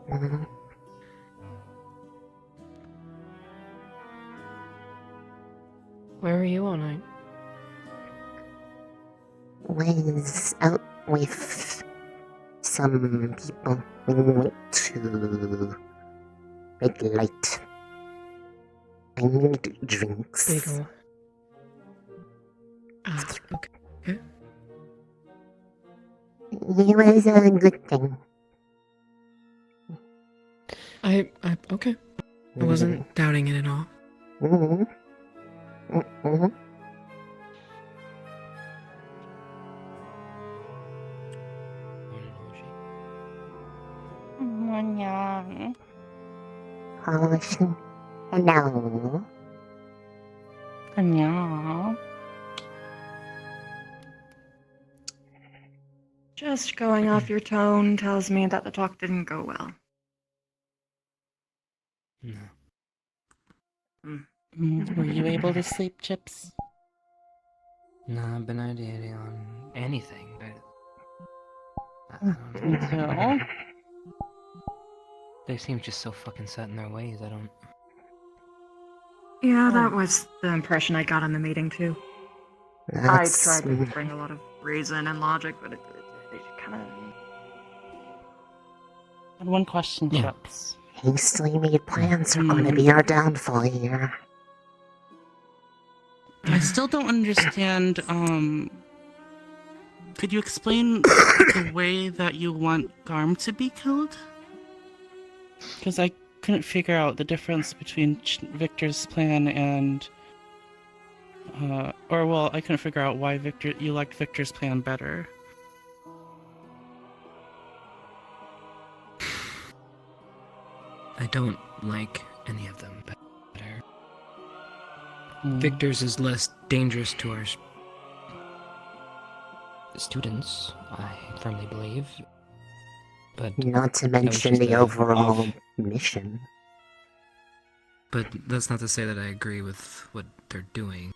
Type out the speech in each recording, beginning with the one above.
Mhm. Where were you all night? Was out with some people. We went to Big Light. I made drinks. Big ol'. Ah, okay. It was a good thing. Okay. I wasn't doubting it at all. Mm-hmm. Mm-hmm. Hello. 안녕. Just going off your tone tells me that the talk didn't go well. No. Were you able to sleep, Chips? No, I've been ideating on anything, but I don't Me know. too. They seem just so fucking set in their ways. I don't. Yeah, that was the impression I got in the meeting too. I tried to bring a lot of reason and logic, but it kind of... And one question, Yeah. Chips. Hastily made plans are going to be our downfall here. I still don't understand, could you explain the way that you want Garm to be killed? Because I couldn't figure out the difference between Victor's plan and... I couldn't figure out why you liked Victor's plan better. I don't like any of them better. Mm. Victor's is less dangerous to our students, I firmly believe. But Not to mention just the a overall off- mission. But that's not to say that I agree with what they're doing.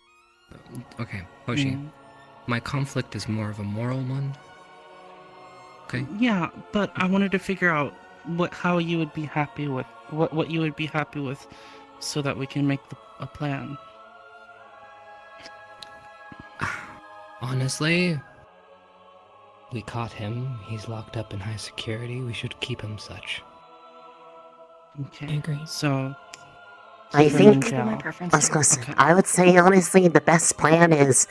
Okay, Hoshi. My conflict is more of a moral one. Okay? Yeah, but I wanted to figure out how you would be happy with what you would be happy with, so that we can make a plan. Honestly, we caught him. He's locked up in high security. We should keep him such. Okay. I agree. So I keep him in think, jail. my preference I was too. gonna say, Okay. I would say honestly, the best plan is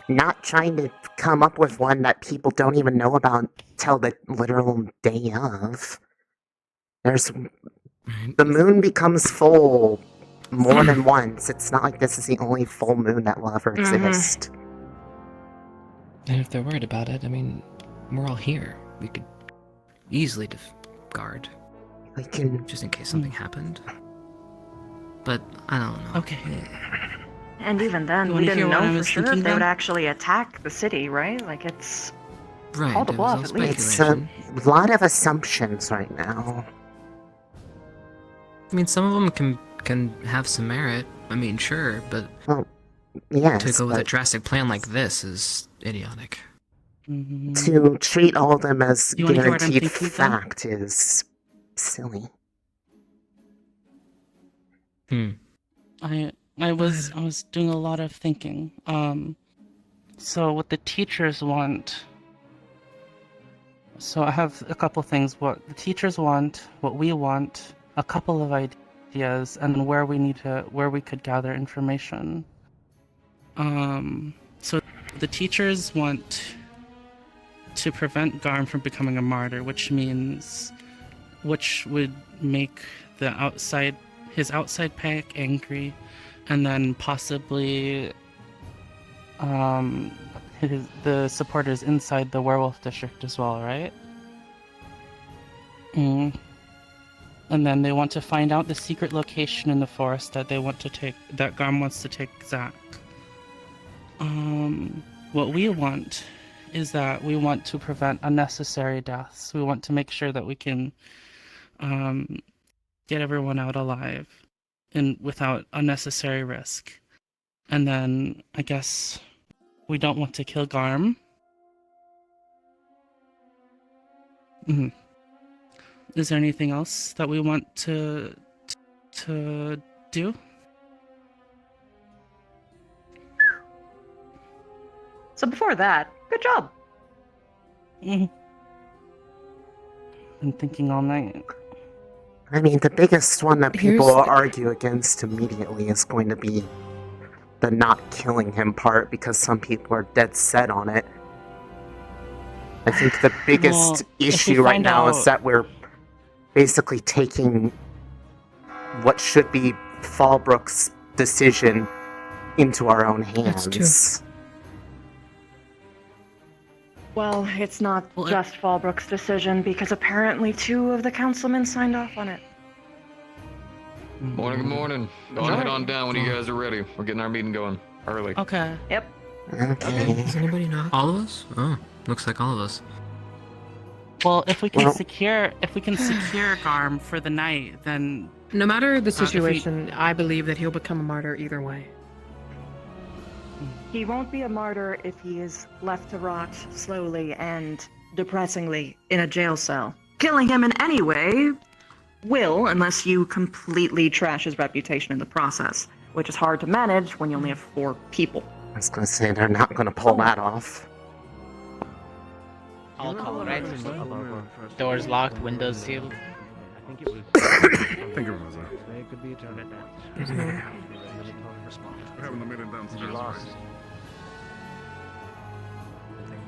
not trying to come up with one that people don't even know about till the literal day of. Right. The moon becomes full more than once. It's not like this is the only full moon that will ever exist. And if they're worried about it, I mean, we're all here. We could easily guard, We can. just in case something happened. But I don't know. Okay. And even then, You we wanna hear didn't what I know for was sure if thinking they would then? actually attack the city, right? Like, it's... Right, Call the it was all bluff, at least. It's a speculation. lot of assumptions right now. I mean, some of them can have some merit. I mean, sure, but Yes, to go with a but drastic plan like this is idiotic. Mhm. to treat all of them as You wanna hear what I'm guaranteed thinking, then? fact is silly. I was doing a lot of thinking. So what the teachers want. So I have a couple things. What the teachers want, what we want, a couple of ideas, and where we could gather information. So the teachers want to prevent Garm from becoming a martyr, which would make his outside pack angry, and then possibly the supporters inside the werewolf district as well, right? And then they want to find out the secret location in the forest that Garm wants to take Zack. What we want is that we want to prevent unnecessary deaths. We want to make sure that we can get everyone out alive and without unnecessary risk. And then I guess we don't want to kill Garm. Is there anything else that we want to do? So before that, good job. Been thinking all night. I mean, the biggest one that people Here's- argue against immediately is going to be the not killing him part, because some people are dead set on it. I think the biggest Well, if we issue right find now is out- that we're basically taking what should be Fallbrook's decision into our own hands. That's true. Well, it's not Well, just Fallbrook's decision, because apparently 2 of the councilmen signed off on it. Morning, good morning. Go on, head on down when you guys are ready. We're getting our meeting going early. Okay. Yep. Okay. Does anybody know? All of us? Oh, looks like all of us. Well, if we can Well- secure Garm for the night, then No matter the if we- situation, I believe that he'll become a martyr either way. He won't be a martyr if he is left to rot slowly and depressingly in a jail cell. Killing him in any way will, unless you completely trash his reputation in the process, which is hard to manage when you only have 4 people. I was gonna say they're not gonna pull that off. All covered, right? Doors locked, windows sealed. I think it was They could be turned down. We're having a meeting downstairs. lost. Right?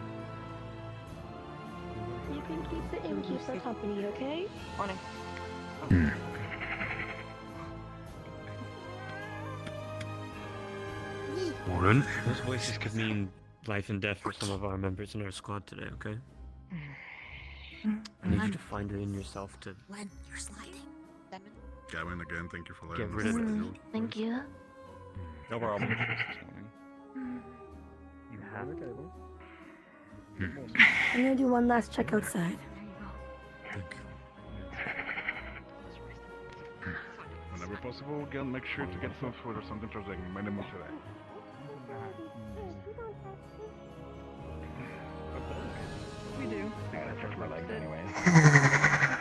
You can keep the innkeeper company, okay? Morning. Morning. Those voices could mean life and death for some of our members in our squad today, okay? I need you to find it in yourself to When you're sliding. Gavin, again, thank you for Get letting rid us of it. know. Thank you. No problem. you have a table. I'm gonna do one last check outside. Thank you. Whenever possible, again, make sure to get some food or something towards the minimum today. We do. I gotta stretch my legs anyways.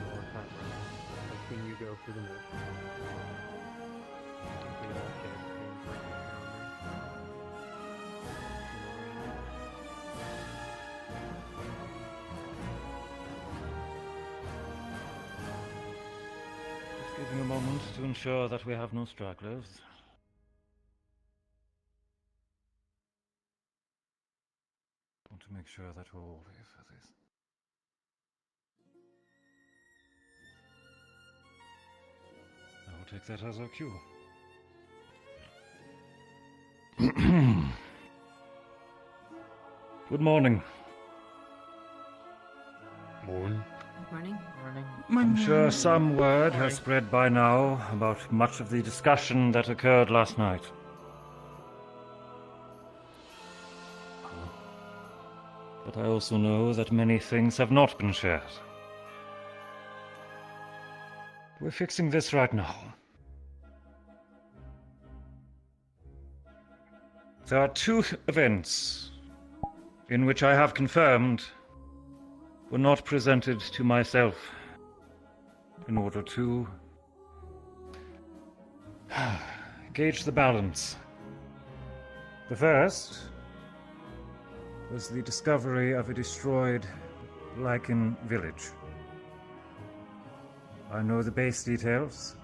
I've seen you go through the motions. Just giving a moment to ensure that we have no stragglers. Want to make sure that we're all here for this. I will take that as our cue. Good morning. Morning. Morning. I'm sure some word has spread by now about much of the discussion that occurred last night. But I also know that many things have not been shared. We're fixing this right now. There are 2 events in which I have confirmed were not presented to myself in order to gauge the balance. The first was the discovery of a destroyed lichen village. I know the base details,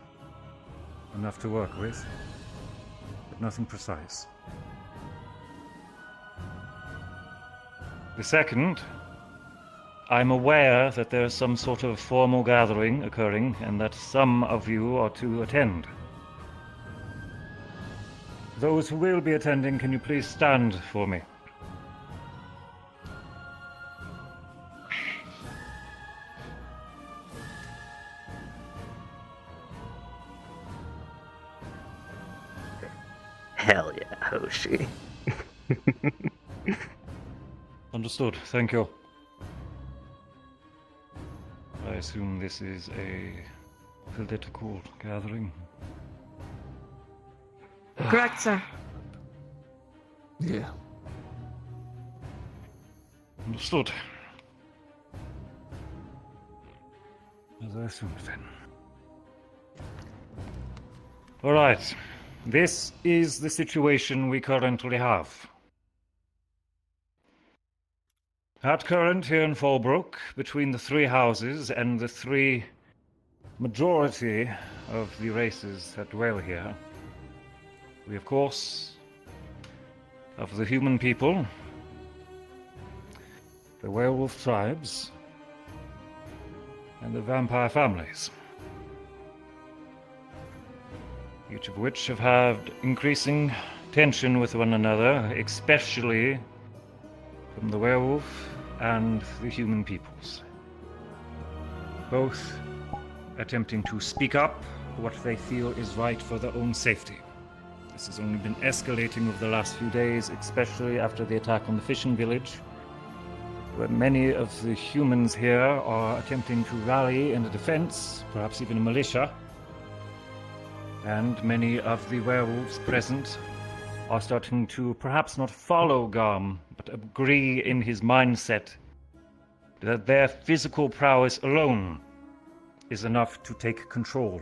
enough to work with, but nothing precise. The second, I'm aware that there is some sort of formal gathering occurring and that some of you are to attend. Those who will be attending, can you please stand for me? Hell yeah, Hoshi. Understood, thank you. I assume this is a political gathering. Correct, sir. Yeah. Understood. As I assumed then. Alright. This is the situation we currently have. At current here in Fallbrook, between the three houses and the three majority of the races that dwell here, we of course have the human people, the werewolf tribes, and the vampire families, each of which have had increasing tension with one another, especially from the werewolf and the human peoples. Both attempting to speak up for what they feel is right for their own safety. This has only been escalating over the last few days, especially after the attack on the fishing village, where many of the humans here are attempting to rally in a defense, perhaps even a militia, and many of the werewolves present are starting to perhaps not follow Garm, but agree in his mindset that their physical prowess alone is enough to take control.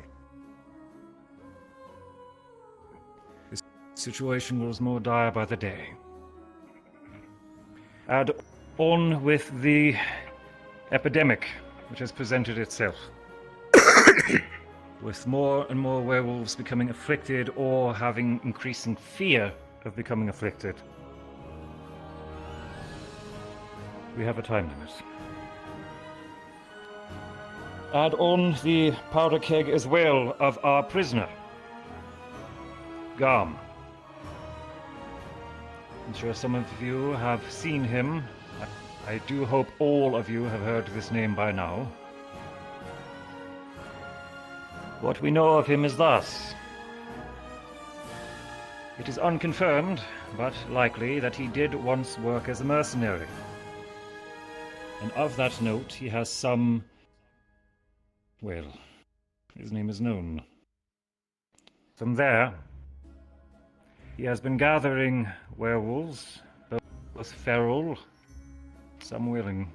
This situation grows more dire by the day. Add on with the epidemic which has presented itself, with more and more werewolves becoming afflicted or having increasing fear of becoming afflicted. We have a time limit. Add on the powder keg as well of our prisoner, Garm. I'm sure some of you have seen him. I do hope all of you have heard this name by now. What we know of him is thus. It is unconfirmed, but likely, that he did once work as a mercenary. And of that note, he has some... well, his name is known. From there, he has been gathering werewolves, both feral, some willing,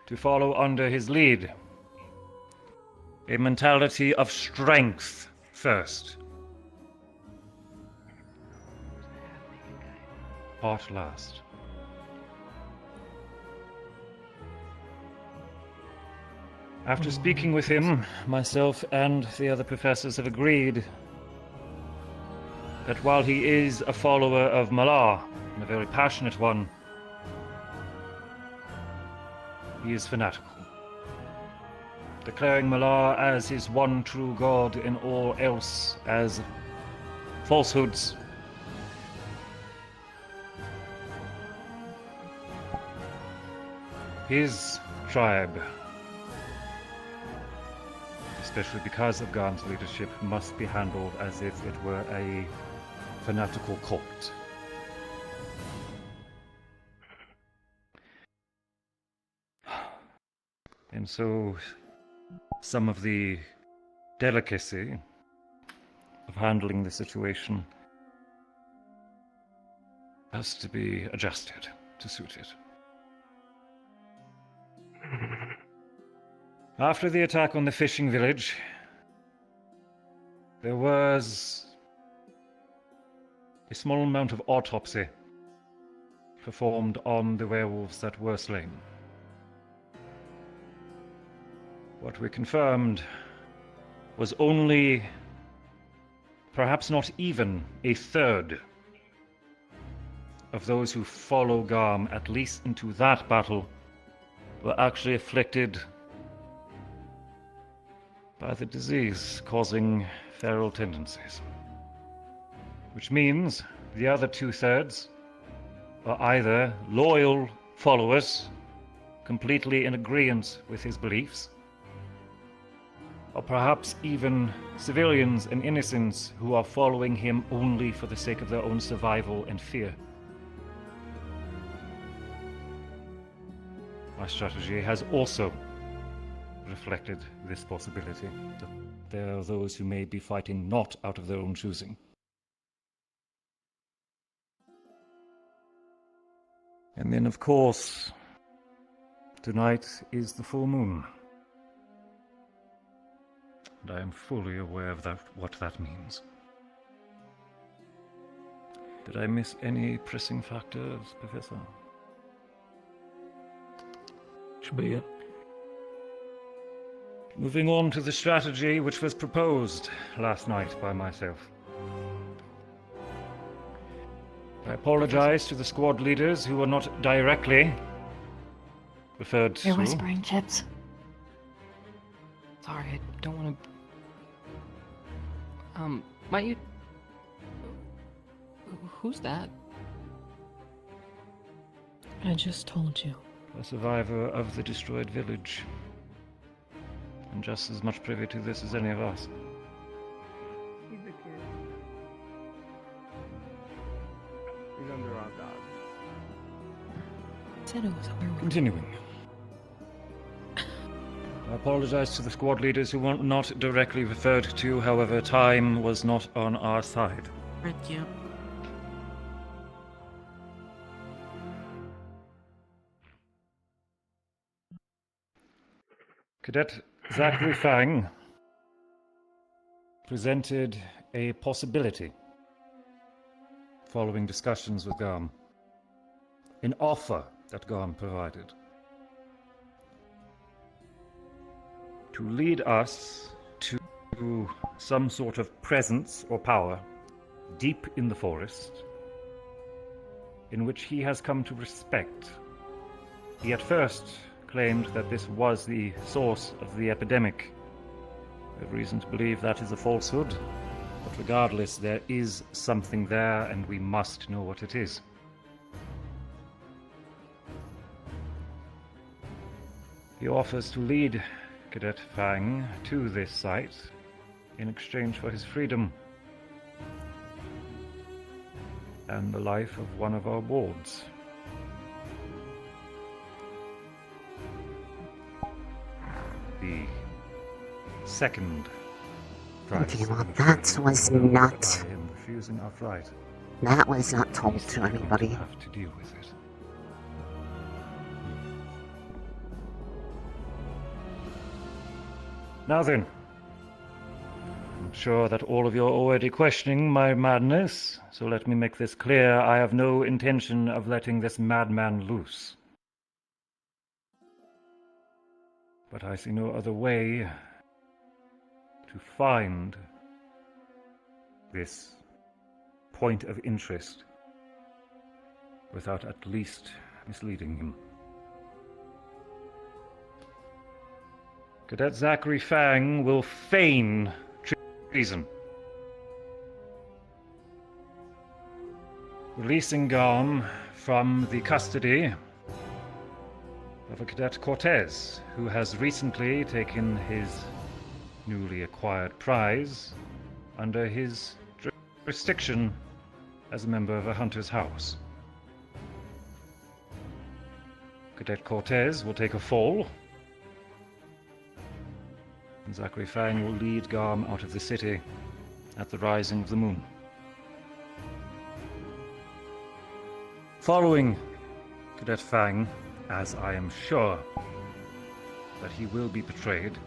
to follow under his lead. A mentality of strength first. Heart last. After speaking with him, myself and the other professors have agreed that while he is a follower of Malar, and a very passionate one, he is fanatical, declaring Malar as his one true god and all else as falsehoods. His tribe, especially because of Garm's leadership, must be handled as if it were a fanatical cult. And so, some of the delicacy of handling the situation has to be adjusted to suit it. After the attack on the fishing village, there was a small amount of autopsy performed on the werewolves that were slain. What we confirmed was only, perhaps not even, a third of those who follow Garm, at least into that battle, were actually afflicted by the disease causing feral tendencies. Which means the other 2/3 are either loyal followers, completely in agreement with his beliefs, or perhaps even civilians and innocents who are following him only for the sake of their own survival and fear. My strategy has also reflected this possibility, that there are those who may be fighting not out of their own choosing, And then, of course, tonight is the full moon. And I am fully aware of what that means. Did I miss any pressing factors, Professor? Should be it. Moving on to the strategy which was proposed last night by myself. I apologize to the squad leaders who were not directly referred to. You're whispering, Chips. Sorry, I don't want to... might you... Who's that? I just told you. A survivor of the destroyed village. And just as much privy to this as any of us. He's a kid. He's under our guard. Said it was a werewolf. Continuing. I apologize to the squad leaders who were not directly referred to, however, time was not on our side. Thank you. Cadet Zachary Fang presented a possibility following discussions with Garm. An offer that Garm provided. To lead us to some sort of presence or power deep in the forest in which he has come to respect. He at first claimed that this was the source of the epidemic. We have reason to believe that is a falsehood, but regardless, there is something there and we must know what it is. He offers to lead Cadet Fang to this site in exchange for his freedom and the life of one of our wards. The second price. Well, that was not... I am refusing outright. That was not told to anybody. Have to deal with it. Now then, I'm sure that all of you are already questioning my madness, so let me make this clear. I have no intention of letting this madman loose. But I see no other way to find this point of interest without at least misleading him. Cadet Zachary Fang will feign treason, releasing Garm from the custody of a Cadet Cortez, who has recently taken his newly acquired prize under his jurisdiction as a member of a hunter's house. Cadet Cortez will take a fall, and Zachary Fang will lead Garm out of the city at the rising of the moon. Following Cadet Fang, as I am sure that he will be betrayed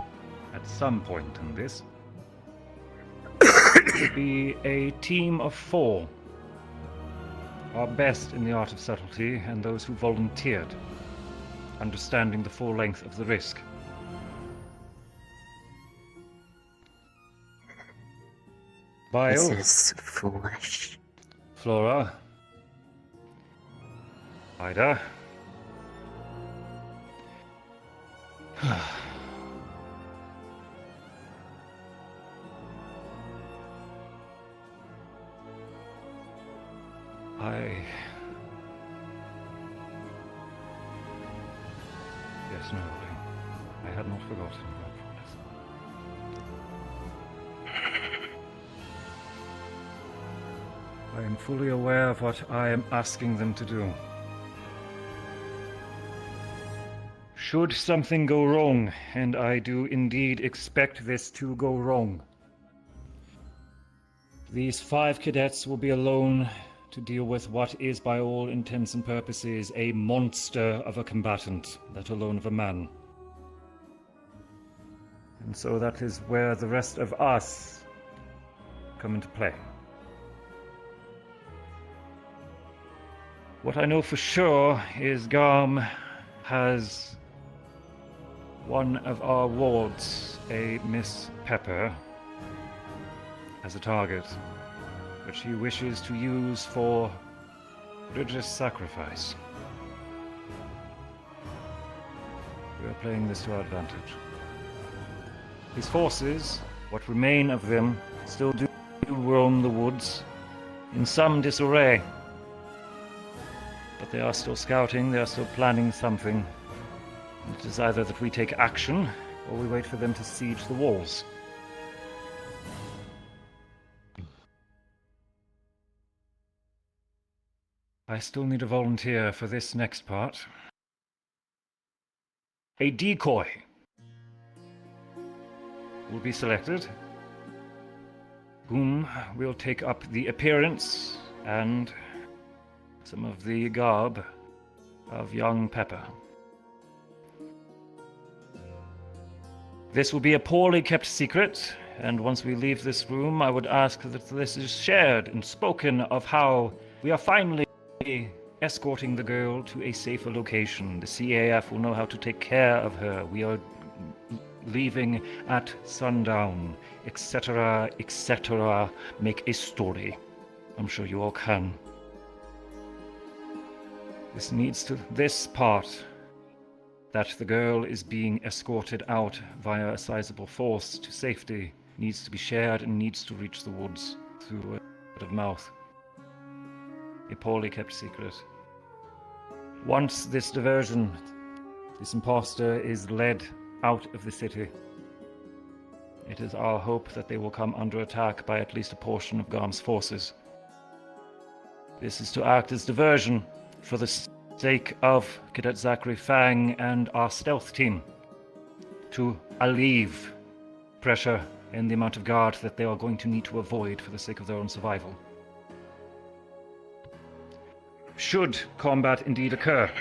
at some point in this, will be a team of 4, our best in the art of subtlety and those who volunteered, understanding the full length of the risk. Bile, This is foolish. Flora, Ida, Yes, no, I had not forgotten, I promise. I am fully aware of what I am asking them to do. Should something go wrong, and I do indeed expect this to go wrong, these 5 cadets will be alone to deal with what is, by all intents and purposes, a monster of a combatant, let alone of a man. And so that is where the rest of us come into play. What I know for sure is Garm has one of our wards, a Miss Pepper, as a target, which he wishes to use for religious sacrifice. We are playing this to our advantage. His forces, what remain of them, still do roam the woods in some disarray. But they are still scouting, they are still planning something. It is either that we take action, or we wait for them to siege the walls. I still need a volunteer for this next part. A decoy will be selected, whom will take up the appearance and some of the garb of young Pepper. This will be a poorly kept secret, and once we leave this room, I would ask that this is shared and spoken of how we are finally escorting the girl to a safer location. The CAF will know how to take care of her. We are leaving at sundown, etc., etc. Make a story. I'm sure you all can. This part, that the girl is being escorted out via a sizable force to safety, needs to be shared and needs to reach the woods through word of mouth. A poorly kept secret. Once this diversion, this imposter is led out of the city, it is our hope that they will come under attack by at least a portion of Garm's forces. This is to act as diversion for the sake of Cadet Zachary Fang and our stealth team, to alleviate pressure and the amount of guard that they are going to need to avoid for the sake of their own survival. Should combat indeed occur,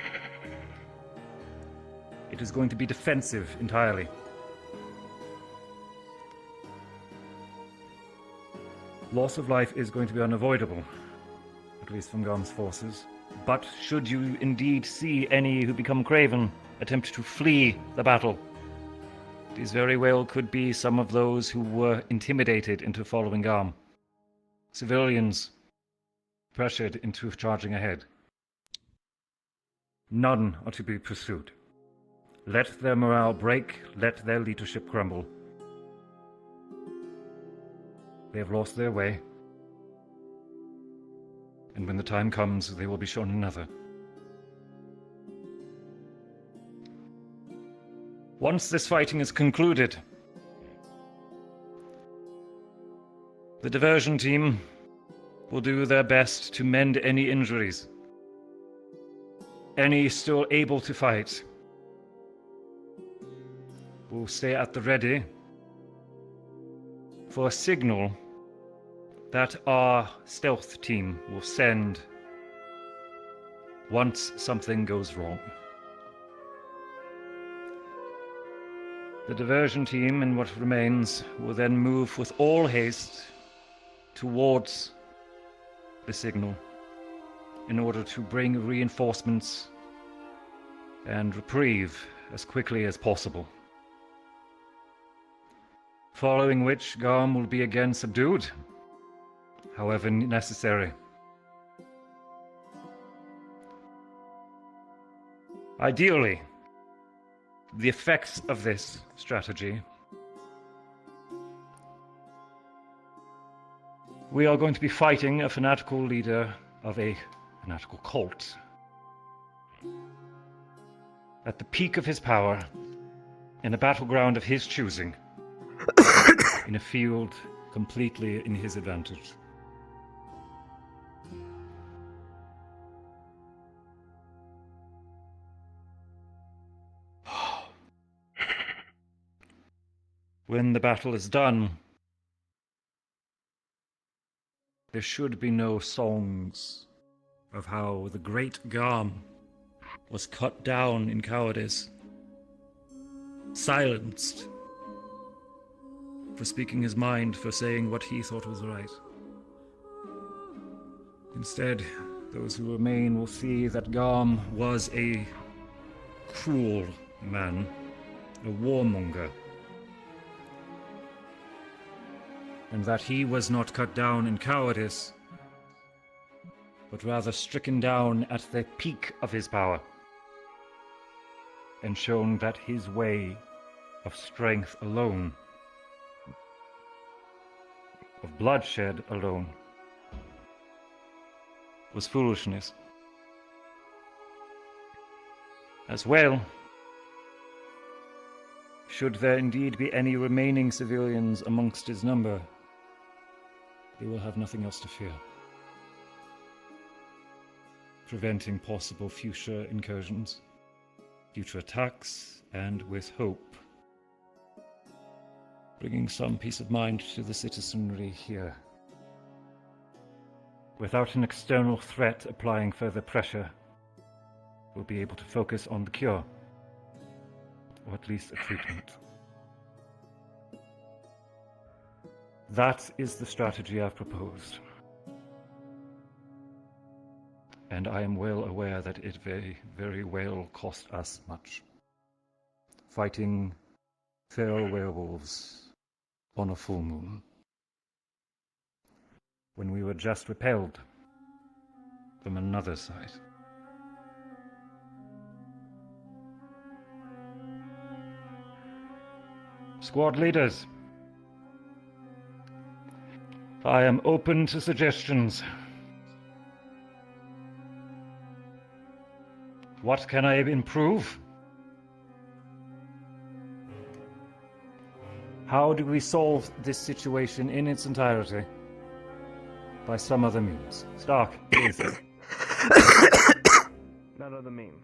it is going to be defensive entirely. Loss of life is going to be unavoidable, at least from Garm's forces. But should you indeed see any who become craven attempt to flee the battle, these very well could be some of those who were intimidated into following Garm. Civilians pressured into charging ahead. None are to be pursued. Let their morale break, let their leadership crumble. They have lost their way, and when the time comes, they will be shown another. Once this fighting is concluded, the diversion team will do their best to mend any injuries. Any still able to fight will stay at the ready for a signal that our stealth team will send once something goes wrong. The diversion team and what remains will then move with all haste towards the signal in order to bring reinforcements and reprieve as quickly as possible. Following which, Garm will be again subdued, however necessary. Ideally, the effects of this strategy, we are going to be fighting a fanatical leader of a fanatical cult at the peak of his power, in a battleground of his choosing, in a field completely in his advantage. When the battle is done, there should be no songs of how the great Garm was cut down in cowardice, silenced for speaking his mind, for saying what he thought was right. Instead, those who remain will see that Garm was a cruel man, a warmonger, and that he was not cut down in cowardice, but rather stricken down at the peak of his power, and shown that his way of strength alone, of bloodshed alone, was foolishness. As well, should there indeed be any remaining civilians amongst his number, they will have nothing else to fear, preventing possible future incursions, future attacks, and with hope, bringing some peace of mind to the citizenry here. Without an external threat applying further pressure, we'll be able to focus on the cure, or at least a treatment. That is the strategy I've proposed. And I am well aware that it very, very well cost us much. Fighting feral werewolves on a full moon, when we were just repelled from another side. Squad leaders, I am open to suggestions. What can I improve? How do we solve this situation in its entirety? By some other means. Stark, please. None other means.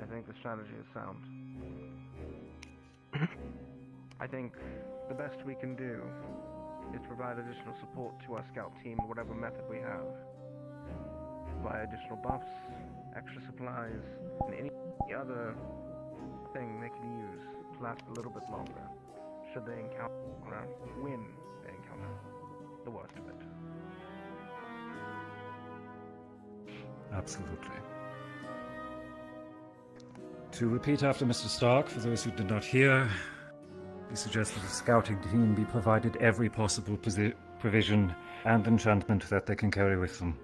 I think the strategy is sound. I think the best we can do is provide additional support to our scout team in whatever method we have. Provide additional buffs, extra supplies, and any other thing they can use to last a little bit longer, should they encounter, when they encounter the worst of it. Absolutely. To repeat after Mr. Stark, for those who did not hear, we suggest that the scouting team be provided every possible provision and enchantment that they can carry with them.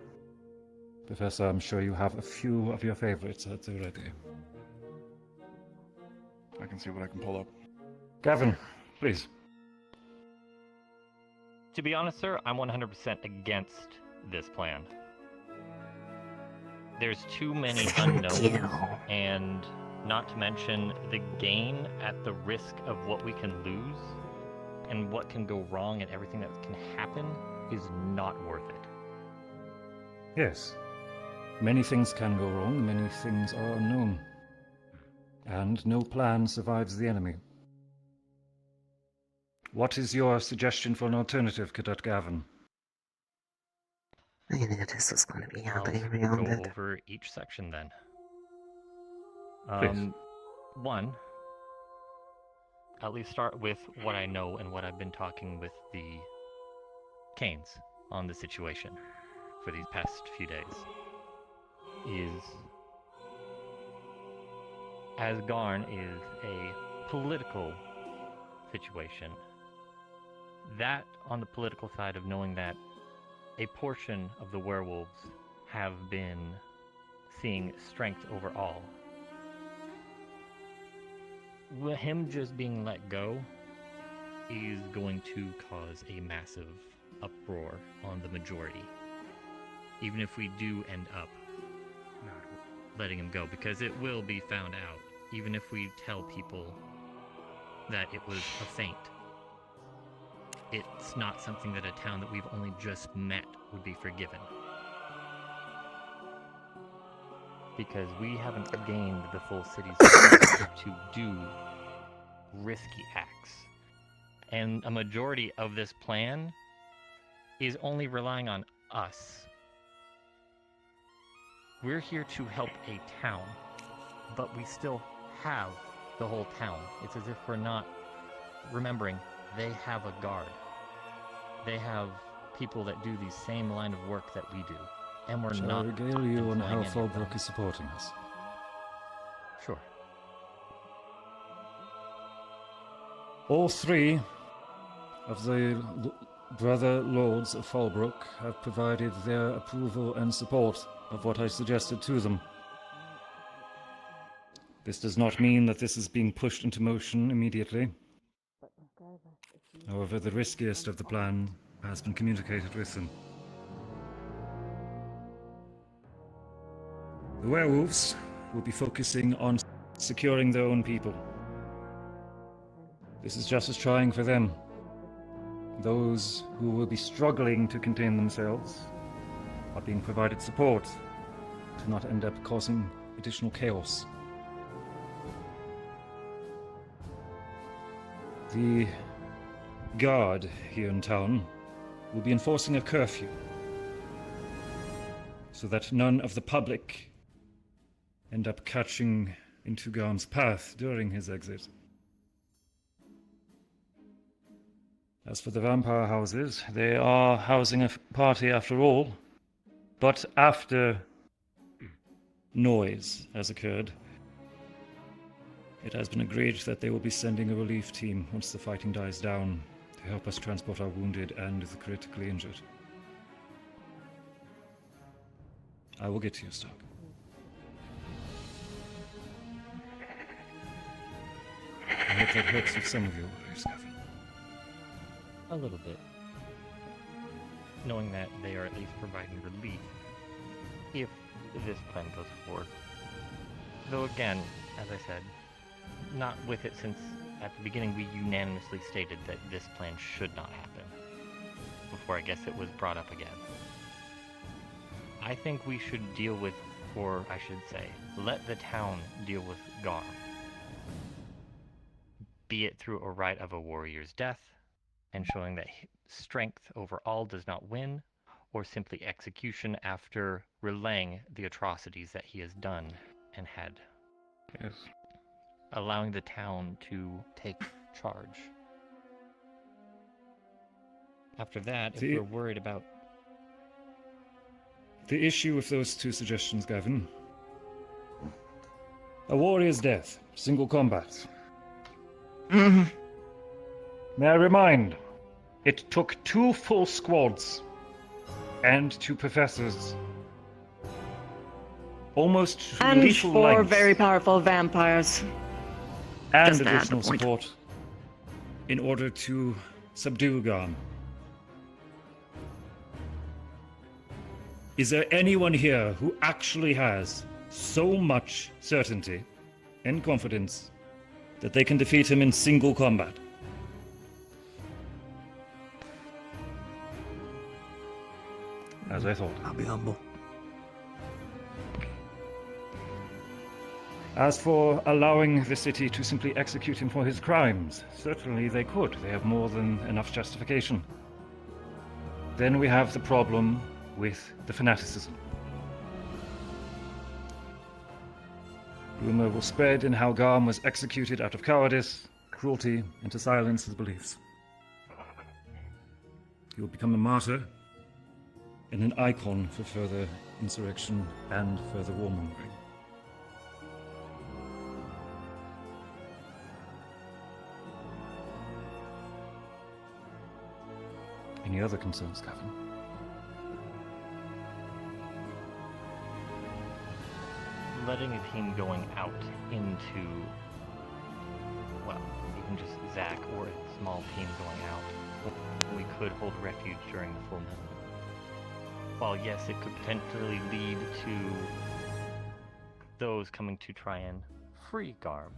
Professor, I'm sure you have a few of your favorites at the ready. I can see what I can pull up. Gavin, please. To be honest, sir, I'm 100% against this plan. There's too many unknowns, and not to mention the gain at the risk of what we can lose and what can go wrong and everything that can happen is not worth it. Yes. Many things can go wrong, many things are unknown. And no plan survives the enemy. What is your suggestion for an alternative, Cadet Gavin? I knew this was going to be happening Go around it. over each section then. Please. One, at least start with what I know and what I've been talking with the Canes on the situation for these past few days. Is Asgarn is a political situation. That on the political side of knowing that a portion of the werewolves have been seeing strength over all. Him just being let go is going to cause a massive uproar on the majority. Even if we do end up letting him go, because it will be found out. Even if we tell people that it was a feint, it's not something that a town that we've only just met would be forgiven. Because we haven't gained the full city's to do risky acts. And a majority of this plan is only relying on us. We're here to help a town, but we still have the whole town. It's as if we're not remembering they have a guard. They have people that do the same line of work that we do, and we're Shall not I regale you on employing how any of them. Fallbrook is supporting us? Sure. All three of the brother lords of Fallbrook have provided their approval and support of what I suggested to them. This does not mean that this is being pushed into motion immediately. However, the riskiest of the plan has been communicated with them. The werewolves will be focusing on securing their own people. This is just as trying for them. Those who will be struggling to contain themselves are being provided support to not end up causing additional chaos. The guard here in town will be enforcing a curfew so that none of the public end up catching into Garm's path during his exit. As for the vampire houses, they are housing a party after all, but after noise has occurred, it has been agreed that they will be sending a relief team once the fighting dies down to help us transport our wounded and the critically injured. I will get to you, Stark. I hope that helps with some of your worries, Gavin. A little bit. Knowing that they are at least providing relief if this plan goes forward. Though again, as I said, not with it since at the beginning we unanimously stated that this plan should not happen. Before I guess it was brought up again. I think we should deal with, or I should say, let the town deal with Garm. Be it through a rite of a warrior's death, and showing that strength over all does not win, or simply execution after relaying the atrocities that he has done and had. Yes. Allowing the town to take charge. After that, if we're worried about... The issue with those two suggestions, Gavin. A warrior's death, single combat. May I remind, it took 2 full squads and 2 professors. Almost And lethal 4 lengths, very powerful vampires. and Just to add additional the point. support in order to subdue Garm. Is there anyone here who actually has so much certainty and confidence that they can defeat him in single combat? As I thought. I'll be humble. As for allowing the city to simply execute him for his crimes, certainly they could. They have more than enough justification. Then we have the problem with the fanaticism. Rumor will spread in how Garm was executed out of cowardice, cruelty, and to silence his beliefs. He will become a martyr and an icon for further insurrection and further warmongering. Any other concerns, Gavin? Letting a team going out into, well, even just Zach or a small team going out, we could hold refuge during the full moon. While yes, it could potentially lead to those coming to try and free Garm.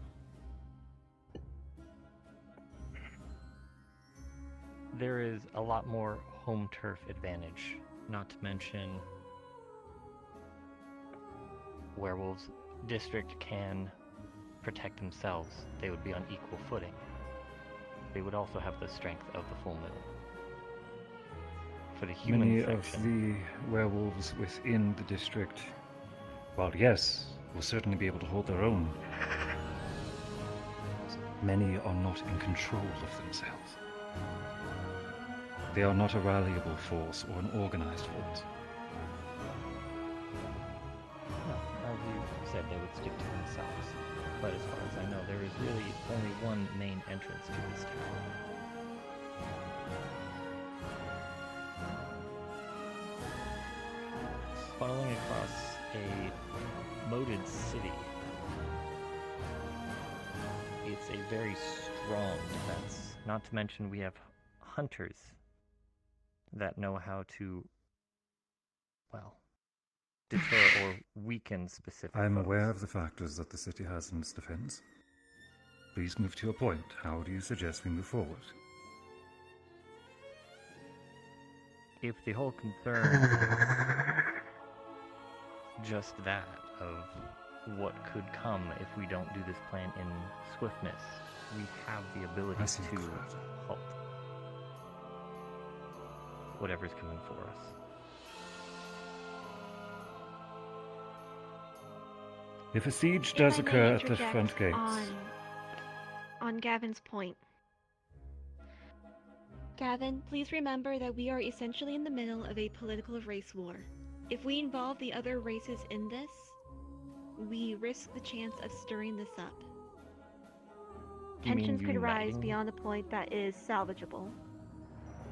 There is a lot more home turf advantage, not to mention Werewolves District can protect themselves. They would be on equal footing. They would also have the strength of the full moon. for the human Many section. of the werewolves within the district, well, yes, will certainly be able to hold their own. Many are not in control of themselves. They are not a ralliable force or an organized force. No, as you said, they would stick to themselves. But as far as I know, there is really only one main entrance to this town. Following across a moated city, it's a very strong defense. Not to mention we have hunters that know how to, well, deter or weaken specific I am foes. aware of the factors that the city has in its defense. Please move to your point. How do you suggest we move forward? If the whole concern is just that, of what could come if we don't do this plan in swiftness, we have the ability to halt whatever's coming for us. If a siege does If I may occur at the interject front gates, on Gavin's point. Gavin, please remember that we are essentially in the middle of a political race war. If we involve the other races in this, we risk the chance of stirring this up. You mean Tensions could rise uniting? beyond the point that is salvageable.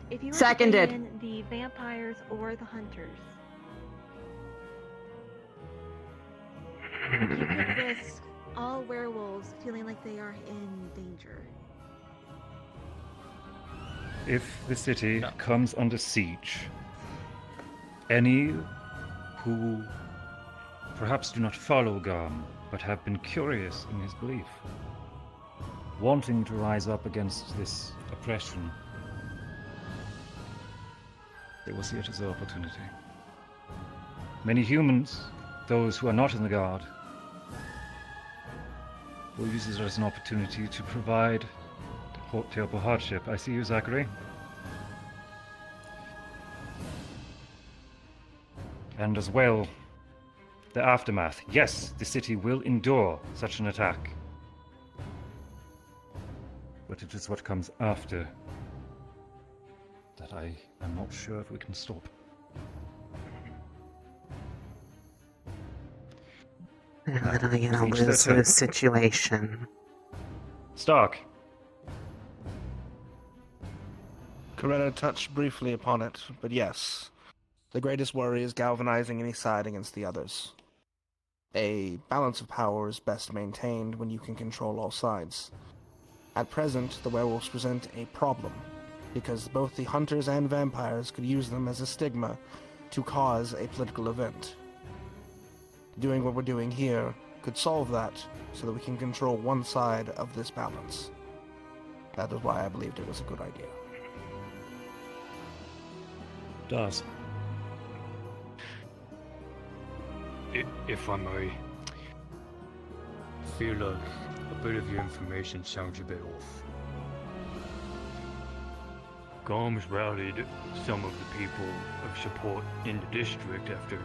If you were Seconded. to bring in the vampires or the hunters, you could risk all werewolves feeling like they are in danger. if the city comes under siege, any who perhaps do not follow Garm, but have been curious in his belief, wanting to rise up against this oppression, they will see it as an opportunity. Many humans, those who are not in the Guard, will use it as an opportunity to provide terrible hardship. I see you, Zachary. And as well, the aftermath. Yes, the city will endure such an attack. But it is what comes after that I am not sure if we can stop. They're literally in a Each their turn. lose-lose situation. Stark. Coretta touched briefly upon it, but yes. The greatest worry is galvanizing any side against the others. A balance of power is best maintained when you can control all sides. At present, the werewolves present a problem, because both the hunters and vampires could use them as a stigma to cause a political event. Doing what we're doing here could solve that, so that we can control one side of this balance. That is why I believed it was a good idea. Does. If I may, feel like a bit of your information sounds a bit off. Garm's rallied some of the people of support in the district after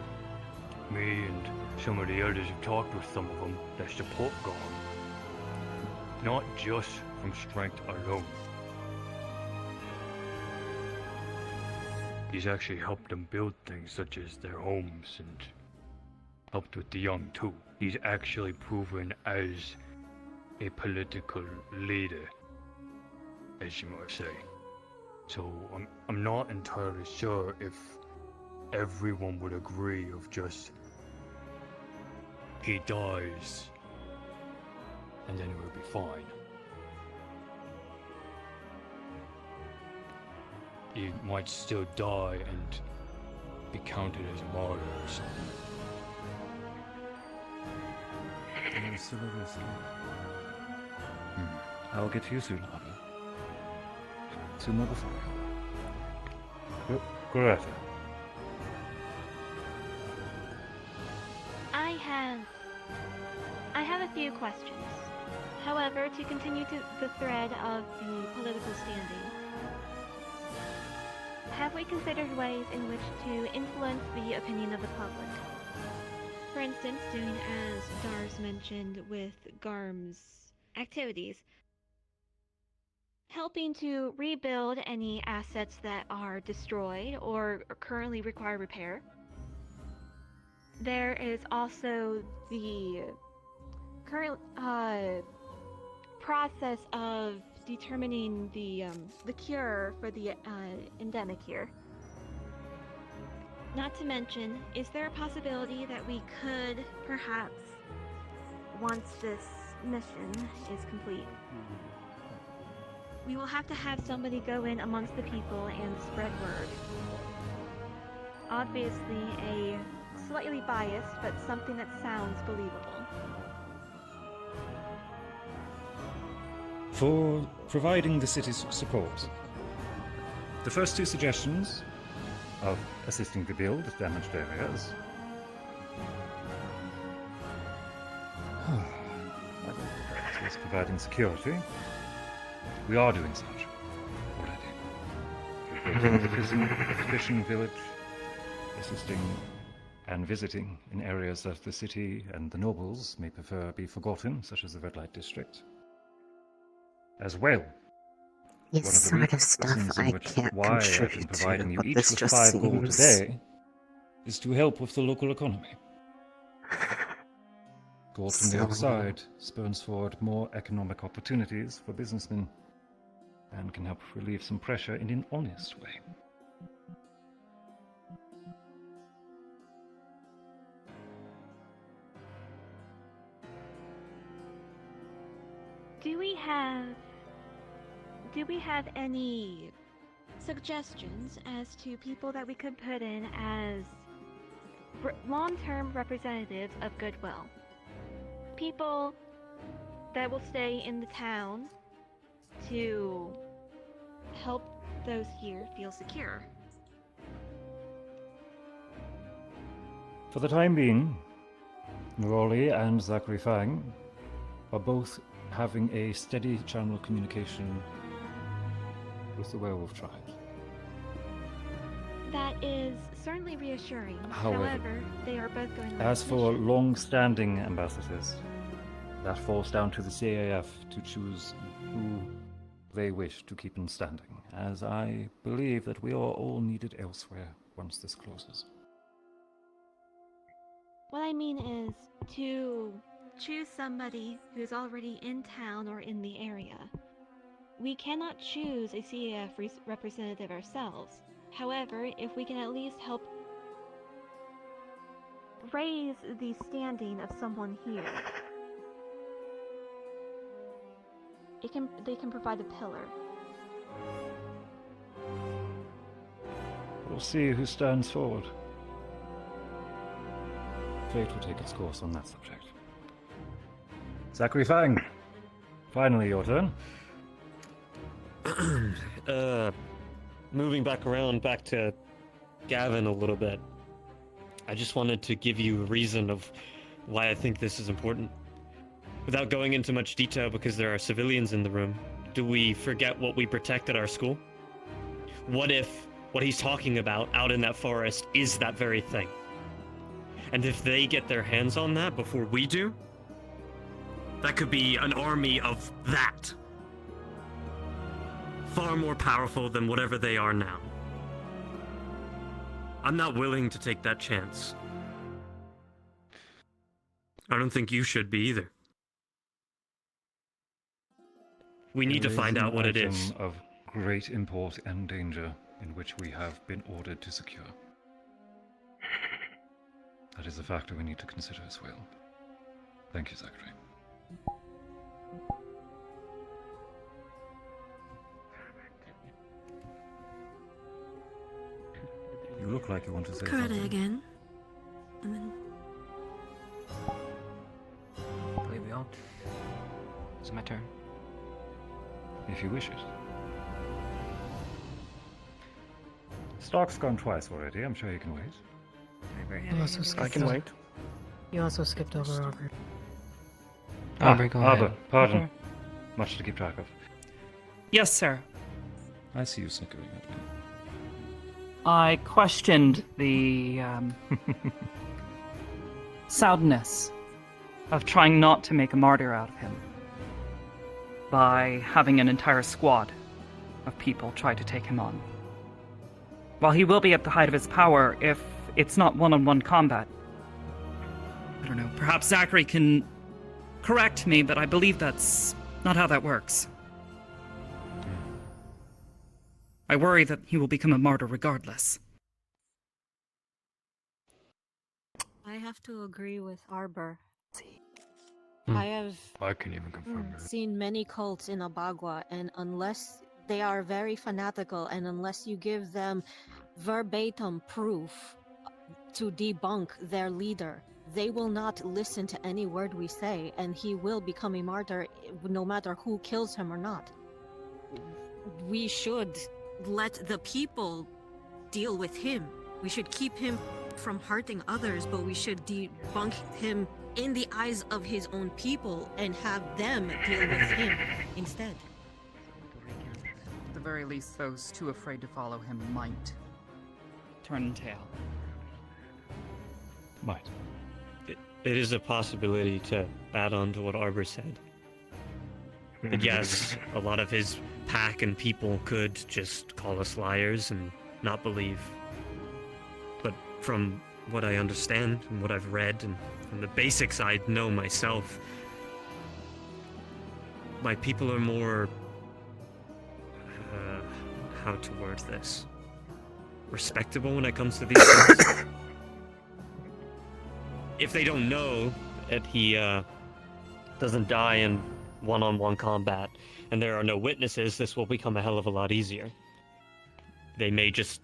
me and some of the others have talked with some of them that support Garm. Not just from strength alone. He's actually helped them build things such as their homes and helped with the young too. He's actually proven as a political leader, as you might say. So I'm not entirely sure if everyone would agree of just he dies and then it will be fine. He might still die and be counted as a martyr or something. Still a risk. I'll get to you soon, Harvey. Soon or before. Coretta. I have a few questions. However, to continue to the thread of the political standing, have we considered ways in which to influence the opinion of the public? For instance, doing as Dars mentioned with Garm's activities, helping to rebuild any assets that are destroyed or currently require repair. There is also the current process of determining the cure for the endemic here. Not to mention, is there a possibility that we could perhaps, once this mission is complete, we will have to have somebody go in amongst the people and spread word. Obviously a slightly biased, but something that sounds believable. For providing the city's support, the first two suggestions of assisting to build damaged areas as well as providing security. We are doing such already. We're building the fishing village, assisting and visiting in areas that the city and the nobles may prefer be forgotten, such as the Red Light District. As well, It's sort of stuff I can't contribute to, but this just 5 gold seems... today is to help with the local economy. Gold from the outside spurns forward more economic opportunities for businessmen and can help relieve some pressure in an honest way. Do we have any suggestions as to people that we could put in as long-term representatives of goodwill? People that will stay in the town to help those here feel secure. For the time being, Rolly and Zachary Fang are both having a steady channel of communication with the werewolf tribe. That is certainly reassuring. However, they are both going on as this for mission. long-standing ambassadors, that falls down to the CAF to choose who they wish to keep in standing, as I believe that we are all needed elsewhere once this closes. What I mean is to choose somebody who's already in town or in the area. We cannot choose a CAF representative ourselves. However, if we can at least help raise the standing of someone here, they can provide a pillar. We'll see who stands forward. Fate will take its course on that subject. Zachary Fang, finally your turn. Moving back to Gavin a little bit. I just wanted to give you a reason of why I think this is important. Without going into much detail, because there are civilians in the room, do we forget what we protect at our school? What if what he's talking about out in that forest is that very thing? And if they get their hands on that before we do, that could be an army of that. Far more powerful than whatever they are now. I'm not willing to take that chance. I don't think you should be either. We need to find out what it is. Of great import and danger in which we have been ordered to secure. That is a factor we need to consider as well. Thank you, Zachary. You look like you want to say something. again. And then... I believe we all. It's my turn. If you wish it. Stark's gone twice already. I'm sure you can wait. You also skipped over. You also skipped over Robert. Aubrey, go Arbor, ahead. pardon. Okay. Much to keep track of. Yes, sir. I see you snickering at me. I questioned the soundness of trying not to make a martyr out of him by having an entire squad of people try to take him on. While he will be at the height of his power, if it's not one-on-one combat. I don't know, perhaps Zachary can correct me, but I believe that's not how that works. I worry that he will become a martyr regardless. I have to agree with Arbor. I can even confirm that. Seen many cults in Abagua, and unless they are very fanatical, and unless you give them verbatim proof to debunk their leader, they will not listen to any word we say, and he will become a martyr no matter who kills him or not. We should let the people deal with him. We should keep him from hurting others, but we should debunk him in the eyes of his own people and have them deal with him instead. At the very least, those too afraid to follow him might turn tail. Might. It is a possibility to add on to what Arbor said. That yes, a lot of his pack and people could just call us liars and not believe. But from what I understand and what I've read and from the basics I know myself, my people are more, how to word this, respectable when it comes to these things. If they don't know that he doesn't die in one-on-one combat and there are no witnesses, this will become a hell of a lot easier. They may just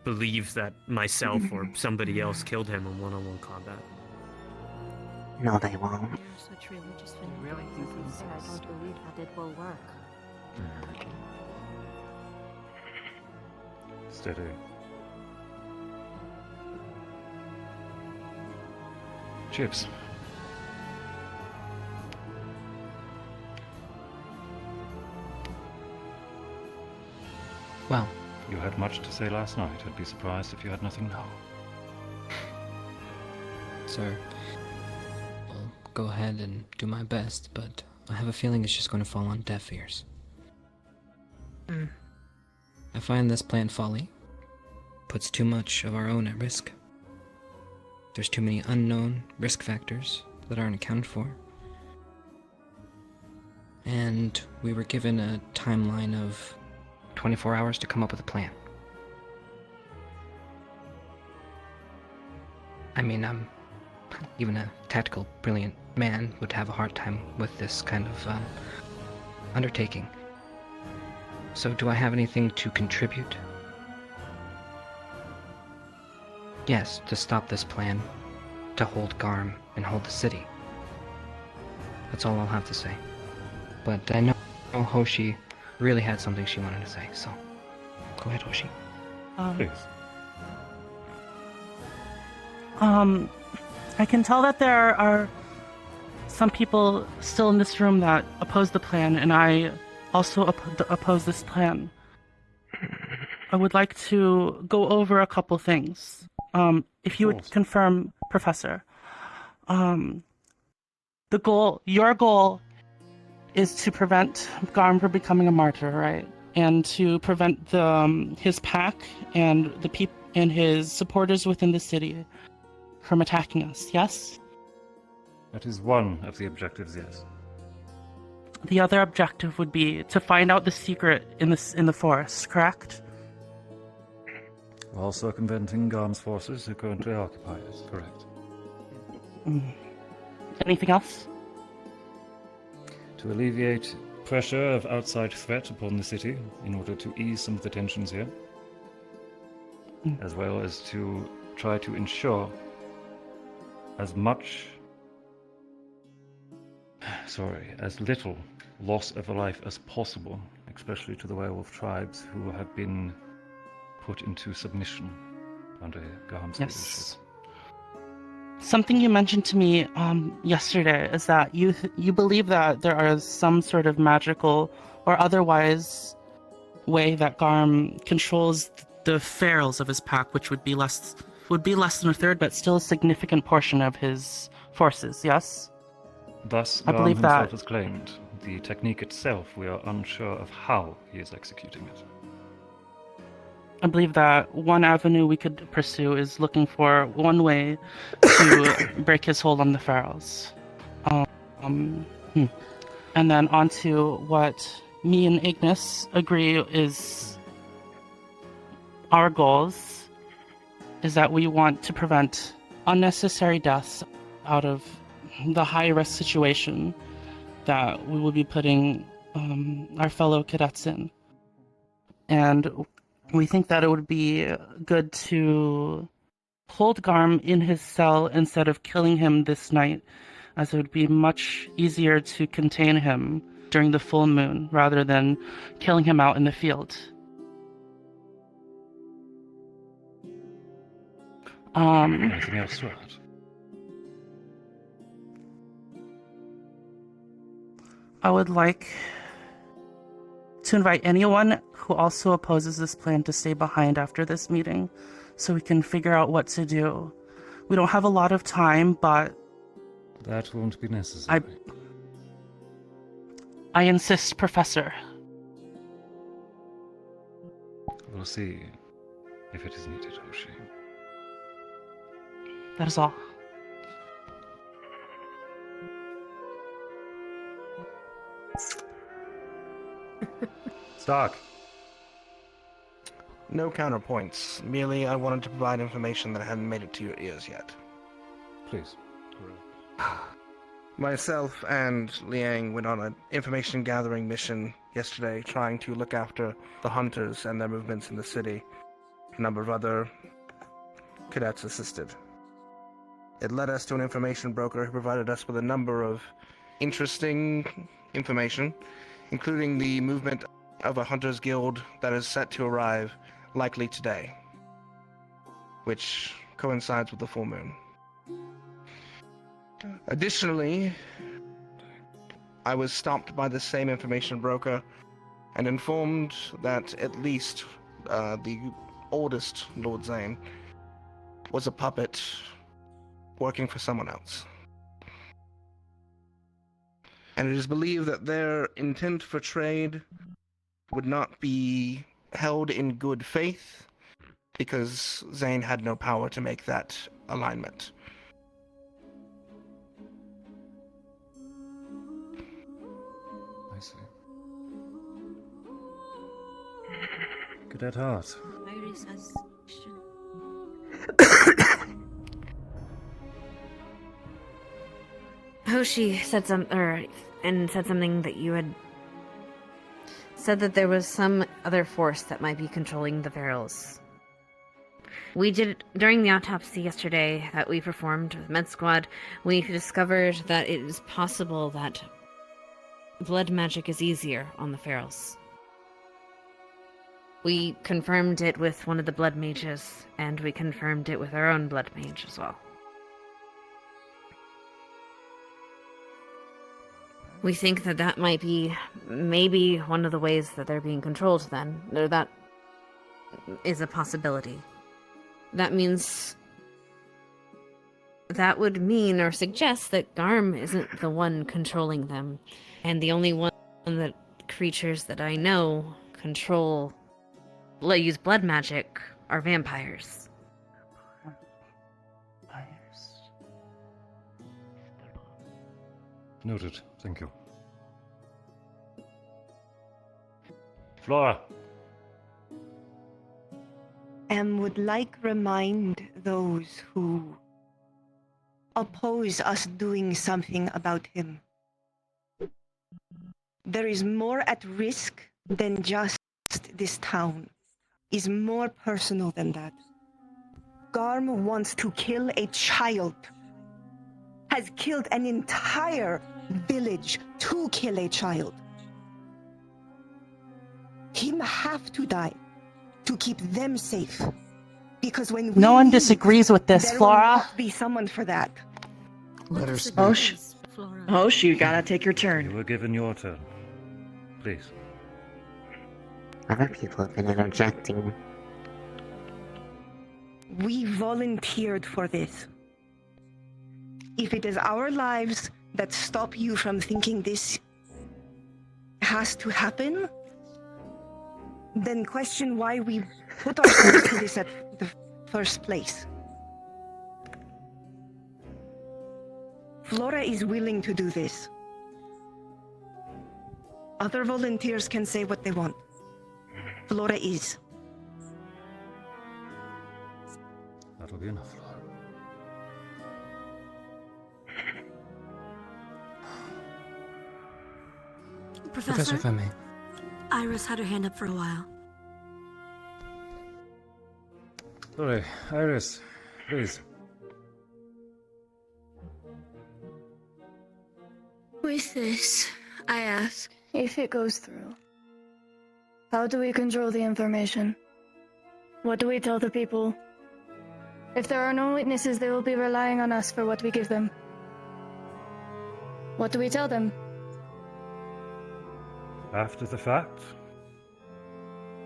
believe that myself or somebody else killed him in one-on-one combat. No, they won't. You're such religious fanatics. I don't believe that it will work. Steady. Chips. Well, You had much to say last night. I'd be surprised if you had nothing now. sir, I'll go ahead and do my best, but I have a feeling it's just going to fall on deaf ears. I find this plan folly. Puts too much of our own at risk. There's too many unknown risk factors that aren't accounted for. And we were given a timeline of 24 hours to come up with a plan. I mean, even a tactical, brilliant man would have a hard time with this kind of undertaking. So do I have anything to contribute? Yes, to stop this plan, to hold Garm and hold the city. That's all I'll have to say. But I know Hoshi really had something she wanted to say, so go ahead, Hoshi. Please. I can tell that there are some people still in this room that oppose the plan, and I also oppose this plan. I would like to go over a couple things. If you would confirm, Professor, your goal is to prevent Garm from becoming a martyr, right? And to prevent his pack and and his supporters within the city from attacking us, yes? That is one of the objectives, yes. The other objective would be to find out the secret in the forest, correct? While circumventing Garm's forces who currently occupy it, correct. Anything else? To alleviate pressure of outside threat upon the city in order to ease some of the tensions here, as well as to try to ensure as little loss of life as possible, especially to the werewolf tribes who have been put into submission under Garm's leadership. Something you mentioned to me yesterday is that you believe that there are some sort of magical or otherwise way that Garm controls the ferals of his pack, which would be less than a third, but still a significant portion of his forces. Yes. Thus, I Garm believe himself that- has claimed. The technique itself, we are unsure of how he is executing it. I believe that one avenue we could pursue is looking for one way to break his hold on the ferals. And then on to what me and Ignis agree is our goals, is that we want to prevent unnecessary deaths out of the high-risk situation that we will be putting our fellow cadets in. And we think that it would be good to hold Garm in his cell instead of killing him this night, as it would be much easier to contain him during the full moon rather than killing him out in the field. Anything else to add? I would like to invite anyone who also opposes this plan to stay behind after this meeting so we can figure out what to do. We don't have a lot of time, but That won't be necessary. I insist, Professor. We'll see if it is needed, Hoshi. That is all. Stark. No counterpoints. Merely, I wanted to provide information that hadn't made it to your ears yet. Please. Myself and Liang went on an information gathering mission yesterday, trying to look after the hunters and their movements in the city. A number of other cadets assisted. It led us to an information broker who provided us with a number of interesting information, including the movement of a hunters guild that is set to arrive likely today, which coincides with the full moon. Additionally, I was stopped by the same information broker and informed that at least the oldest Lord Zane was a puppet working for someone else. And it is believed that their intent for trade would not be held in good faith because Zane had no power to make that alignment. I see. Cadet Hart. Iris has Hoshi said said something that you had said that there was some other force that might be controlling the ferals. We did, during the autopsy yesterday that we performed with Med Squad, we discovered that it is possible that blood magic is easier on the ferals. We confirmed it with one of the blood mages, and we confirmed it with our own blood mage as well. We think that that might be maybe one of the ways that they're being controlled then. Or that is a possibility. That means... that would mean or suggest that Garm isn't the one controlling them. And the only one that creatures that I know control... use blood magic are vampires. Noted. Thank you. Flora. Would like remind those who oppose us doing something about him. There is more at risk than just this town. Is more personal than that. Garm wants to kill a child. Has killed an entire village to kill a child. Him have to die to keep them safe. Because when we No one leave, disagrees with this, there Flora. will not be someone for that. Let her speak. Hosh, you gotta take your turn. You were given your turn. Please. Other people have been interjecting. We volunteered for this. If it is our lives that stop you from thinking this has to happen, then question why we put ourselves through this at the first place. Flora is willing to do this. Other volunteers can say what they want. Flora is. That'll be enough, Flora. Professor, if I may. Iris had her hand up for a while. Sorry, Iris, please. With this, I ask. If it goes through, how do we control the information? What do we tell the people? If there are no witnesses, they will be relying on us for what we give them. What do we tell them? After the fact,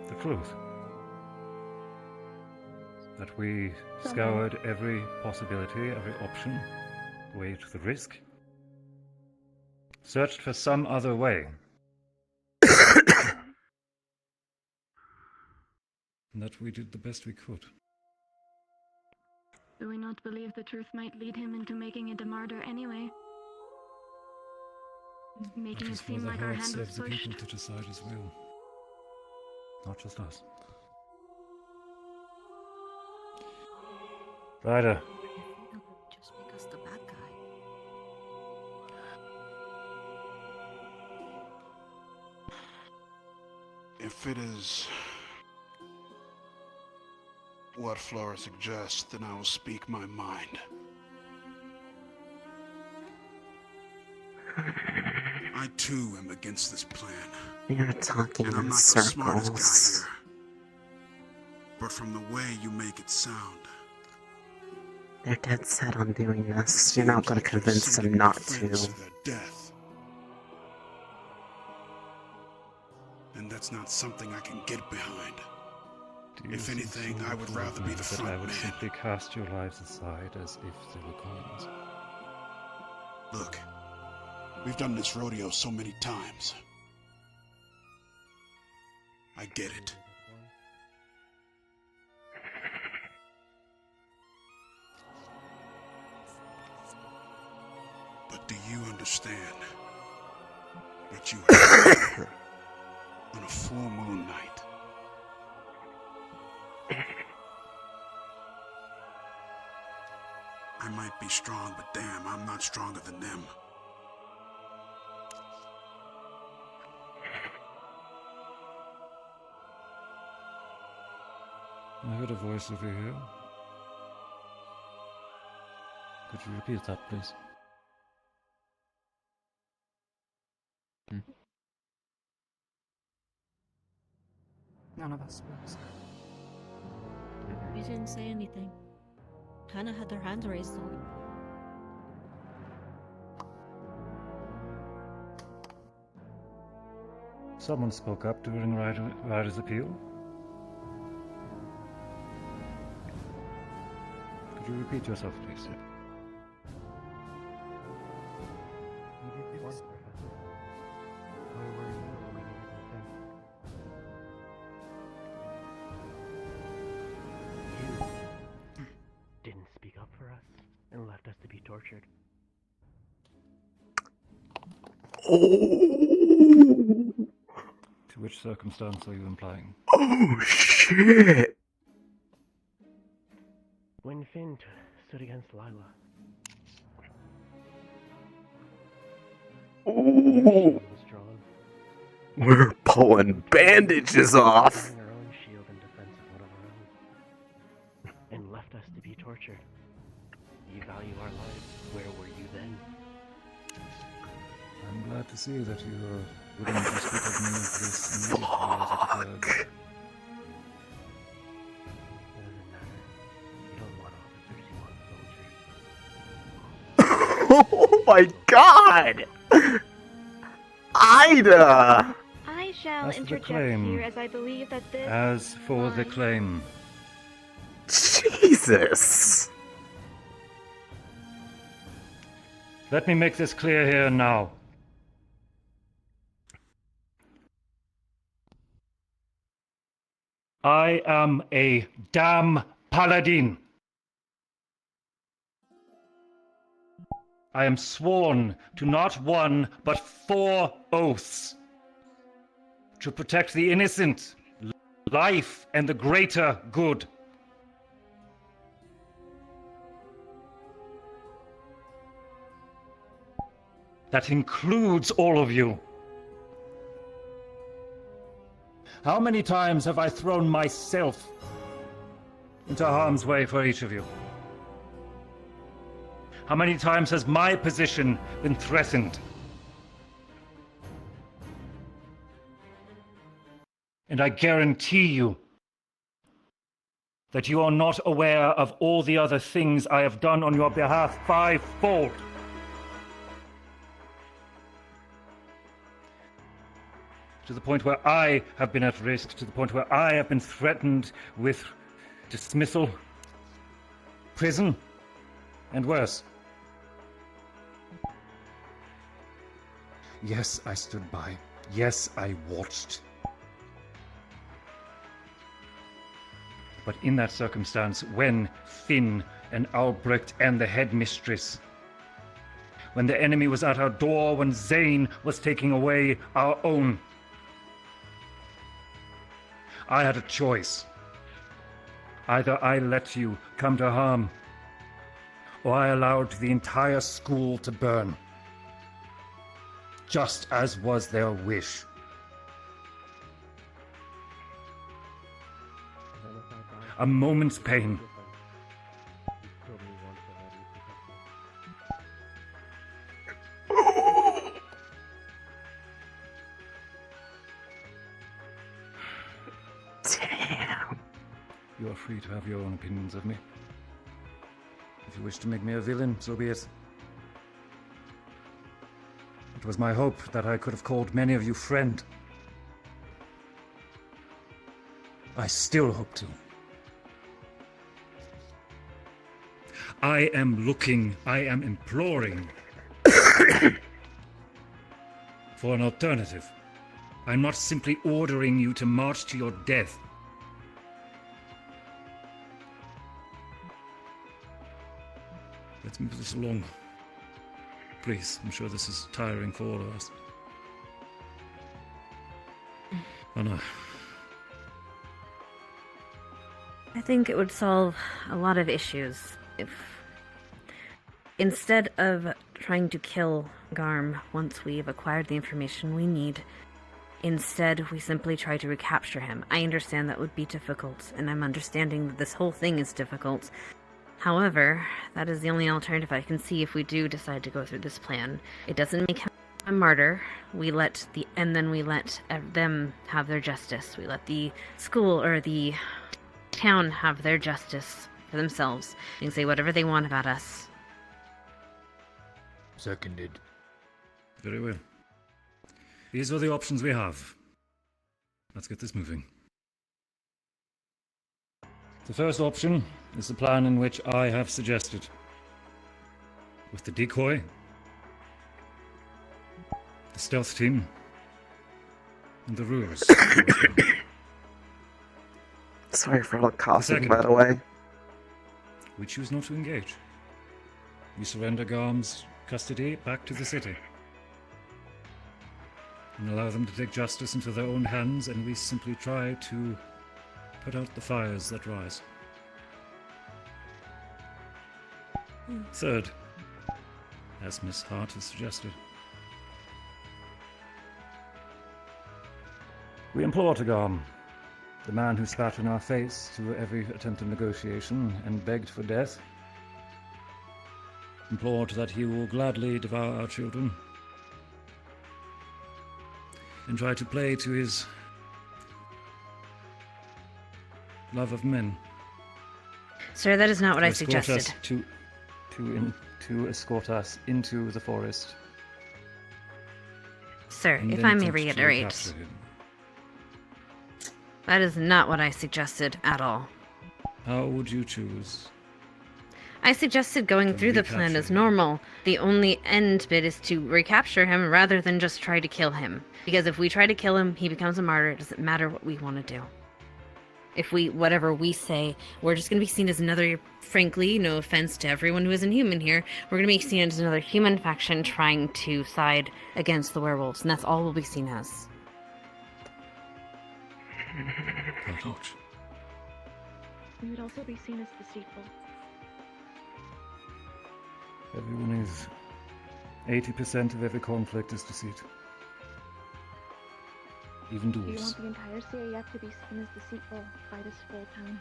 the truth. That we scoured every possibility, every option, weighed the risk, searched for some other way. And that we did the best we could. Do we not believe the truth might lead him into making it a martyr anyway? Making it seem like our hand was the pushed? people to decide his will. Not just us. Ryder. Just make us the bad guy. If it is what Flora suggests, then I will speak my mind. I too am against this plan. You're talking and I'm in not the smartest circles. guy here. But from the way you make it sound, They're dead set on doing this. You're not going to convince them not to. their death. And that's not something I can get behind. If anything, I would rather be the that front I would man. simply cast your lives aside as if they were coins. Look, we've done this rodeo so many times. I get it. But do you understand what you have on a full moon night? I might be strong, but damn, I'm not stronger than them. I heard a voice over here. Could you repeat that, please? None of us spoke. We didn't say anything. Hannah had her hand raised though. Someone spoke up during Ryder's appeal. Could you repeat yourself, please? Didn't speak up for us and left us to be tortured. To which circumstance are you implying? Oh, shit! When Finn stood against Lila. Ooh. We're pulling bandages off. Our own shield in defense of one of our own. And left us to be tortured. You value our lives. Where were you then? I'm glad to see that you are willing to speak of me of this immediately as it occurred. It doesn't matter. You don't want officers, you want soldiers. Oh my god! Ida! I shall As for the interject claim, here as I believe that this As for the claim, Jesus Jesus. Let me make this clear here and now. I am a damn paladin. I am sworn to not one, but 4 oaths. To protect the innocent, life, and the greater good. That includes all of you. How many times have I thrown myself into harm's way for each of you? How many times has my position been threatened? And I guarantee you that you are not aware of all the other things I have done on your behalf 5-fold. To the point where I have been at risk, to the point where I have been threatened with dismissal, prison, and worse. Yes, I stood by. Yes, I watched. But in that circumstance, when Finn and Albrecht and the headmistress, when the enemy was at our door, when Zane was taking away our own, I had a choice. Either I let you come to harm, or I allowed the entire school to burn, just as was their wish. A moment's pain. Damn. You are free to have your own opinions of me. If you wish to make me a villain, so be it. It was my hope that I could have called many of you friend. I still hope to. I am looking, I am imploring for an alternative. I'm not simply ordering you to march to your death. Let's move this along. Please, I'm sure this is tiring for all of us. Oh no. I think it would solve a lot of issues if, instead of trying to kill Garm once we've acquired the information we need, instead we simply try to recapture him. I understand that would be difficult, and I'm understanding that this whole thing is difficult. However, that is the only alternative I can see if we do decide to go through this plan. It doesn't make him a martyr. Then we let them have their justice. We let the school or the town have their justice for themselves. They can say whatever they want about us. Seconded. Very well. These are the options we have. Let's get this moving. The first option is the plan in which I have suggested. With the decoy, the stealth team, and the ruse. Sorry for all the coughing, by the way. We choose not to engage. We surrender Garm's custody back to the city. And allow them to take justice into their own hands, and we simply try to put out the fires that rise. Third, as Miss Hart has suggested, we implore to Garm, the man who spat in our face to every attempt of negotiation and begged for death, implored that he will gladly devour our children and try to play to his love of men. Sir, that is not what To I escort suggested. us to escort us into the forest. Sir, and if then I may attempt to reiterate, recapture him. that is not what I suggested at all. How would you choose? I suggested going through the plan as normal. The only end bit is to recapture him rather than just try to kill him. Because if we try to kill him, he becomes a martyr. It doesn't matter what we want to do. If whatever we say, we're just going to be seen as another, frankly, no offense to everyone who isn't human here, we're going to be seen as another human faction trying to side against the werewolves, and that's all we'll be seen as. We would also be seen as deceitful. Everyone is. 80% of every conflict is deceit. Even Do you dwarves. want the entire CAF to be seen as deceitful by this full town?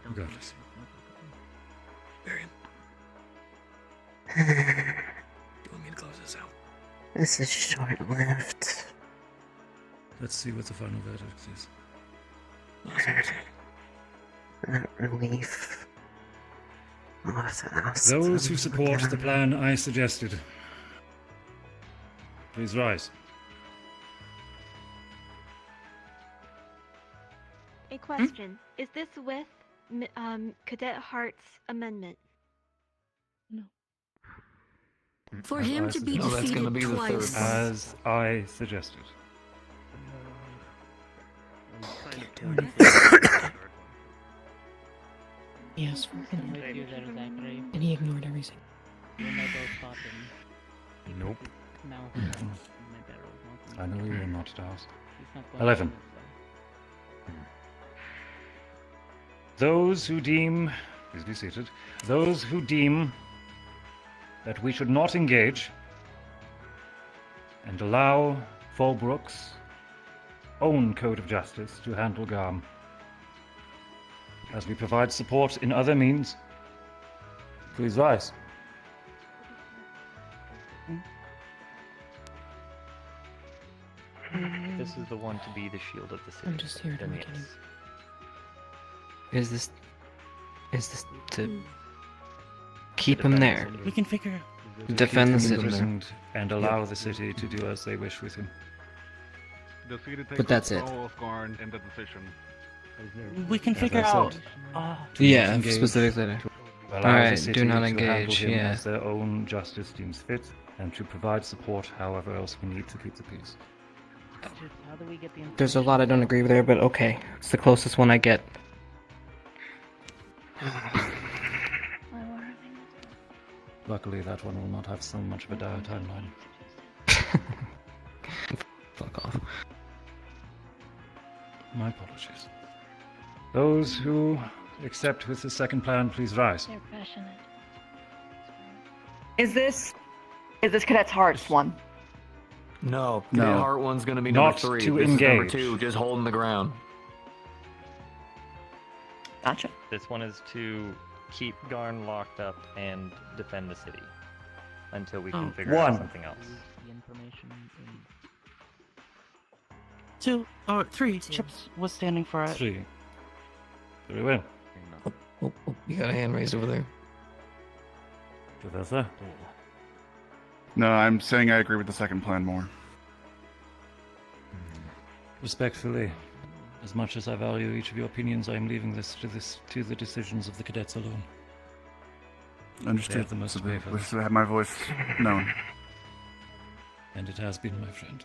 Regardless. Varian. Do you want me to close this out? This is short-lived. Let's see what the final verdict is. That relief. I'll have to ask Those them who support again. the plan I suggested, please rise. A question. Is this with Cadet Hart's amendment? No. For As him I to be suggested. that's gonna defeated be the third twice. one. As I suggested. Yes, and he ignored everything. Nope. No. I know you're not Dawes. 11. Those who deem, please be seated, those who deem that we should not engage and allow Fallbrook's own code of justice to handle Garm, as we provide support in other means, please rise. This is the one to be the shield of the city. I'm just here to Then make yes. Is this to keep him there? We can figure out. Defend the Keep him city. imprisoned and allow the city to do as they wish with him. The city takes But that's it. control of Garn in the decision. We can As figure I out. said, To not Yeah, engage, specifically there. allow Alright, the do city not to handle engage, him yeah. as their own justice deems fit, and to provide support however else we need to keep the peace. How do we get the There's a lot I don't agree with there, but okay. It's the closest one I get. Luckily, that one will not have so much of a dire timeline. Fuck off. My apologies. Those who accept with the second plan, please rise. They're passionate. Is this Cadet's Hearts one? No, No. the Heart one's gonna be Not number 3. to This is number engage. 2, just holding the ground. Gotcha. This one is to keep Garn locked up and defend the city until we can figure out something else. The information in... 2 or 3. Chips was standing for it. 3. Very well. Oh, you got a hand raised over there. Professor? No, I'm saying I agree with the second plan more. Respectfully, as much as I value each of your opinions, I am leaving this to the decisions of the cadets alone. They Understood. have the most to pay for Wish this. to have my voice known. And it has been, my friend.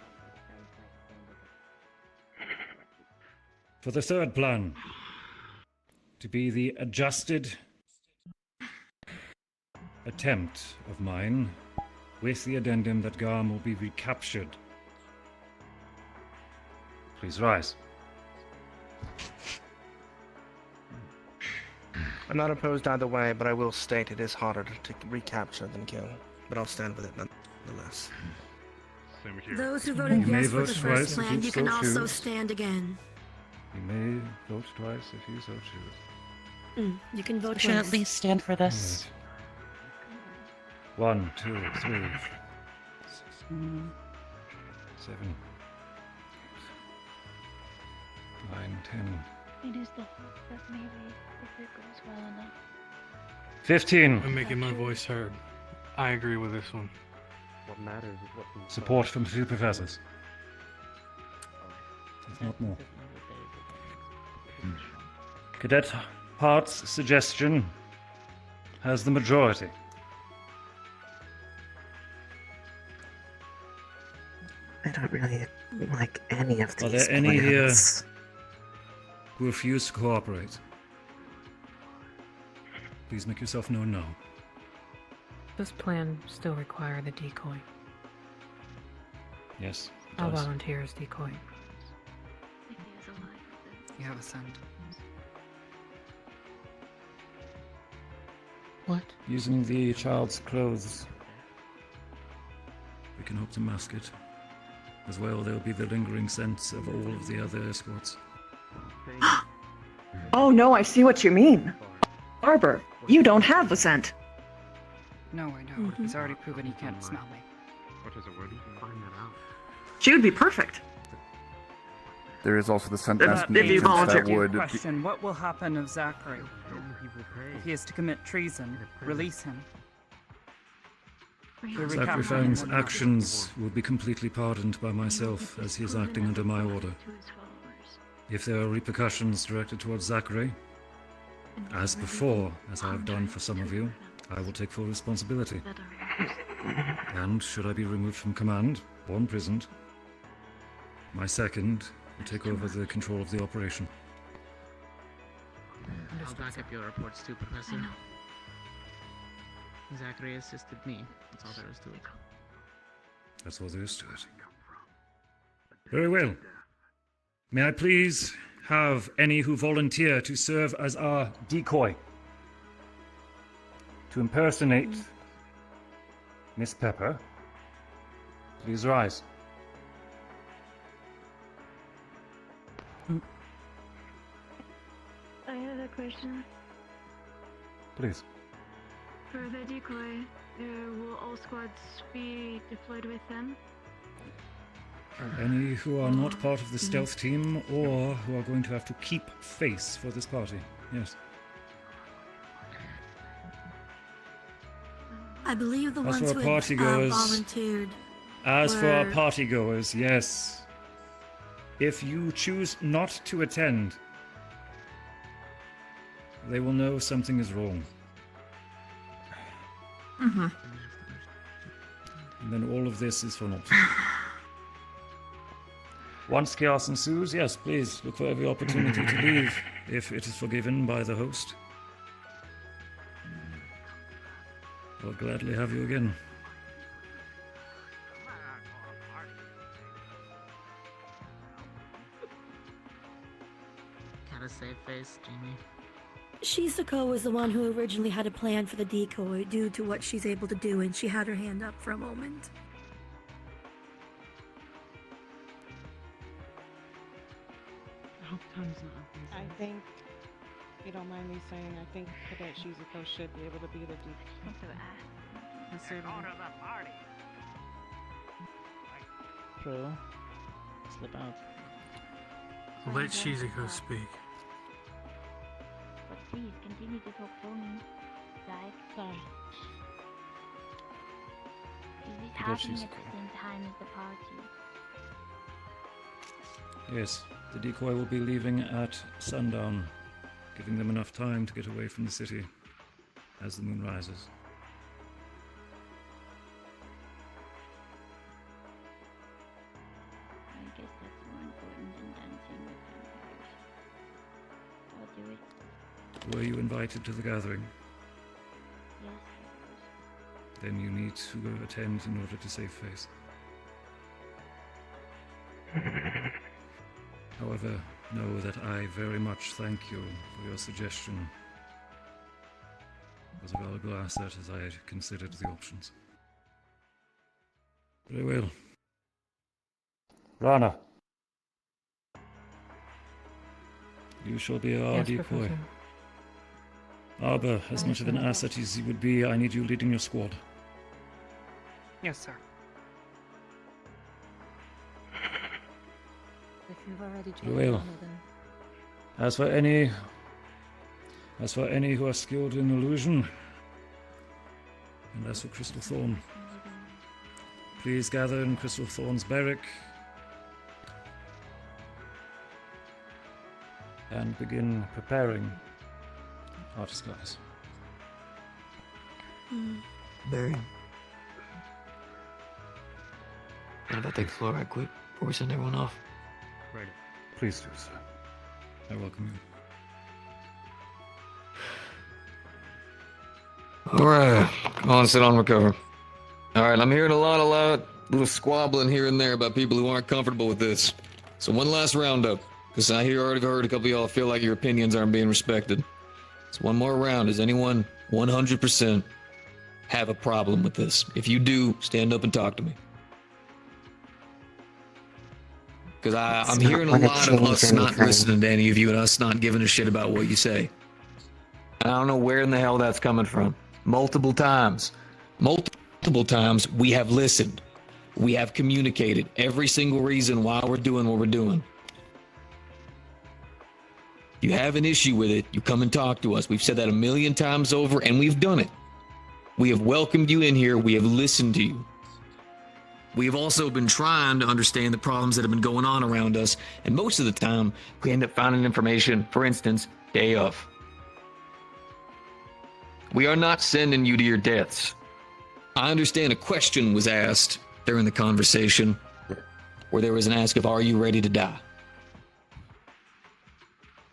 For the third plan, to be the adjusted attempt of mine, with the addendum that Garm will be recaptured. Please rise. I'm not opposed either way, but I will state it is harder to recapture than kill. But I'll stand with it nonetheless. Same here. Those who voted You may yes for vote the twice first if plan, you you can so also choose. stand again. You may vote twice if you so choose. You can vote We should at twice. least stand for this. 1, 2, 3, 7, Mm. 9, 10, It is the hope that maybe if it goes well enough. 15. I'm making my voice heard. I agree with this one. What matters is what we Support from 2 professors. if not more. Cadet Hart's suggestion has the majority. I don't really like any of these Are there any here plans. who refuse to cooperate? Please make yourself known now. This plan still require the decoy. Yes, it I'll does. volunteer as decoy. You have a scent. What? Using the child's clothes, we can hope to mask it. As well, there will be the lingering sense of all of the other escorts. Oh no, I see what you mean. Arbor, you don't have the scent. No, I know. He's already proven he can't smell me. What is it, where do you find that out? She would be perfect. There is also the scent If mask you agents volunteer. that would. Question: what will happen if Zachary? If he is to commit treason, release him. We recapture him Zachary Fang's or not. actions will be completely pardoned by myself as he is acting under my order. If there are repercussions directed towards Zachary, as before, as I have done for some of you, I will take full responsibility. And should I be removed from command or imprisoned, my second will take over the control of the operation. I'll back up your reports too, Professor. Zachary assisted me. That's all there is to it. That's all there is to it. Very well. May I please have any who volunteer to serve as our decoy? To impersonate Miss Pepper, please rise. I have a question. Please. For the decoy, will all squads be deployed with them? Any who are not part of the stealth team or who are going to have to keep face for this party. Yes. I believe the As ones for who our had partygoers, volunteered. As for our were- partygoers, yes. If you choose not to attend, they will know something is wrong. Mm-hmm. And then all of this is for naught. Once chaos ensues, yes, please look for every opportunity to leave, if it is forgiven by the host. I'll gladly have you again. Gotta save face, Jamie. Shizuko was the one who originally had a plan for the decoy due to what she's able to do, and she had her hand up for a moment. I hope Tom's not up. I think, if you don't mind me saying, I think Cadet Shizuko should be able to be the True. Slip out. Let Shizuko speak. But please continue to talk for me. Like, sorry. Is this Cadet happening at Shizuko. the same time as the party? Yes, the decoy will be leaving at sundown, giving them enough time to get away from the city as the moon rises. I guess that's more important than dancing with vampires. I'll do it. Were you invited to the gathering? Yes, Then you need to go attend in order to save face. However, know that I very much thank you for your suggestion. It was a valuable asset as I had considered the options. Very well. Rana. You shall be our Yes, decoy. Professor. Arbor, as much of an asset as you would be, I need you leading your squad. Yes, sir. If you've already Very joined well. Anna, then As for any who are skilled in illusion, and as for Crystal Thorn, please gather in Crystal Thorn's barrack and begin preparing our disguise. Barry. What about take the floor right quick before we send everyone off? Right. Please do, sir. I welcome you. Alright, come on, sit on, recover. Alright, I'm hearing a lot little squabbling here and there about people who aren't comfortable with this. So one last roundup, because I already heard a couple of y'all feel like your opinions aren't being respected. So one more round. Does anyone 100% have a problem with this? If you do, stand up and talk to me. Because I'm hearing a lot of us not listening to any of you and us not giving a shit about what you say. And I don't know where in the hell that's coming from. Multiple times we have listened. We have communicated every single reason why we're doing what we're doing. You have an issue with it, you come and talk to us. We've said that a million times over, and we've done it. We have welcomed you in here. We have listened to you. We have also been trying to understand the problems that have been going on around us, and most of the time, we end up finding information, for instance, day of. We are not sending you to your deaths. I understand a question was asked during the conversation where there was an ask of, are you ready to die?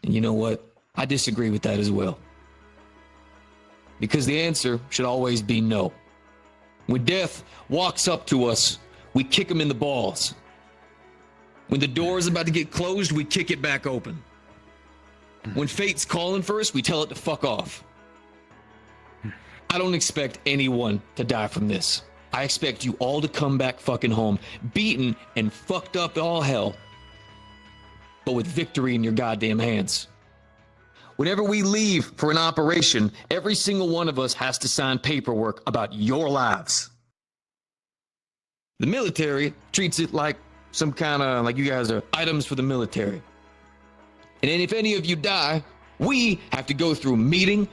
And you know what? I disagree with that as well. Because the answer should always be no. When death walks up to us, we kick him in the balls. When the door is about to get closed, we kick it back open. When fate's calling for us, we tell it to fuck off. I don't expect anyone to die from this. I expect you all to come back fucking home, beaten and fucked up all hell, but with victory in your goddamn hands. Whenever we leave for an operation, every single one of us has to sign paperwork about your lives. The military treats it like some kind of, like you guys are items for the military. And then if any of you die, we have to go through meeting,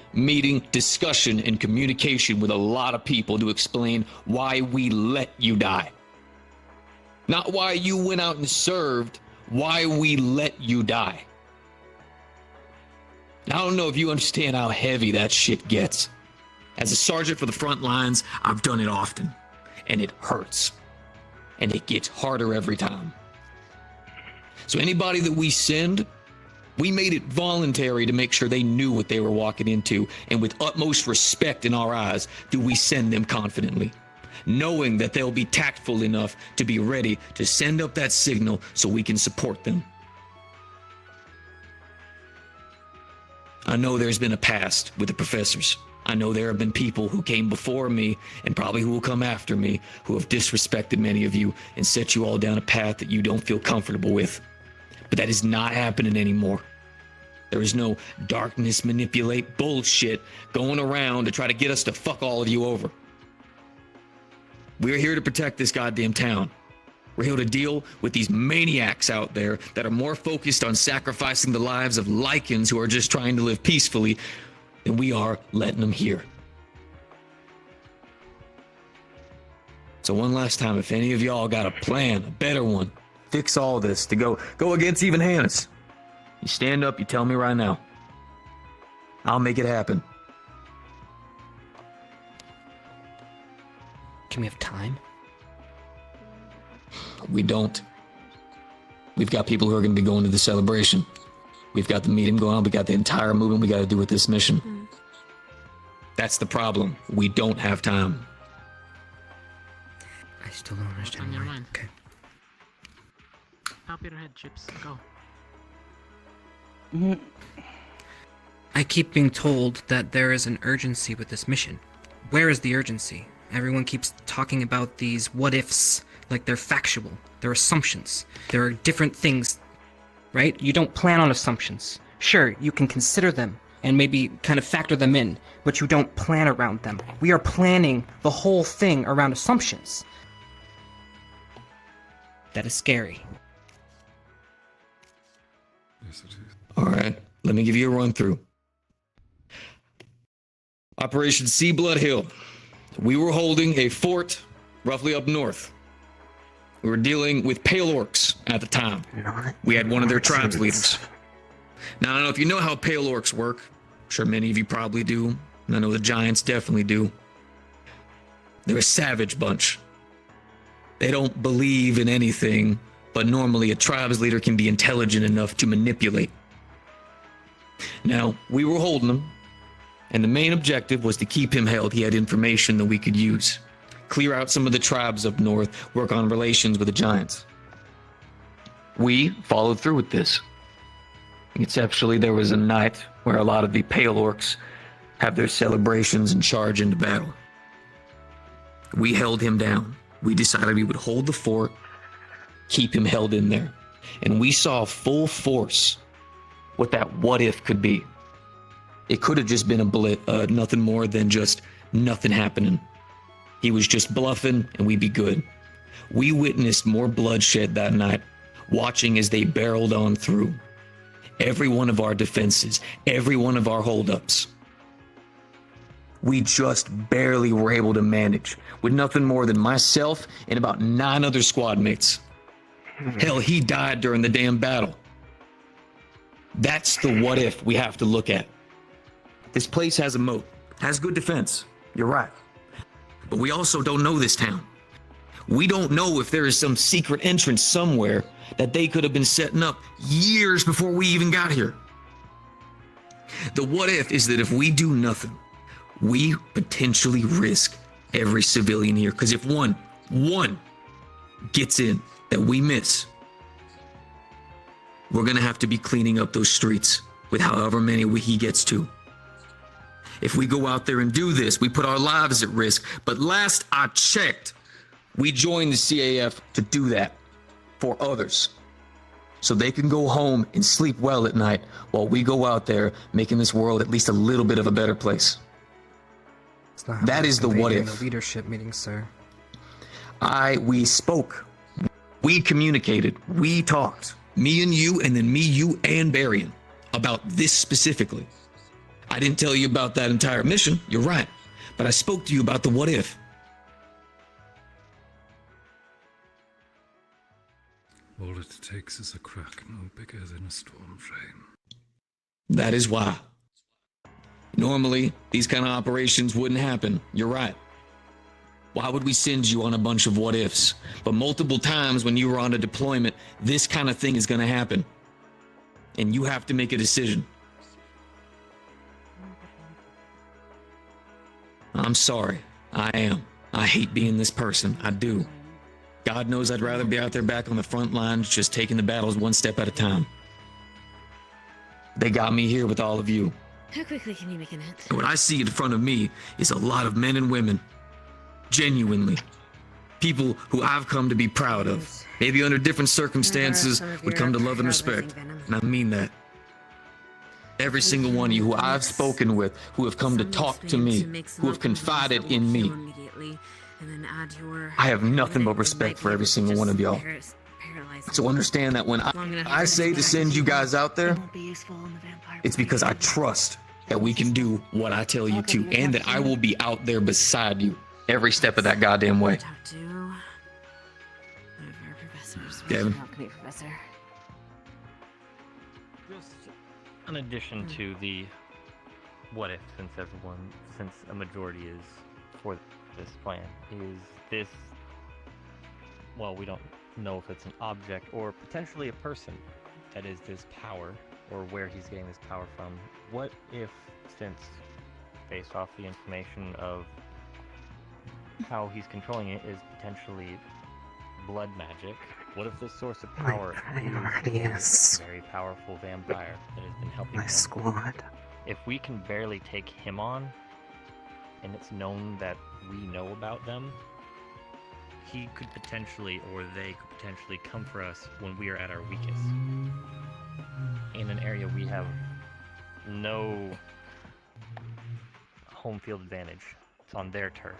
discussion, and communication with a lot of people to explain why we let you die. Not why you went out and served, why we let you die. Now, I don't know if you understand how heavy that shit gets. As a sergeant for the front lines, I've done it often, and it hurts. And it gets harder every time. So anybody that we send, we made it voluntary to make sure they knew what they were walking into, and with utmost respect in our eyes, do we send them confidently, knowing that they'll be tactful enough to be ready to send up that signal so we can support them. I know there's been a past with the professors. I know there have been people who came before me, and probably who will come after me, who have disrespected many of you and set you all down a path that you don't feel comfortable with. But that is not happening anymore. There is no darkness manipulate bullshit going around to try to get us to fuck all of you over. We're here to protect this goddamn town. We're here to deal with these maniacs out there that are more focused on sacrificing the lives of Lycans who are just trying to live peacefully than we are letting them here. So one last time, if any of y'all got a plan, a better one, fix all this to go against even Hannah's, you stand up, you tell me right now. I'll make it happen. Can we have time? We don't. We've got people who are going to be going to the celebration. We've got the meeting going on. We got the entire movement we got to do with this mission. That's the problem. We don't have time. I still don't understand. On your why. mind. Okay. Top of your head, Chips. Go. I keep being told that there is an urgency with this mission. Where is the urgency? Everyone keeps talking about these what-ifs like they're factual. They're assumptions. There are different things, right? You don't plan on assumptions. Sure, you can consider them and maybe kind of factor them in, but you don't plan around them. We are planning the whole thing around assumptions. That is scary. Yes, it is. All right, let me give you a run through. Operation Sea Blood Hill. We were holding a fort roughly up north. We were dealing with Pale Orcs at the time. We had one of their tribes leaders. Now, I don't know if you know how pale orcs work. I'm sure many of you probably do. And I know the giants definitely do. They're a savage bunch. They don't believe in anything, but normally a tribe's leader can be intelligent enough to manipulate. Now, we were holding him, and the main objective was to keep him held. He had information that we could use. Clear out some of the tribes up north, work on relations with the giants. We followed through with this. Exceptionally, there was a night where a lot of the pale orcs have their celebrations and charge into battle. We held him down. We decided we would hold the fort, keep him held in there. And we saw full force what that what if could be. It could have just been a blip, nothing more than just nothing happening. He was just bluffing and we'd be good. We witnessed more bloodshed that night, watching as they barreled on through. Every one of our defenses, every one of our holdups. We just barely were able to manage with nothing more than myself and about 9 other squad mates. Hell, he died during the damn battle. That's the what if we have to look at. This place has a moat, has good defense. You're right. But we also don't know this town. We don't know if there is some secret entrance somewhere that they could have been setting up years before we even got here. The what if is that if we do nothing, we potentially risk every civilian here. Because if one gets in that we miss, we're going to have to be cleaning up those streets with however many he gets to. If we go out there and do this, we put our lives at risk. But last I checked, we joined the CAF to do that for others. So they can go home and sleep well at night while we go out there making this world at least a little bit of a better place. That is the what if. The leadership meeting, sir. We spoke. We communicated. We talked. Me and you, and then me, you, and Barian about this specifically. I didn't tell you about that entire mission. You're right. But I spoke to you about the what if. All it takes is a crack no bigger than a storm frame. That is why. Normally, these kind of operations wouldn't happen. You're right. Why would we send you on a bunch of what ifs? But multiple times when you were on a deployment, this kind of thing is going to happen. And you have to make a decision. I'm sorry. I am. I hate being this person. I do. God knows I'd rather be out there back on the front lines, just taking the battles one step at a time. They got me here with all of you. How quickly can you make an hit? And what I see in front of me is a lot of men and women. Genuinely. People who I've come to be proud of. Maybe under different circumstances would come to love and respect. And I mean that. Every single one of you who I've spoken with, who have come to talk to me, who have confided in me. I have nothing but respect for every single one of y'all. So understand that when I say to send you guys out there, it's because I trust that we can do what I tell you to, and that I will be out there beside you every step of that goddamn way. Gavin. In addition to the what if, since a majority is for this plan, is this, well, we don't know if it's an object or potentially a person that is this power, or where he's getting this power from. What if, since based off the information of how he's controlling it is potentially blood magic, what if the source of power is a very powerful vampire that has been helping my him? squad? If we can barely take him on, and it's known that we know about them, he could potentially, or they could potentially come for us when we are at our weakest. In an area we have no home field advantage. It's on their turf.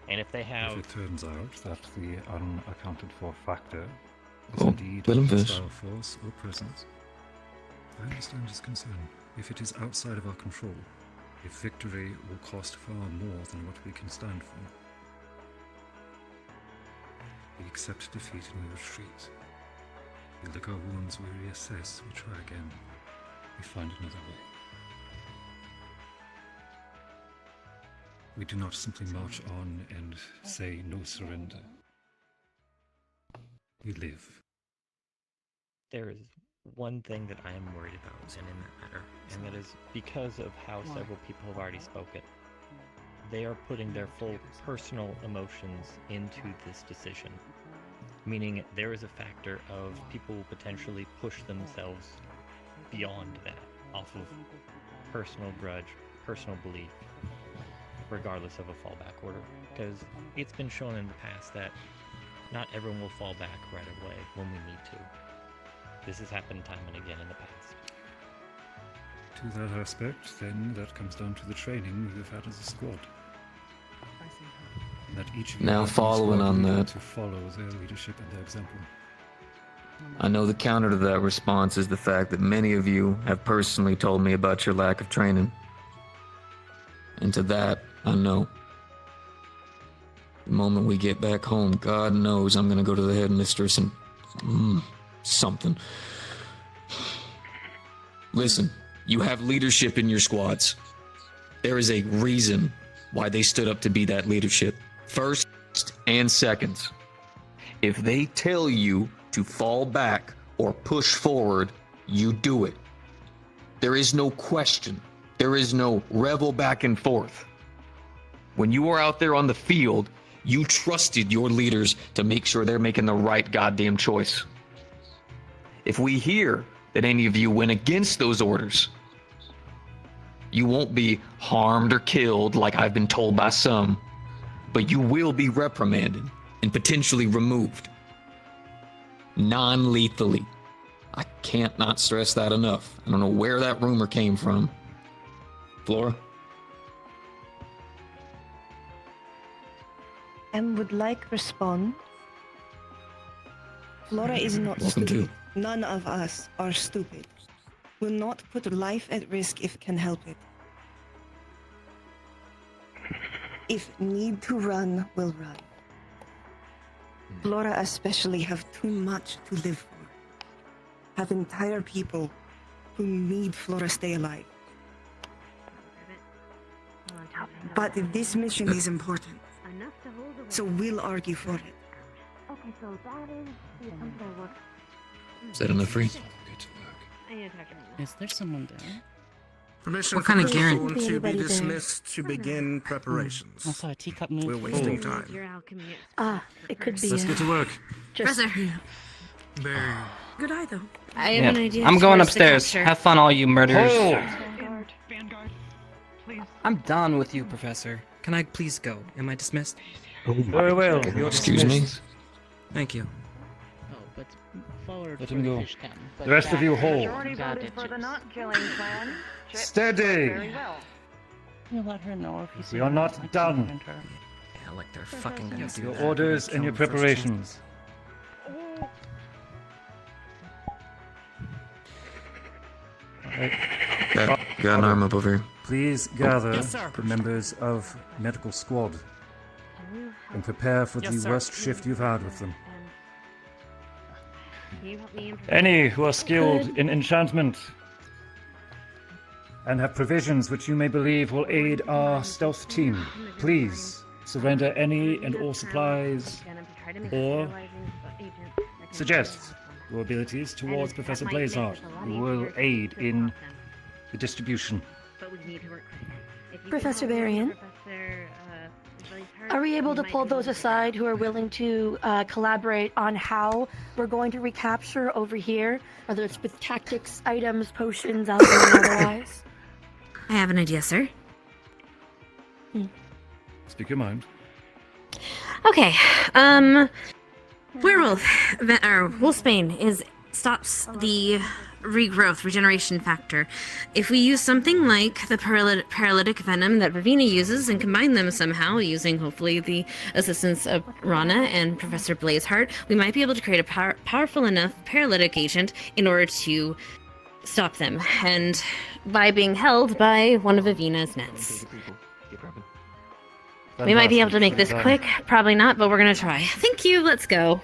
And if they have... If it turns out that the unaccounted for factor is Oh, indeed let him a finish. hostile force or presence, I understand his concern. If it is outside of our control, if victory will cost far more than what we can stand for, we accept defeat and we retreat. We lick our wounds, we reassess, we try again. we find another way. We do not simply march on and say no surrender. We live. There is one thing that I am worried about, and in that matter, and that is because of how several people have already spoken. They are putting their full personal emotions into this decision, meaning there is a factor of people will potentially push themselves beyond that, off of personal grudge, personal belief, regardless of a fallback order, because it's been shown in the past that not everyone will fall back right away when we need to. This has happened time and again in the past. To that aspect, then, that comes down to the training we've had as a squad. That each of you Now have following squad on leader that. to follow their leadership and their example. I know the counter to that response is the fact that many of you have personally told me about your lack of training. And to that, I know. The moment we get back home, God knows I'm gonna go to the headmistress and... something. Listen, you have leadership in your squads. There is a reason why they stood up to be that leadership. First and second. If they tell you to fall back or push forward, you do it. There is no question. There is no revel back and forth. When you are out there on the field, you trusted your leaders to make sure they're making the right goddamn choice. If we hear that any of you went against those orders, you won't be harmed or killed like I've been told by some, but you will be reprimanded and potentially removed. Non-lethally. I can't not stress that enough. I don't know where that rumor came from. Flora? And would like respond. Flora is not Welcome stupid. to. None of us are stupid. Will not put life at risk if can help it. If need to run, will run. Flora especially have too much to live for. Have entire people who need Flora stay alive. But this mission is important, so we'll argue for it. Okay, so that is the assumption I work. Is that enough for you? I need to talk to him. Is there someone there? Permission What for kind of the guarantee? phone to be Anybody there? dismissed to begin preparations. I saw a teacup move. We're wasting Your time. alchemy is It could be. Let's get to work. Just, Very good eye though. I have an idea. I'm going towards the upstairs. capture. Have fun, all you murderers. Vanguard, please. I'm done with you, Professor. Can I please go? Am I dismissed? Very well. You're Excuse me? dismissed. Thank you. Oh, but forward Let for him the go. fish can. The rest of you hold. Majority voted for the not killing plan. Chip Steady. very well. You let her know if you see We are her not like done. something to her. Yeah, like they're fucking gonna do Your that. orders Kill and your them first chance. preparations. Got an arm up over here. Please gather Yes, sir. the members of medical squad and prepare for Yes, the sir. worst shift you've had with them. Can you help me in Any who are skilled in enchantment and have provisions which you may believe will aid our stealth team, please surrender any and all supplies or suggest your abilities towards Professor Blazeheart, who will aid in the distribution. But we need to work. If you Professor can help me, Varian? Professor, Are we able to might pull be those able to- aside who are willing to collaborate on how we're going to recapture over here, whether it's with tactics, items, potions, alcohol, and otherwise? I have an idea, sir. Speak your mind. Okay. Werewolf or Wolfsbane stops the regeneration factor. If we use something like the paralytic venom that Vivina uses and combine them somehow using hopefully the assistance of Rana and Professor Blazeheart, we might be able to create a powerful enough paralytic agent in order to stop them, and by being held by one of Vivina's nets. We might be able to make this quick, probably not, but we're gonna try. Thank you, let's go.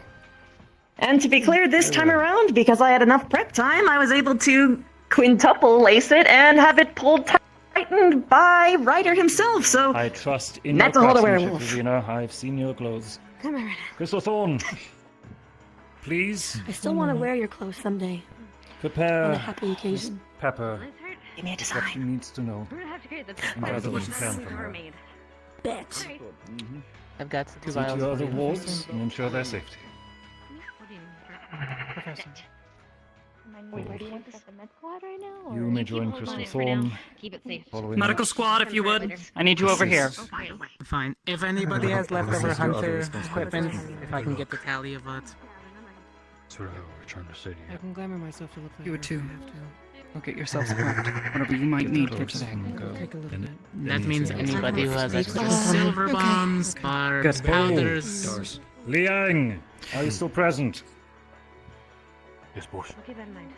And to be clear, this time around, because I had enough prep time, I was able to quintuple lace it and have it pulled tightened by Ryder himself. So I trust in that's your a whole craftsmanship, werewolf. Rosina. I've seen your clothes. Come here. Crystal Thorn, please I still want to wear your clothes someday. prepare On a happy occasion. Pepper Give me a what design. she needs to know. And gather what you can from her. Bet. I've got two See to vials. your for other you. wards and ensure their safety. Professor. Wait, where do you want this? At the med squad right now? You may join Crystal Thorn. Keep it safe. following Medical that. squad, if you would. I need you over here. Assist. Fine. If anybody has leftover Assist your other hunter responsibilities. equipment, if I can get the tally of it. That's what we're trying to say to I can glamour myself to look like You would her if too. I have to. Go get yourselves prepped. Whatever you might need here Close today. and go. Take a look at it. That means Anybody who has extra silver Okay. bombs, barbs, Good. powders. Liang, are you still present? Yes, boss. Keep that in mind.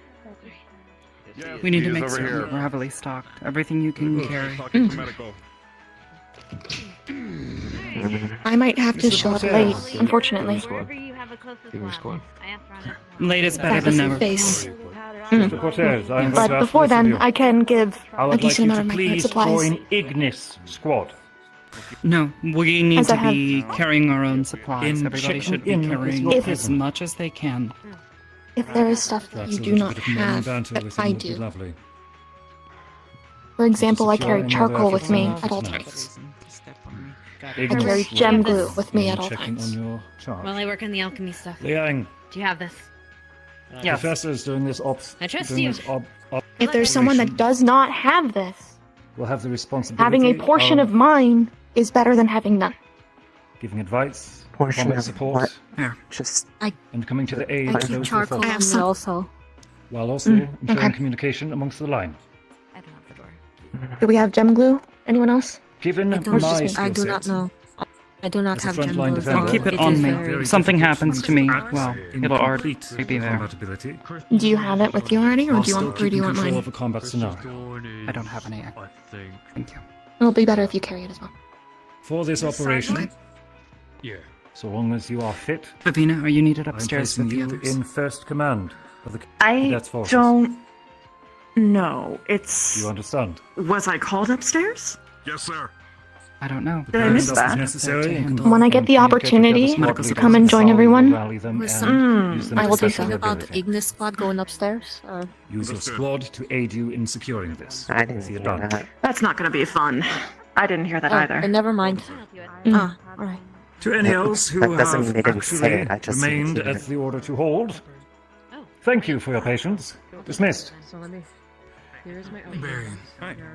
We need to make certain we're heavily stocked. Everything you can carry. I might have to show up late, unfortunately. Wherever you have a closest lab. I asked Rhonda. Late is better That than was never. the face. Mr. Cortez, I'm going But to ask before this of then, you. I can give I a would like decent you amount to of my current please supplies. join Ignis squad. No, we need As I to be carrying our own supplies. In Everybody checking should be in with carrying your as prison. much as they can. If there is stuff that Perhaps you a do little not bit of morning have banter that with him I would be do. lovely. For example, I secure carry any charcoal other with me efforts at all tonight. times. I Ignis carry squad. gem glue with me In at all checking times. on your charge. While I work on the alchemy stuff. Liang, Do you have this? Yes. professors doing this I trust doing you. this If there's someone that operation does not have this, will have the responsibility having a portion of mine is better than having none. giving advice, Portion combat of support, what? Just and coming to the aid I of keep those charcoal who on fall, me also. while also ensuring okay. communication amongst the line. Do we have gem glue? Anyone else? Given I my don't, skill I do not set, know. I do not as a have gem frontline glue. defender, I'll keep it on me. If something happens to me, well, it'll already be there. Combat ability. Do you have it with you already, or while do you still want, or do you keeping want control mine? of a combat scenario. I don't have any. Thank you. It'll be better if you carry it as well. For this operation, Okay. Yeah. so long as you are fit, Vivina, are you needed I'm upstairs placing with the you others? in first command of the I cadets forces. don't know. It's. You understand? Was I called upstairs? Yes, sir. I don't know. Did I miss Stuff that? is necessary and When I get the opportunity to come and join everyone, rally them with and some, use them I to will do assess so. their About ability. Ignis squad going upstairs. Use your squad to aid you in securing this. I didn't See it hear done. that. That's not going to be fun. I didn't hear that either. Never mind. Ah, alright. To any else who That doesn't have mean they didn't say actually it, I just remained didn't hear at the order to hold, thank you for your patience. Dismissed. So let me. Here's my Barry.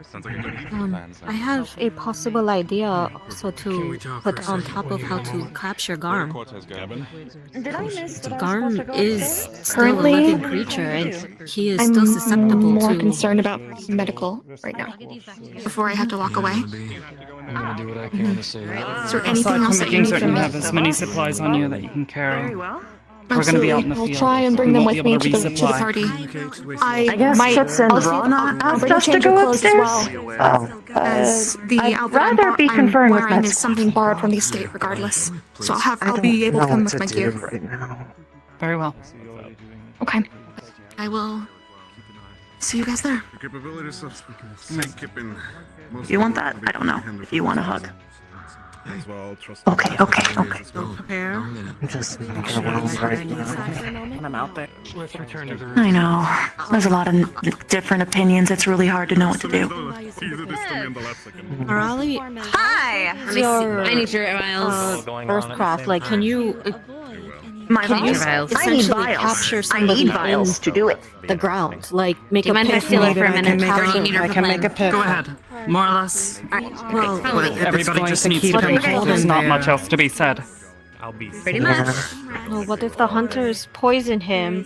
Sounds like a good plan. I have a possible idea also to put on top of how to capture Garm. Did I miss that I was supposed to Garm go is upstairs? still a Currently, living creature, and he is I'm still susceptible more to. concerned about medical right now. Before I have to walk away. I'm gonna do what I can to save it. Is there anything Aside from else that you making need certain from you me? have as many supplies on you that you can carry. Very well. We're going to be out in the Absolutely. field. I'll try and bring We them won't with be me able to the resupply. party. I guess might. Chips and I'll see if Rana I'll asked bring a us to change go of clothes as upstairs. well. As the I'd outfit rather be I'm conferring with wearing Med is something borrowed from the estate, regardless. So I'll I be don't able know to come what with my to gear. do right now. Very well. Okay. I will see you guys there. Capabilities of keeping most You of want the that? I don't know. hand If you want a hug. as well, trust Okay, okay. Prepare. I'm just overwhelmed right now. When I'm out there. Let's return to the I know. There's a lot of different opinions. It's really hard to know what to do. Morali, Hi! I need your vials. Earthcraft, Like, can you My Can you vials? I essentially need vials. capture I somebody need vials in to do it. the ground? Like, make Do you a mind if I pit steal it and for a minute? how Or do you need her I for can plan? make a pit. Go ahead. More or less. Well, But if it's Everybody going just to needs keep to him be. cold There's in not there, much else to be said. Pretty much. well, what if the hunters poison him?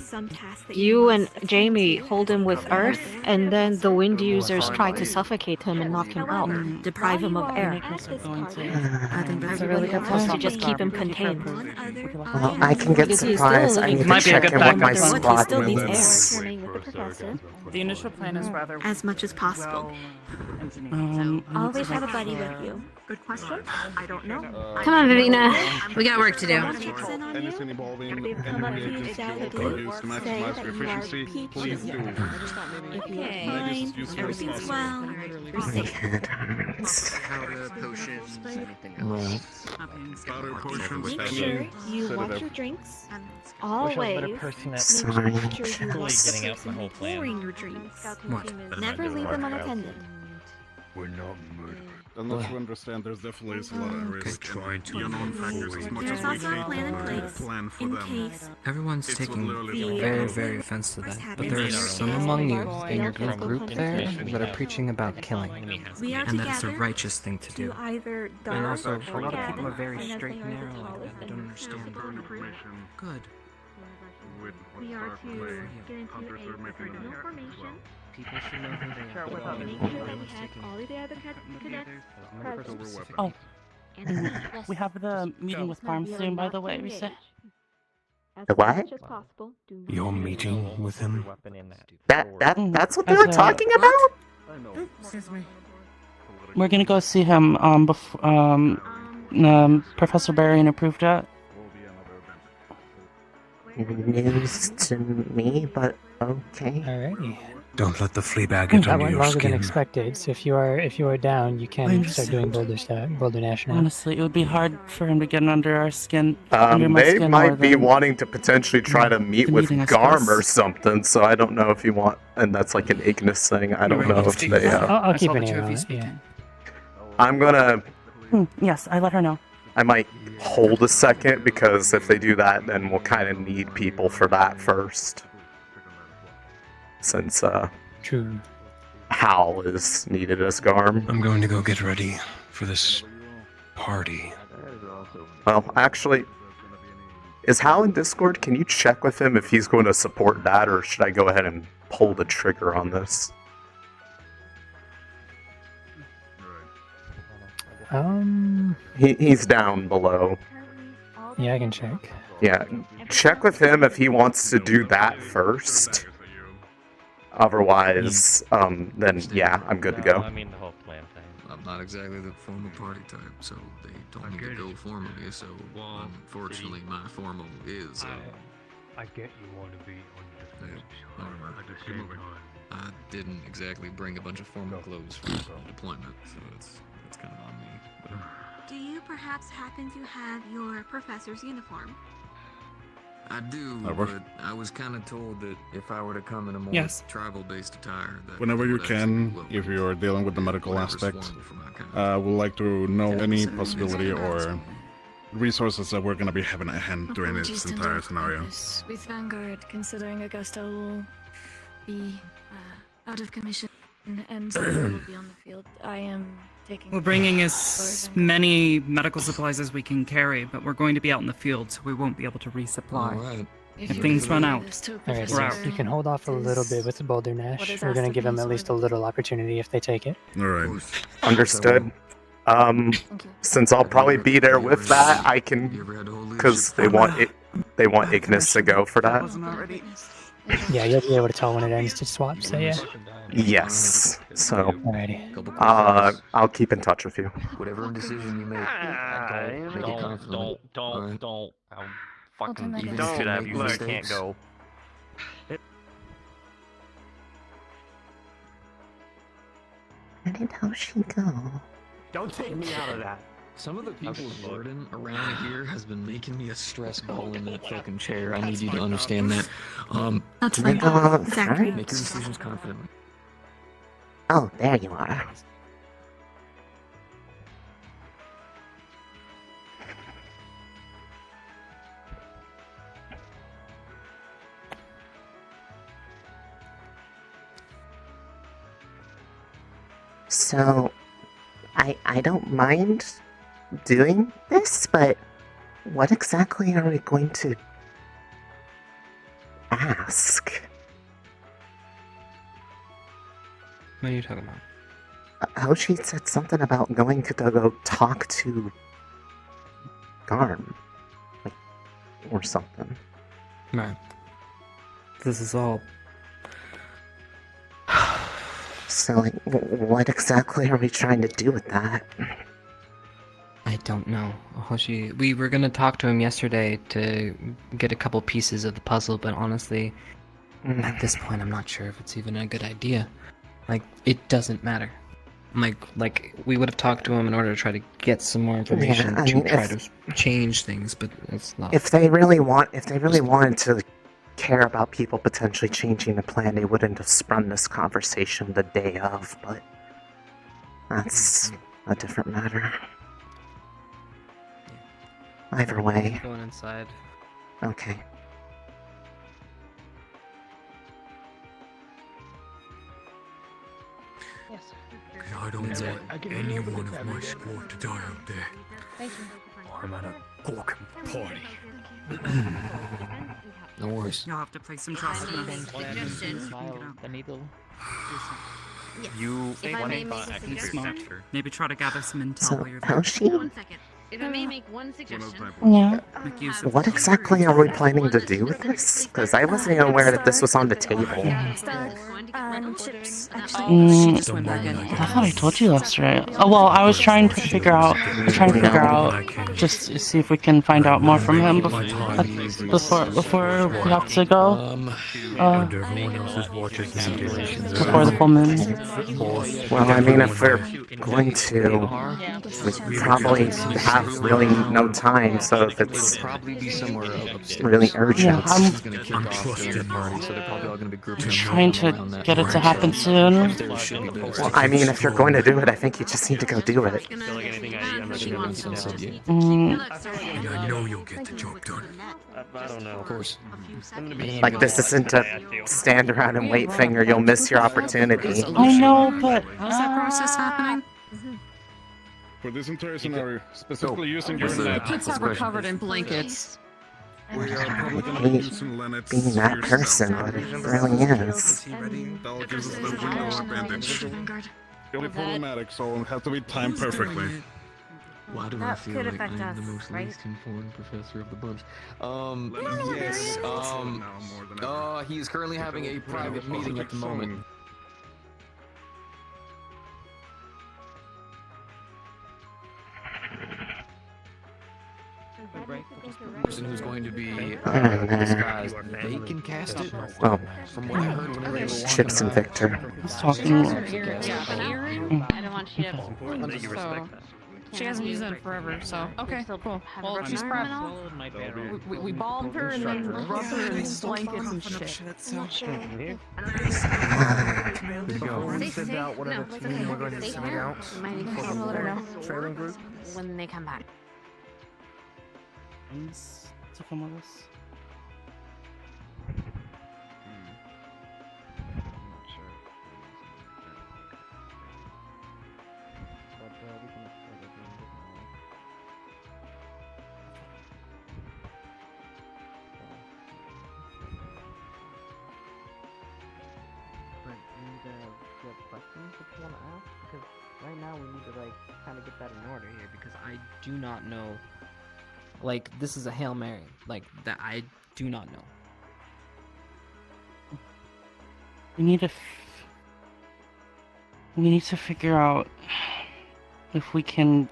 You and Jamie hold him with earth, and then the wind users try to suffocate him and knock him out, deprive him of air. I think that's a really good Supposed to plan. just keep him contained. Well, I can get Because he's supplies. still I living need to Might be a check good in with my backup plan. squad Still needs mates. air. The initial plan is rather as much as possible. well engineered. Always have a buddy with you. Good question. I don't know. Come on, Vivina. We got work to do. Anything involving They've come up to you agents Saturday, to use to say maximize that your you are efficiency, peachy. please do. If you're Make fine, this useful as everything's possible. well, you're safe. Powder, potions, anything Right. else. Powder, potions, Make and sure you set it watch up. your drinks. Wish I was a better Always person at Sorry. make sure you fully watch the getting out my person whole plan. pouring your drinks. What? Never leave them unattended. We're not murderers. Unless you understand, there's definitely a lot of risk. trying to The unknown factors as much There's as we also a take plan in to place plan for in them. case Everyone's It's taking literally the very, accident very offense to that. But happened. there are In some case among you the in your physical group there punishment. that are preaching about killing. We are And that it's a together righteous thing to do. to either And guard also, or a lot of people are gather, very and as straight they and are the narrow like tallest that. I and don't most understand. powerful information Good. with We are to get into hunters are a making cardinal it formation. People should know who they Sure, are. with To make sure that we have all of the other cadets present. Oh, And we have the meeting with Farm soon, by the way, Risei. The what? You're meeting with him? That's what they were talking about? Excuse me. We're gonna go see him. Professor Barry approved it. News to me, but okay. Alrighty. Don't let the flea bag get That under went your longer than skin. expected. So if you are down, you can start doing Bouldernash now. Honestly, it would be hard for him to get under our skin. Under my They skin more might be than wanting to potentially try to meet the with meeting, I Garm suppose. or something, so I don't know if you want, and that's like an Ignis thing, I don't know if they, I'll keep an ear on it, yeah. I'm gonna, Yes, I let her know. I might hold a second, because if they do that, then we'll kind of need people for that first. Since, True. Hal is needed as Garm. I'm going to go get ready for this party. Well, actually, is Hal in Discord? Can you check with him if he's going to support that, or should I go ahead and pull the trigger on this? He's down below. Yeah, I can check. Yeah, check with him if he wants to do that first. Otherwise, then yeah, I'm good to go. I mean the whole plan thing. I'm not exactly the formal party type, so they told me to go formally, so unfortunately my formal is, I get you want to be on your I didn't exactly bring a bunch of formal clothes for deployment, so it's kind of on me. But, Do you perhaps happen to have your professor's uniform? I do, That works. but I was kind of told that if I were to come in a more Yes. tribal-based attire, that Whenever you would actually can, look if you're dealing with the medical whatever's aspect, formal for my kind of- would like to know any possibility or resources that we're going to be having at hand during this entire scenario. With Vanguard, considering Augusta will be out of commission and so will be on the field, I am taking. We're bringing as many medical supplies as we can carry, but we're going to be out in the field, so we won't be able to resupply. Alright. If things run out, Alright, we're so out. you can hold off a little bit with the Bouldernash. is We're gonna asked give of them me, at so least a little opportunity if they take it. Alright. Understood. Since I'll probably be there with that, I can, because they want Ignis to go for that. Yeah, you'll be able to tell when it ends to swap, so yeah. Yes. So, Alrighty. I'll keep in touch with you. Whatever decision you make, make it confident. Don't. I'll fucking Ultimate even is- should have you Look, so you can't go. Where did Hoshi go? Don't take me out of that. Some of the people's burden around here has been making me a stress ball in that fucking chair. I need you to understand that. That's fine. Zachary. Make your decisions confidently. Oh, there you are. So, I don't mind doing this, but what exactly are we going to ask? What are you talking about? Hoshi said something about going to go talk to Garm, like, or something. Right. This is all So, like, what exactly are we trying to do with that? I don't know. Hoshi, we were gonna talk to him yesterday to get a couple pieces of the puzzle, but honestly, at this point, I'm not sure if it's even a good idea. Like, it doesn't matter. Like we would have talked to him in order to try to get some more information Yeah, I mean, try to change things, but it's not. If they really wanted to care about people potentially changing the plan, they wouldn't have sprung this conversation the day of, but that's a different matter. Either way. Going inside. Okay. Yes. I don't want any one of my squad to die out there. Thank you. I'm at a Gorkin party. No worries. You'll have to play some trust in us. The needle. You If I may make a suggestion. smart. Maybe try to gather some intel So, while you're how there. she? If I may make one suggestion. Yeah. Make use of What exactly are we planning to do with this? Because I wasn't even aware that this was on the table. Chips, I thought I told you yesterday. Oh well, I was trying to figure out, just to see if we can find out more from him before we have to go. Before the full moon. Well, I mean, if we're going to, we probably have really no time, so if it's really urgent. Yeah, I'm trying to get it to happen soon. Well, I mean, if you're going to do it, I think you just need to go do it. I know you'll get the job done. I don't know. Of course. Like, this isn't a stand around and wait thing, or you'll miss your opportunity. I know, but how's that process happening? For this entire scenario, specifically using your net. Kids have her covered in blankets. We are probably gonna Being be using Lennet's that person, but it really is. That gives us the window advantage. Really problematic, so it has to be timed perfectly. Why do I That feel could like affect I am the us, most right? least informed professor of the bunch? Yes. He is currently having a private meeting at the moment. The person who's going to be disguised, they can cast it. Well, From what I heard, whenever they were walking Chips and around. Victor. He's talking. I don't want you to. So, she hasn't used it in forever, so okay, cool. Well, she's prepped. We balmed her and then rubbed her in blankets and shit. Before we send out whatever team we're going to send out trailing group. When they come back. To come with us. Questions that you want to ask? Because right now we need to, like, kind of get that in order here, because I do not know. Like, this is a Hail Mary. Like, that I do not know. We need to figure out if we can.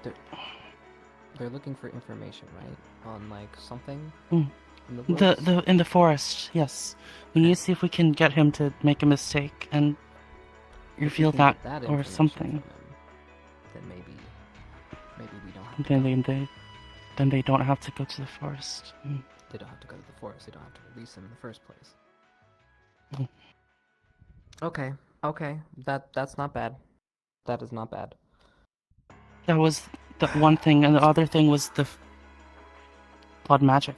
They're looking for information, right? On, like, something? Mm. In the woods? In the forest, yes. We need to see if we can get him to make a mistake and reveal can that, get that or information something. Then maybe we don't have to. Then they don't have to go to the forest. Mm. They don't have to go to the forest. They don't have to release him in the first place. Mm. Okay. That's not bad. That is not bad. That was the one thing, and the other thing was the blood magic.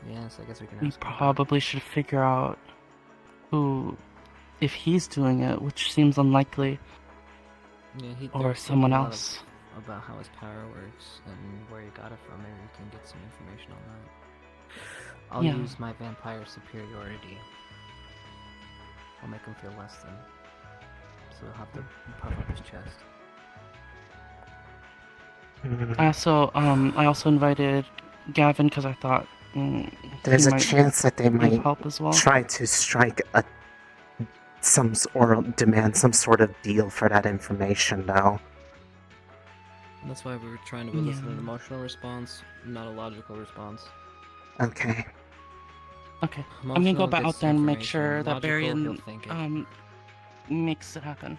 Yes, I guess we can We ask him. probably should figure out who, if he's doing it, which seems unlikely, Yeah, or there's someone a lot else. about how his power works and where he got it from. Maybe we can get some information on that. I'll Yeah. use my vampire superiority. I'll make him feel less than. So he'll have to puff up his chest. I also invited Gavin because I thought There's he a might chance that they need might help as well. try to strike a or demand some sort of deal for that information, though. That's why we were trying to elicit an emotional response, not a logical response. Okay. Okay. I'm gonna go Emotional back out gets there and make information, sure that logical, he'll Barry think it. makes it happen.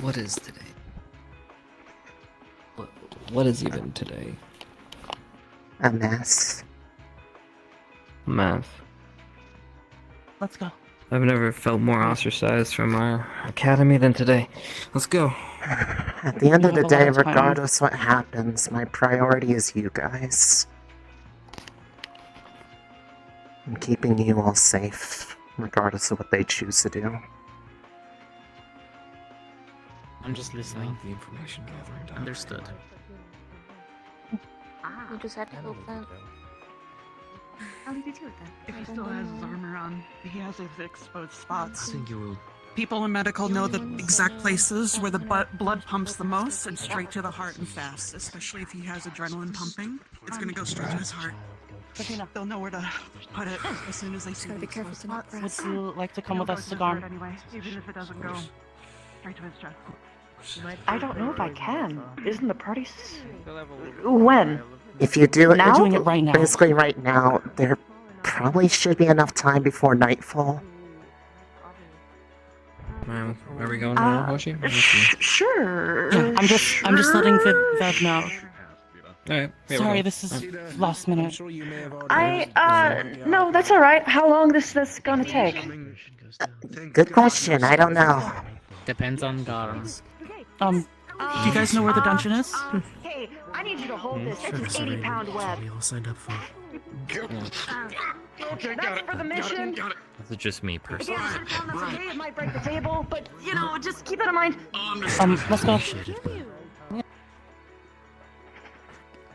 What is today? What is even today? A mess. Math. Let's go. I've never felt more ostracized from our academy than today. Let's go. At the end of the day, regardless what happens, my priority is you guys. And keeping you all safe, regardless of what they choose to do. I'm just listening. The information gathering. Understood. You just had to hope that. I'll leave you to it then. If he still has his armor on, he has his exposed spots. I think you will. People in medical know the exact places where the blood pumps the most and straight to the heart and fast, especially if he has adrenaline pumping. It's gonna go straight to his heart. They'll know where to put it as soon as they see the exposed spots. Would you like to come It'll with go us to to his heart Garm? anyway, even if it doesn't go straight to his chest. I don't know if I can. Isn't the party when? If you do it, Now? We're doing it right now. basically right now, there probably should be enough time before nightfall. Are we going now, Hoshi? Sure. Yeah, I'm just letting Vev know. Alright. Sorry, this is last minute. No, that's alright. How long is this gonna take? Good question, I don't know. Depends on Garm. Do you guys know where the dungeon is? Hey, I need you to hold this. It's an 80-pound web. We all signed up for. Okay, that's for the mission. This is just me personally. Yeah, that's okay. It might break the table, but just keep that in mind. Let's go.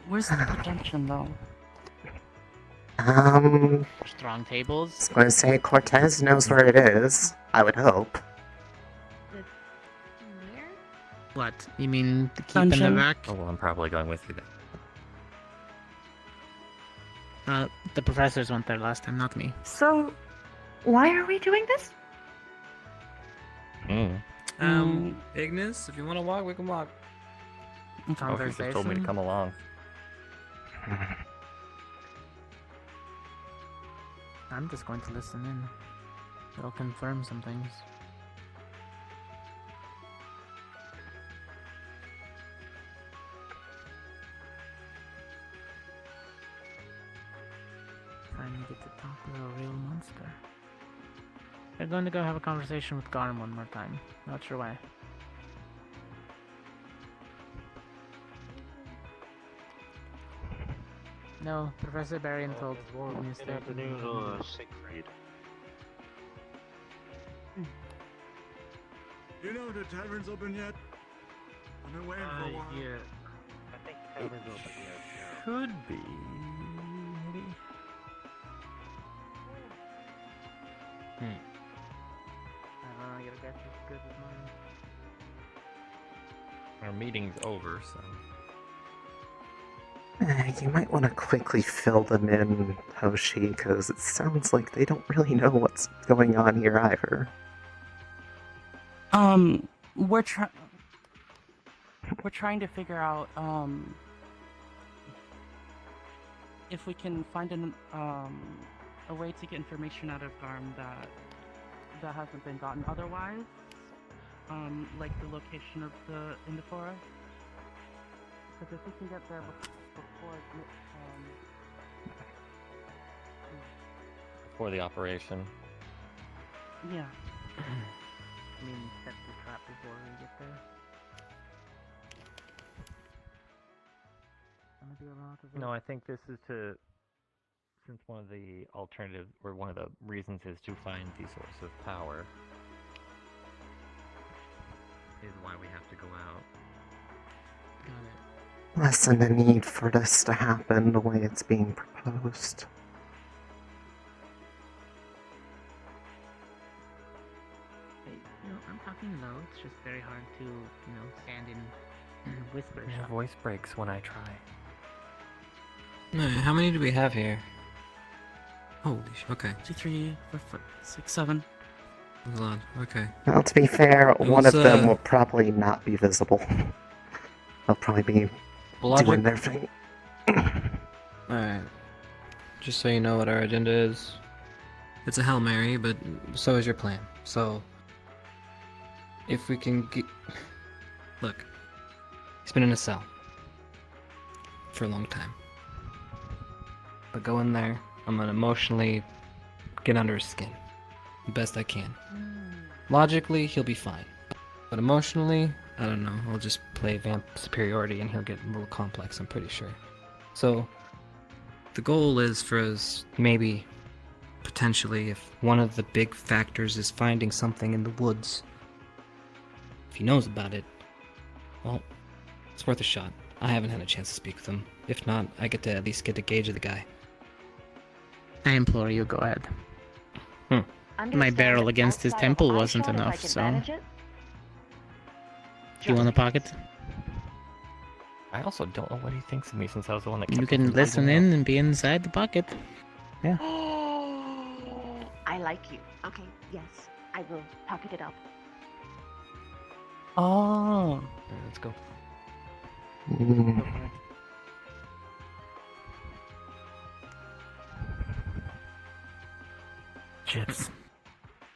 Where's the dungeon, though? Strong tables. I was gonna say Cortez knows where it is. I would hope. What? You mean to keep in the Dungeon? back? Oh, well, I'm probably going with you then. The professors went there last time, not me. So, why are we doing this? Ignis, if you want to walk, we can walk. Oh, he just told me to come along. I'm just going to listen in. It'll confirm some things. Finally get to talk with a real monster. They're going to go have a conversation with Garm one more time. Not sure why. No, Professor Barrion told me to stay. You know the tavern's open yet? I've been waiting for a while. Yeah. I think the tavern's open yet. Could be. Maybe. I don't know, your guess is good as mine. Our meeting's over, so. You might want to quickly fill them in, Hoshi, because it sounds like they don't really know what's going on here either. We're trying to figure out, if we can find a way to get information out of Garm that hasn't been gotten otherwise, like the location of in the forest. Because if we can get there Before the operation. yeah. I mean, set the trap before we get there. No, I think this is to, since one of the alternatives, or one of the reasons is to find the source of power, is why we have to go out. Got it. Lessen the need for this to happen the way it's being proposed. I'm talking low. It's just very hard to, stand in whisper My shot. voice breaks when I try. Alright, how many do we have here? Holy sh... Okay. 2, 3, 4, 5, 6, 7. There's a lot. Okay. Well, to be fair, It one was, of them will probably not be visible. They'll probably be Logic? doing their thing. Alright. Just so you know what our agenda is. It's a Hail Mary, but so is your plan. So, if we can get... Look. He's been in a cell. For a long time. But go in there, I'm gonna emotionally get under his skin. The best I can. Logically, he'll be fine. But emotionally, I don't know. I'll just play vamp superiority and he'll get a little complex, I'm pretty sure. So, the goal is for us, maybe, potentially, if one of the big factors is finding something in the woods. If he knows about it, well, it's worth a shot. I haven't had a chance to speak with him. If not, I get to at least get a gauge of the guy. I implore you, go ahead. I'm My gonna barrel stand against his outside of temple wasn't eyeshot if I enough, can so... manage it. Do you want a pocket? I also don't know what he thinks of me since I was the one that kept You him can from listen leaving in and be inside the pocket. Yeah. I like you. Okay, yes, I will pocket it up. Oh. Alright, let's go. Chips.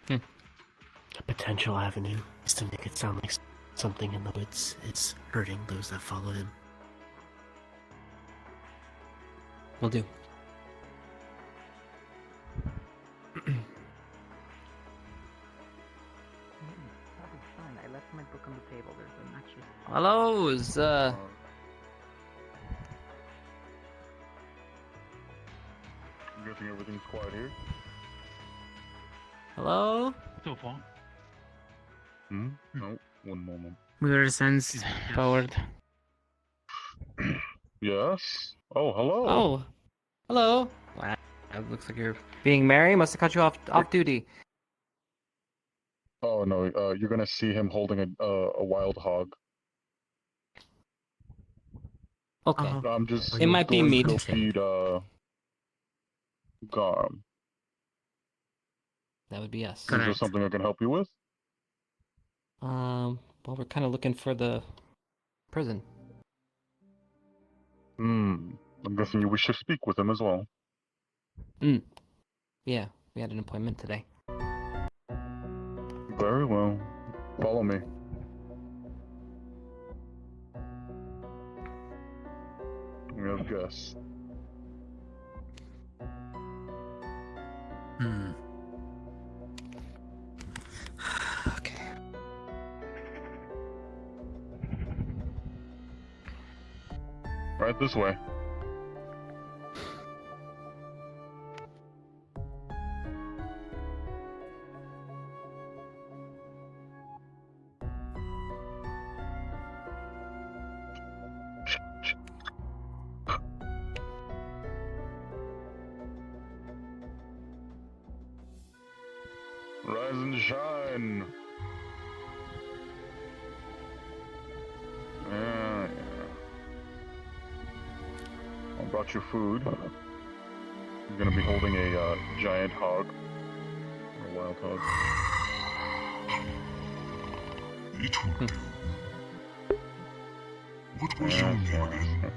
A potential avenue is to make it sound like something in the woods is hurting those that follow him. Will do. Probably fine. I left my book on the table. There's an extra... Hello, is, I'm guessing everything's quiet here. Hello? So far. No, one moment. We were sense forward. Yes? Oh, hello. Oh, hello. Wow, it looks like you're being merry. Must have caught you off duty. Oh no, you're gonna see him holding a wild hog. Okay. I'm just It might be going meat. to go feed Garm. That would be us. Is there something I can help you with? Well, we're kind of looking for the prison. I'm guessing you wish to speak with him as well. Yeah, we had an appointment today. Very well. Follow me. We have guests. Okay. Right this way. Rise and shine. Yeah. I brought you food. You're gonna be holding a giant hog. A wild hog. It will do. What was your name again?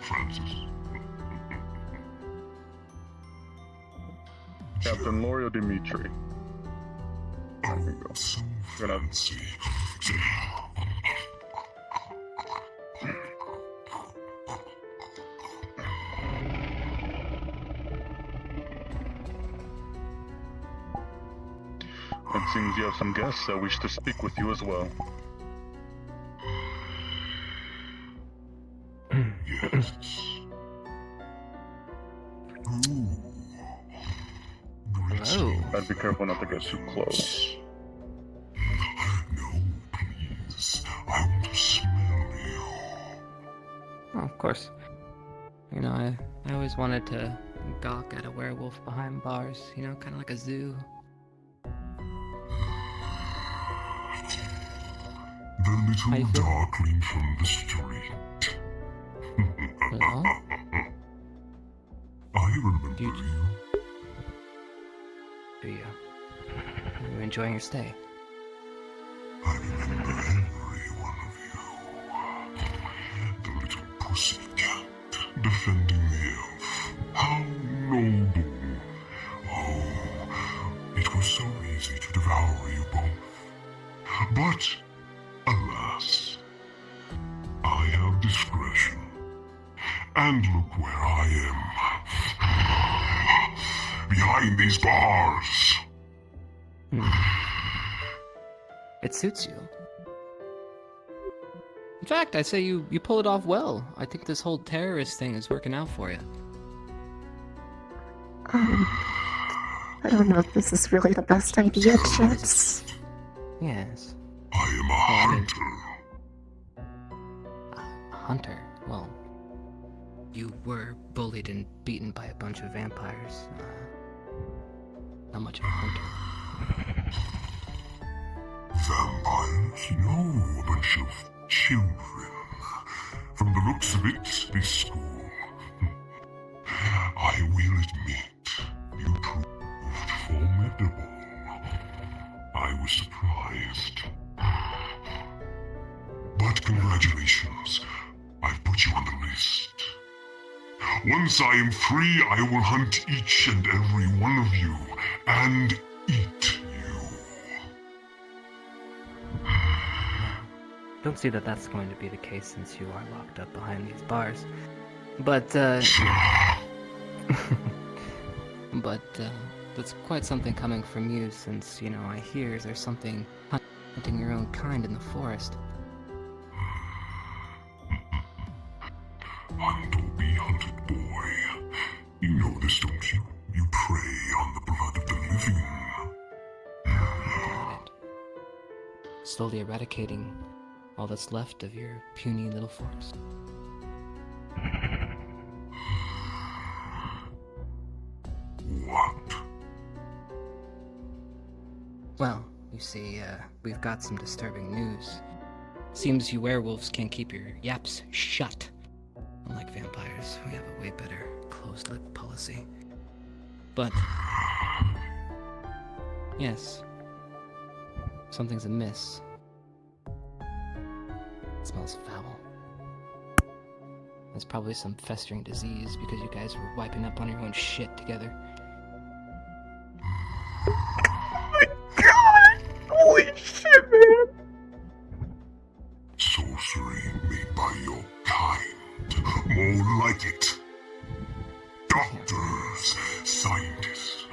Francis. Captain Lorio Dimitri. There you go. So Gonna... fancy. It seems you have some guests that wish to speak with you as well. Yes. Hello. I'd be careful not to get too close. No, please. I want to smell you. Oh, of course. You know, I always wanted to gawk at a werewolf behind bars, you know, kind of like a zoo. little darkling from the street. Well, I remember you. Do you? Are you enjoying your stay? I remember every one of you. The little pussycat defending the elf. How noble. Oh, it was so easy to devour you both. But, alas, I have discretion. And look where I am. Behind these bars. It suits you. In fact, I say you pull it off well. I think this whole terrorist thing is working out for you. I don't know if this is really the best idea, Chips. Yes. I am a hunter. A hunter? Well, you were bullied and beaten by a bunch of vampires. Not much of a hunter. Vampires? No, a bunch of children. From the looks of it, this school. I will admit, you proved formidable. I was surprised. But congratulations, I've put you on the list. Once I am free, I will hunt each and every one of you, and eat you. Don't see that that's going to be the case since you are locked up behind these bars. But, but, that's quite something coming from you since, you know, I hear there's something hunting your own kind in the forest. Hunt or be hunted, boy. You know this, don't you? You prey on the blood of the living. Got it. Slowly eradicating all that's left of your puny little forest. What? Well, you see, we've got some disturbing news. Seems you werewolves can't keep your yaps shut. Unlike vampires, we have a way better closed-lip policy. But... yes. Something's amiss. It smells foul. There's probably some festering disease because you guys were wiping up on your own shit together. God! Holy shit, man! Sorcery made by your kind. More like it. Doctors, scientists,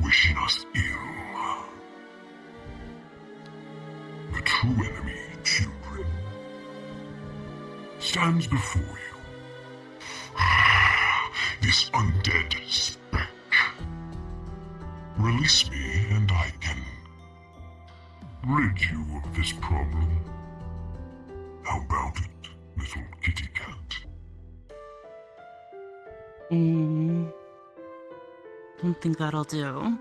wishing us ill. The true enemy, children, stands before you. This undead speck. Release me and I can rid you of this problem. How about it, little kitty cat? Don't think that'll do.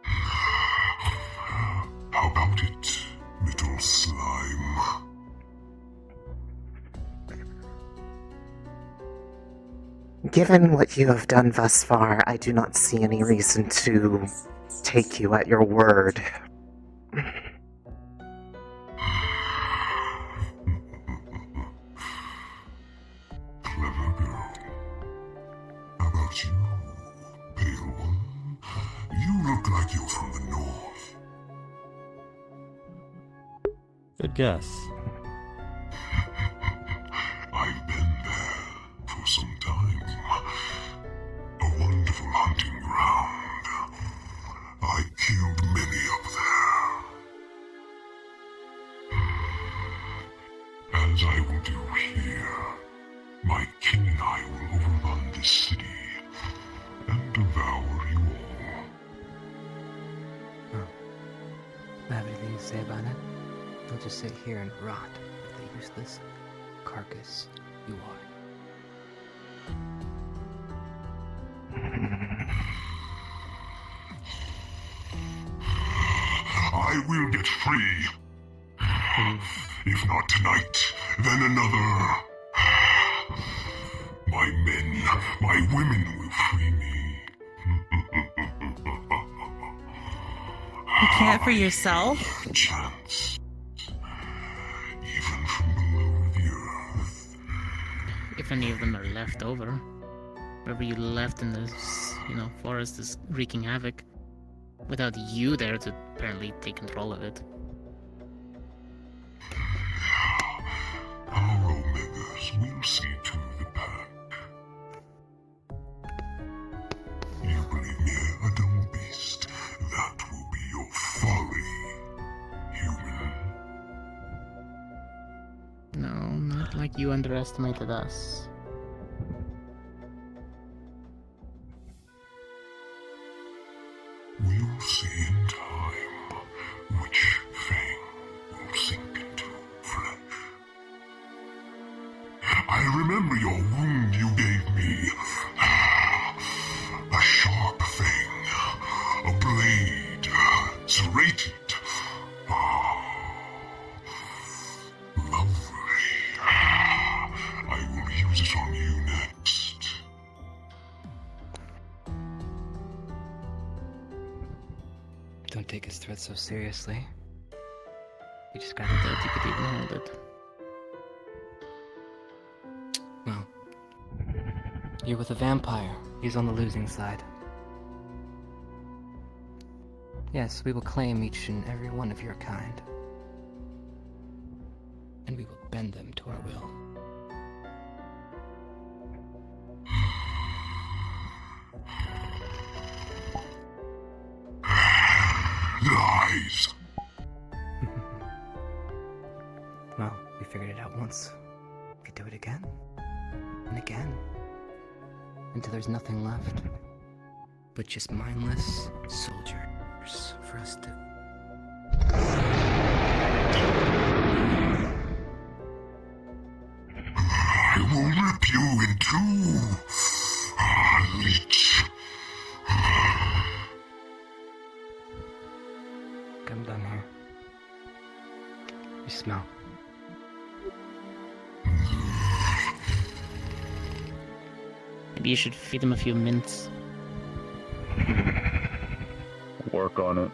How about it, little slime? Given what you have done thus far, I do not see any reason to take you at your word. Clever girl. How about you, pale one? You look like you're from the north. Good guess. I've been there for some time. A wonderful hunting ground. I killed many up there. As I will do here, my king and I will overrun this city and devour you all. I have anything to say about it? They'll just sit here and rot with the useless carcass you are. I will get free. If not tonight, then another. My men, my women will free me. You can't for yourself? Chance. Even from below the earth. If any of them are left over, wherever you left in this, forest is wreaking havoc, without you there to apparently take control of it. Our Omegas will see to the pack. You believe me, a dumb beast? That will be your folly, human. No, not like you underestimated us. We'll see in time which fang will sink into flesh. I remember your wound you gave me. A sharp fang, a blade, serrated. Lovely. I will use it on you next. Don't take his threat so seriously. You just gotta doubt you could even hold it. Well, you're with a vampire. He's on the losing side. Yes, we will claim each and every one of your kind. And we will bend them to our will. Lies. Well, we figured it out once. We do it again. And again. Until there's nothing left. But just mindless soldiers for us to... I will rip you in two. Leech. Come down here. You smell. Maybe you should feed them a few mints. Work on it.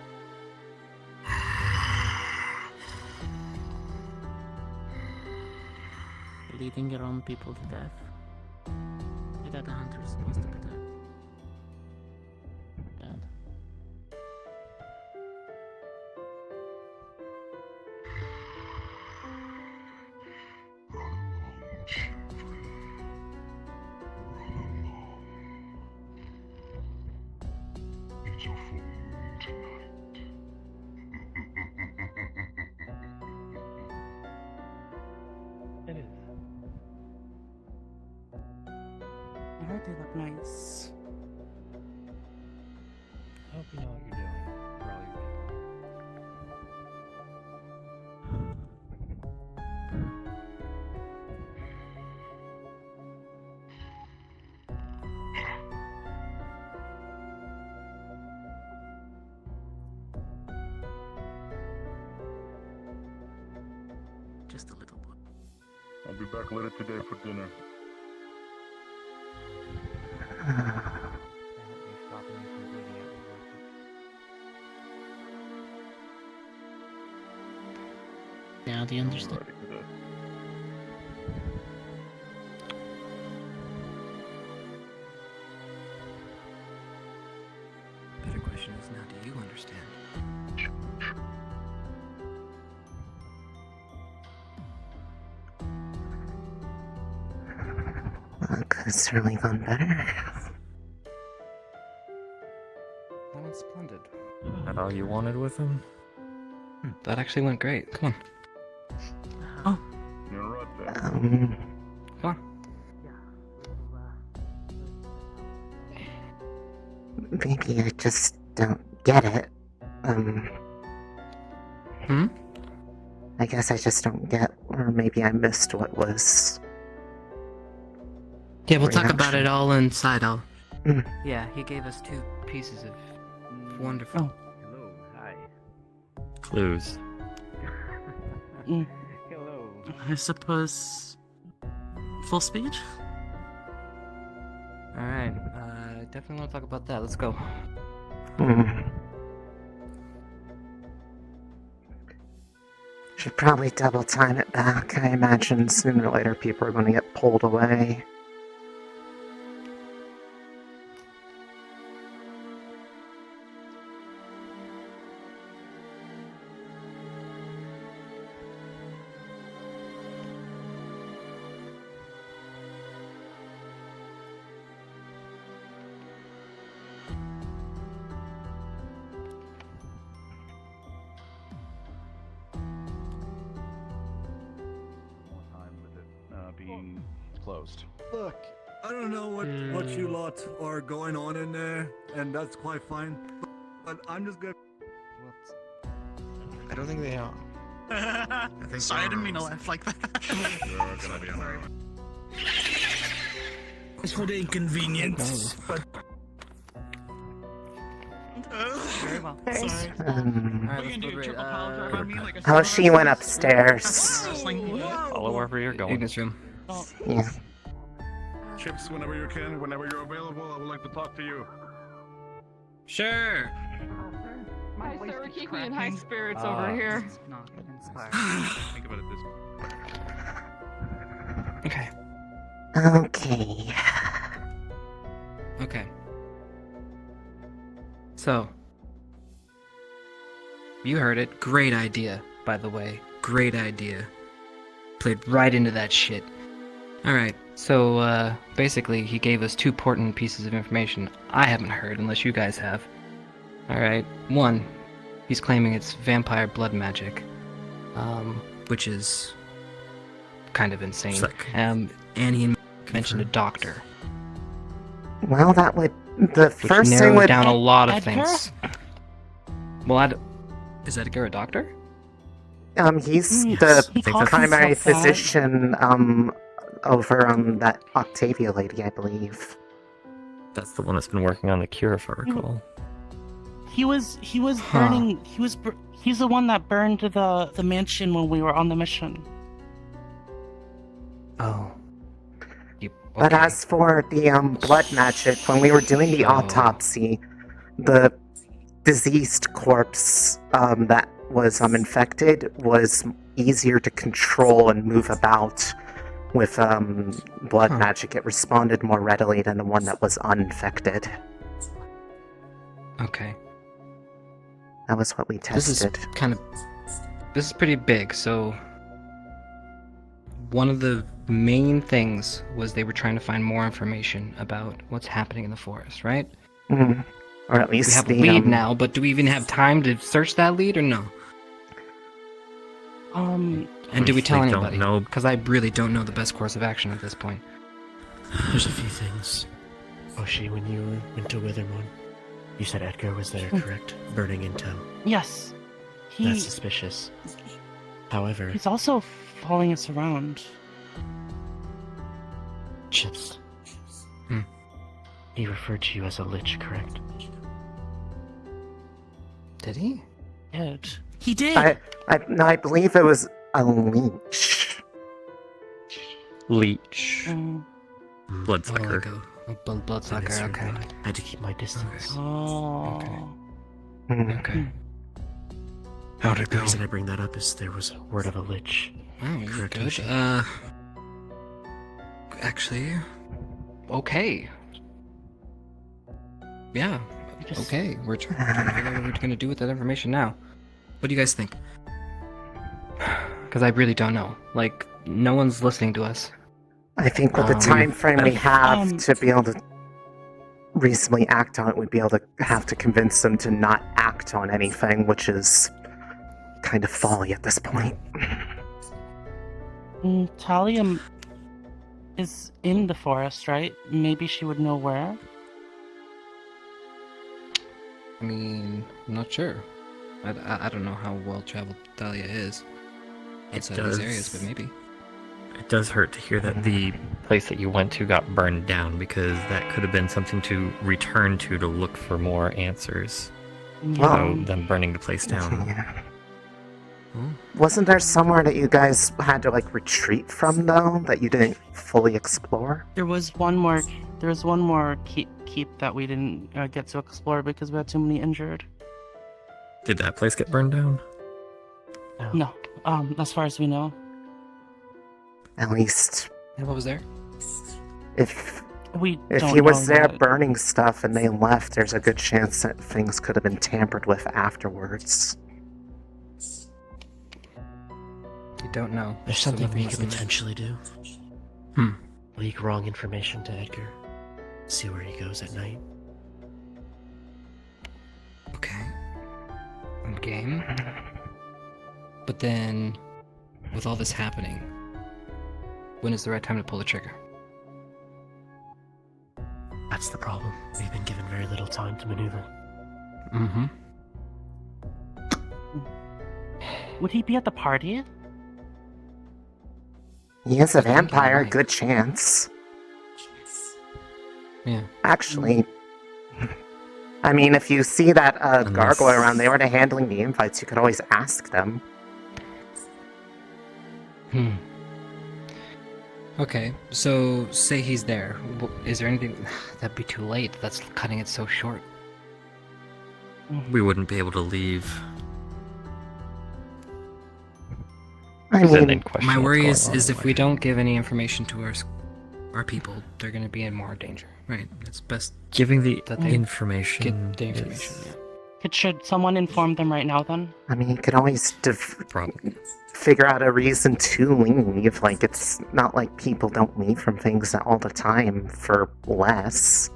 Leading your own people to death. I thought the hunter is supposed to protect. Dad. It's a full moon tonight. It is. Alright, they look nice. I hope you know what you're doing for all your people. Just a little bit. I'll be back later today for dinner. I hope they stop me from bleeding out with worship. Now do you understand? Better question is now, do you understand? Well, could have certainly gone better. That went splendid. That all you wanted with him? That actually went great. Come on. You're right there. Come on. Maybe I just don't get it. I guess I just don't get, or maybe I missed what was. Yeah, we'll talk about it all inside. Mm. Yeah, he gave us 2 pieces of wonderful. Hello, hi. clues. Hello. I suppose full speed? Alright, definitely want to talk about that. Let's go. Should probably double time it back. I imagine sooner or later people are going to get pulled away. Being closed. Look, I don't know what you lot are going on in there, and that's quite fine. But I'm just gonna. I don't think they are. I think Sorry, I didn't mean to laugh like that. You're gonna be alright. It's for the inconvenience, but. Very well. Sorry. How she went upstairs. Follow wherever you're going. Ignis room. Yeah. Chips, whenever you can, whenever you're available, I would like to talk to you. Sure. Hi, sir. We're keeping in high spirits over here. Think about it this way. Okay. Okay. Okay. So, you heard it. Great idea, by the way. Great idea. Played right into that shit. Alright, so, basically, he gave us two important pieces of information I haven't heard, unless you guys have. Alright, one, he's claiming it's vampire blood magic, which is kind of insane. Sick. And he mentioned a doctor. Well, that would... The Which first thing narrows would... down a lot of Edgar? things. Well, is Edgar a doctor? He's Yes. the He calls primary himself that. physician, over that Octavia lady, I believe. That's the one that's been working on the cure, if I recall. He was burning. He's the one that burned the mansion when we were on the mission. Oh. But as for the blood magic, when we were doing the autopsy, the deceased corpse that was infected was easier to control and move about with blood magic. It responded more readily than the one that was uninfected. Okay. That was what we tested. This is pretty big, so... One of the main things was they were trying to find more information about what's happening in the forest, right? Mhm. Or at least we have the, a lead now, but do we even have time to search that lead or no? And do we tell Honestly, don't anybody? know. Because I really don't know the best course of action at this point. There's a few things. Oshi, when you went to Withermoon, you said Edgar was there, correct? Burning in tow. Yes. That's suspicious. However, He's also following us around. Chips. He referred to you as a lich, correct? Did he? He did. I believe it was a leech. Leech. Bloodsucker. Bloodsucker, okay. I had to keep my distance. Oh. Okay. How'd it go? The reason I bring that up is there was word of a lich. Oh, correct, good. Oshi? Actually, okay. Yeah, okay. We're trying to figure out what we're gonna do with that information now. What do you guys think? Because I really don't know. Like, no one's listening to us. I think with the time frame we have to be able to reasonably act on it, we'd be able to have to convince them to not act on anything, which is kind of folly at this point. Talia is in the forest, right? Maybe she would know where. I mean, I'm not sure. I don't know how well traveled Thalia is outside these areas, but maybe. It does hurt to hear that the place that you went to got burned down, because that could have been something to return to look for more answers. Well, So them burning the place down. Wasn't there somewhere that you guys had to like retreat from though that you didn't fully explore? There was one more. There was one more keep that we didn't get to explore because we had too many injured. Did that place get burned down? No. As far as we know. At least. And what was there? If don't he was know there yet. burning stuff and they left, there's a good chance that things could have been tampered with afterwards. You don't know. There's So something we nothing could was in potentially do. Hmm. Leak wrong information to Edgar. See where he goes at night. Okay. Game. But then, with all this happening, when is the right time to pull the trigger? That's the problem. We've been given very little time to maneuver. Mm-hmm. Would he be at the party? He is a vampire, good chance. Yeah. Actually, I mean, if you see that gargoyle around, they were handling the invites, you could always ask them. Okay, so say he's there. Is there anything... That'd be too late. That's cutting it so short. We wouldn't be able to leave. I mean, my worry is if we don't give any information to our people, they're going to be in more danger. Right? It's best Giving the that they information. get the information. Should someone inform them right now then? I mean, you could always figure out a reason to leave. Like, it's not like people don't leave from things all the time for less.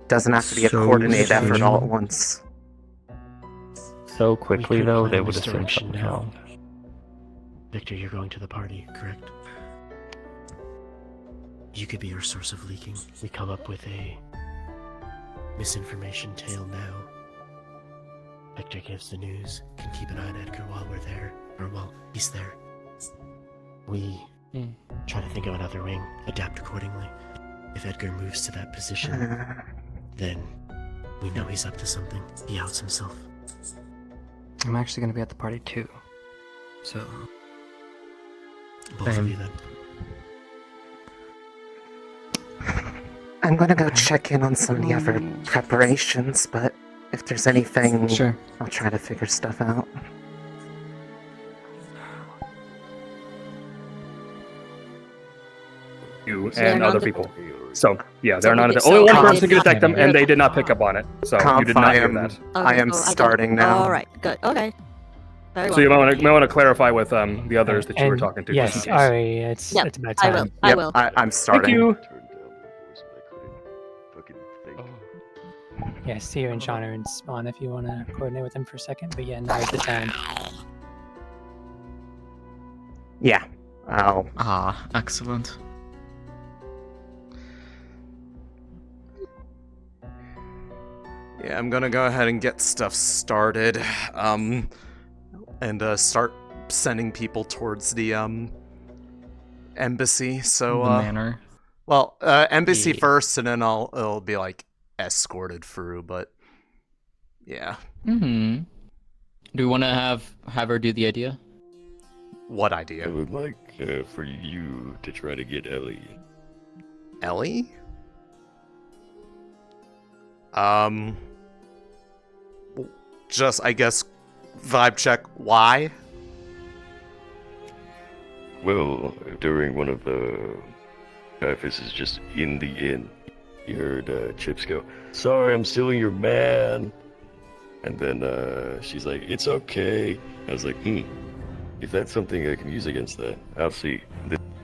Doesn't have to be a So coordinated effort soon. all at once. So quickly, We could though, plan they would have seen misdirection something now. wrong. Victor, you're going to the party, correct? You could be our source of leaking. We come up with a misinformation tale now. Victor gives the news, can keep an eye on Edgar while we're there, or while he's there. We try to think of another wing, adapt accordingly. If Edgar moves to that position, then we know he's up to something. He outs himself. I'm actually going to be at the party too. So... Both of you then. I'm gonna go check in on some of the other preparations, but if there's anything, Sure. I'll try to figure stuff out. You So they're and not other the- people. So, yeah, So they're not. we- Only one so person could Comp- detect them, and they did not pick up on it. So, you did not hear that. I am starting now. All right, good. Okay. Very So, you well. might want to clarify with the others that you were And- talking to. yes, just in case. Ari, it's Yep, it's about I time. will, I will. I'm starting. Thank you. Yeah, Steer and Sean are in spawn if you want to coordinate with them for a second. But yeah, now's the time. Yeah. Excellent. Yeah, I'm gonna go ahead and get stuff started, and start sending people towards the embassy. So The manor. Well, embassy Yeah. first, and then it'll be like escorted through. But yeah, Do we want to have her do the idea? what idea? I would like for you to try to get Ellie. Ellie? Just I guess vibe check. Why? Well, during one of the Caiaphas is just in the inn, you heard Chips go, "Sorry, I'm stealing your man," and then she's like, "It's okay." I was like, if that's something I can use against that, I'll see.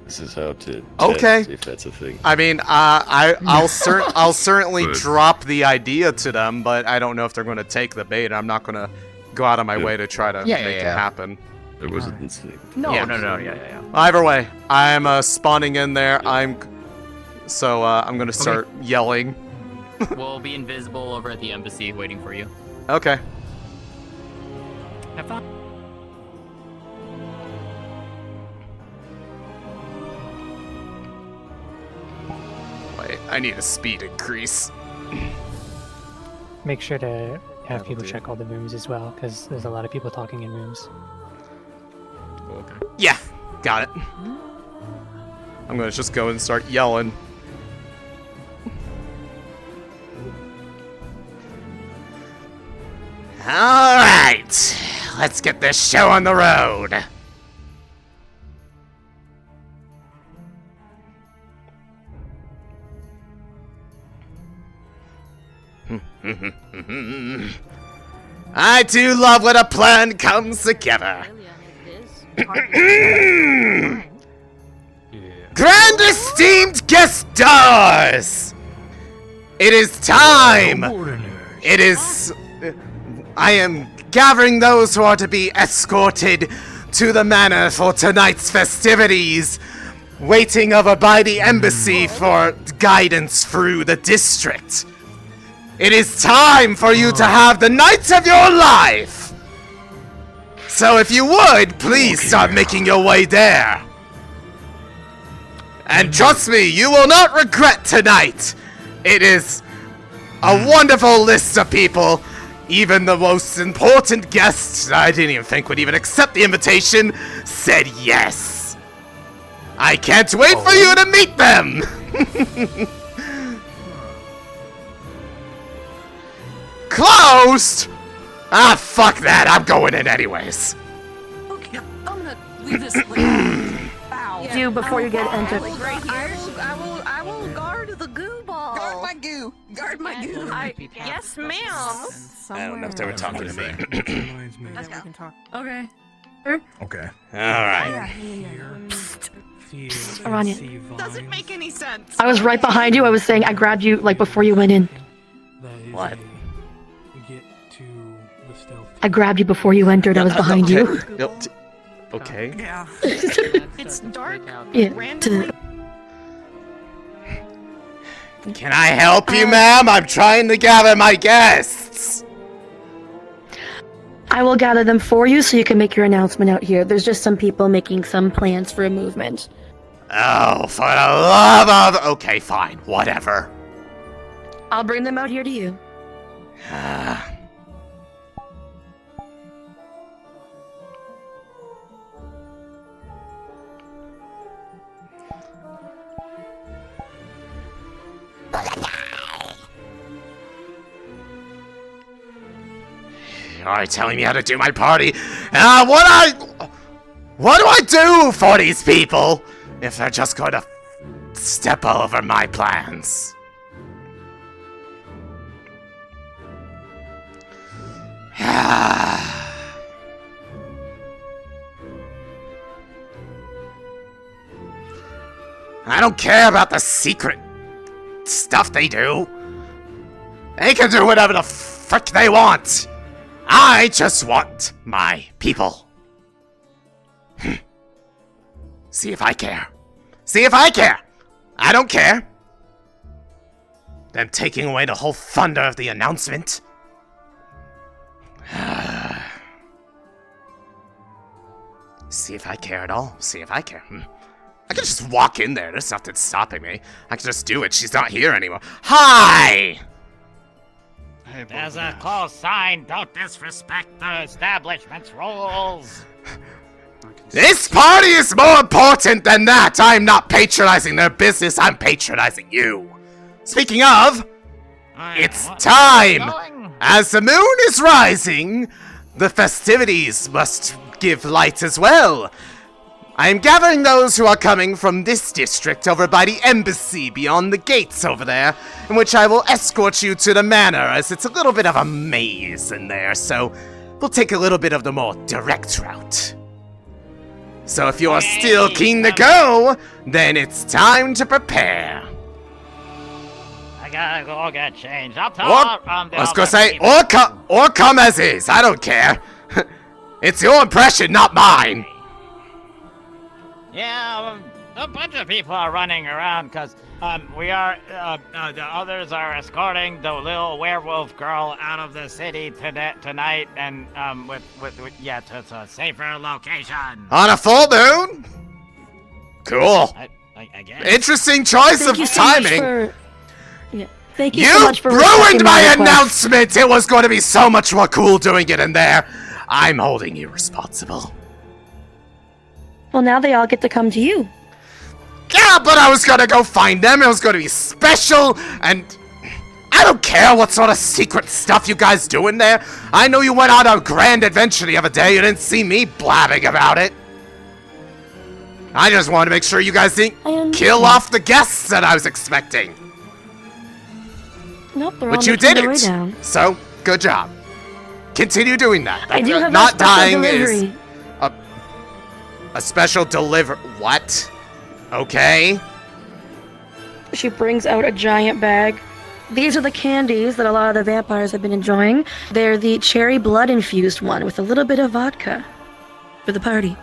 This is how to test Okay. if that's a thing. I mean, I'll certainly Good. drop the idea to them, but I don't know if they're going to take the bait. I'm not going to go out of my way to try to make it happen. It wasn't insane. No. Yeah. Either way, I'm spawning in there. I'm going to start yelling. We'll be invisible over at the embassy waiting for you. Okay. Have fun. Wait, I need a speed increase. Make sure to have That'll people do. check all the rooms as well, because there's a lot of people talking in rooms. Okay. Yeah, got it. I'm gonna just go and start yelling. Alright, let's get this show on the road. I do love when a plan comes together. Grand esteemed guest stars! It is time! It is... I am gathering those who are to be escorted to the manor for tonight's festivities, waiting over by the embassy for guidance through the district. It is time for you to have the night of your life! So if you would, please start making your way there. And trust me, you will not regret tonight. It is a wonderful list of people. Even the most important guests I didn't even think would even accept the invitation said yes. I can't wait for you to meet them. Closed? Ah, fuck that. I'm going in anyways. Okay, I'm gonna leave this. Do before you get entered. I will guard the goo ball. Guard my goo. Guard my goo. Yes, ma'am. I don't know if they were talking to me. Let's go. Okay. Okay. Alright. Aranya. Doesn't make any sense. I was right behind you. I was saying I grabbed you like before you went in. What? I grabbed you before you entered. I was behind you. Okay. Yeah. It's dark. Yeah. Randomly. Can I help you, ma'am? I'm trying to gather my guests. I will gather them for you so you can make your announcement out here. There's just some people making some plans for a movement. Oh, for the love of... Okay, fine. Whatever. I'll bring them out here to you. You're telling me how to do my party. What do I do for these people if they're just going to step over my plans? I don't care about the secret stuff they do. They can do whatever the frick they want. I just want my people. See if I care. See if I care. I don't care. Them taking away the whole thunder of the announcement. See if I care at all. See if I care. I can just walk in there. There's nothing stopping me. I can just do it. She's not here anymore. Hi! There's a close sign. Don't disrespect the establishment's rules. This party is more important than that. I'm not patronizing their business. I'm patronizing you. Speaking of, it's time. As the moon is rising, the festivities must give light as well. I am gathering those who are coming from this district over by the embassy beyond the gates over there, in which I will escort you to the manor, as it's a little bit of a maze in there, so we'll take a little bit of the more direct route. So if you are still keen to go, then it's time to prepare. I gotta go get changed. I'll tell I was gonna say, or come as is, I don't care. It's your impression, not mine. Yeah, a bunch of people are running around because the others are escorting the little werewolf girl out of the city tonight and to a safer location. On a full moon? Cool. I guess. Interesting choice of timing. Thank you so much for respecting ruined my request. announcement! Thank you You so much for ruined respecting my request. announcement! It was going to be so much more cool doing it in there. I'm holding you responsible. Well, now they all get to come to you. Yeah, but I was gonna go find them. It was gonna be special, and I don't care what sort of secret stuff you guys do in there. I know you went on a grand adventure the other day. You didn't see me blabbing about it. I just wanted to make sure you guys didn't kill off the guests that I was expecting. Nope, they're all But you making their way didn't. down. So, good job. Continue doing that. I do have Not a special dying delivery. is a special deliver. What? Okay. She brings out a giant bag. These are the candies that a lot of the vampires have been enjoying. They're the cherry blood infused one with a little bit of vodka for the party.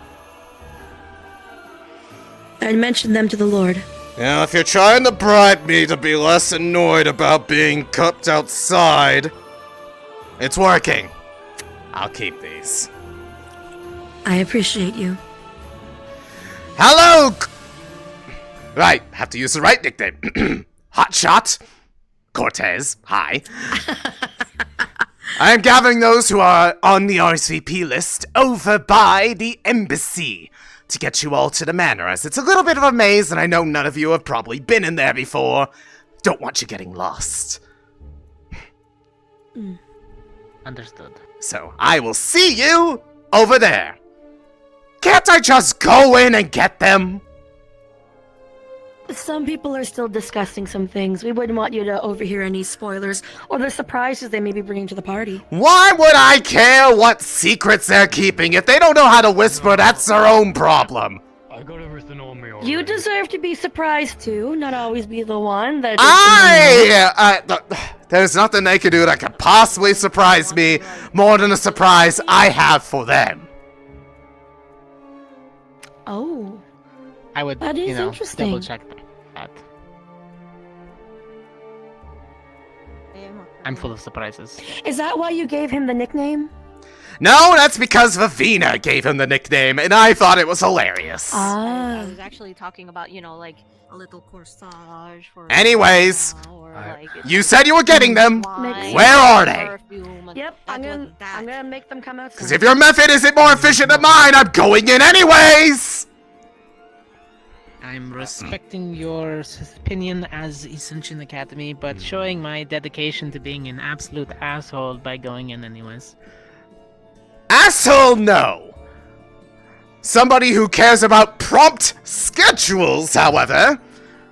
I mentioned them to the Lord. Now, if you're trying to bribe me to be less annoyed about being cupped outside, it's working. I'll keep these. I appreciate you. Hello! Right, have to use the right nickname. Hotshot. Cortez, hi. I am gathering those who are on the RSVP list over by the embassy to get you all to the manor, as it's a little bit of a maze, and I know none of you have probably been in there before. Don't want you getting lost. Understood. So, I will see you over there. Can't I just go in and get them? Some people are still discussing some things. We wouldn't want you to overhear any spoilers or the surprises they may be bringing to the party. Why would I care what secrets they're keeping? If they don't know how to whisper, that's their own problem. I got everything on me already. You deserve to be surprised too, not always be the one that. There's nothing they can do that could possibly surprise me more than a surprise I have for them. Oh. I would, That is interesting. double check that. I'm full of surprises. Is that why you gave him the nickname? No, that's because Vivina gave him the nickname, and I thought it was hilarious. Ah. I was actually talking about, like a little corsage for. Anyways, like, you said you were getting them. Wine, Where are they? Yep, I'm gonna make them come out. Because if your method isn't more efficient than mine, I'm going in anyways! I'm respecting your opinion as Ascension Academy, but showing my dedication to being an absolute asshole by going in anyways. Asshole, no! Somebody who cares about prompt schedules, however,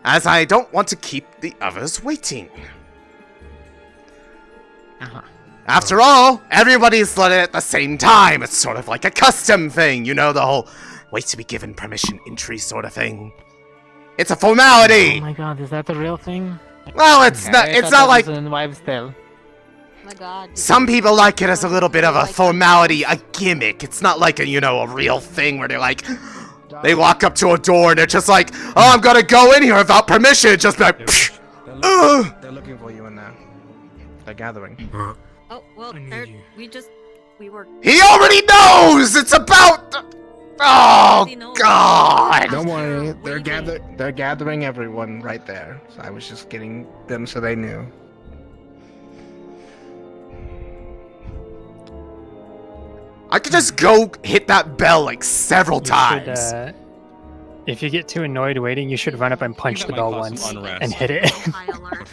as I don't want to keep the others waiting. After all, everybody's let it at the same time. It's sort of like a custom thing, you know, the whole wait to be given permission entry sort of thing. It's a formality! Oh my god, is that the real thing? Well, it's not like... in Wives' Tale. My god. Some people like it as a little bit of a formality, a gimmick. It's not like a real thing where they're like... They walk up to a door and they're just like, oh, I'm gonna go in here without permission. Just be like, They're looking for you in there. They're gathering. Oh well, we were. He already knows! It's about... Oh, God! Don't worry, they're gathering everyone right there. So I was just getting them so they knew. I could just go hit that bell like several times. If you get too annoyed waiting, you should run up and punch the bell once and hit it. High alert.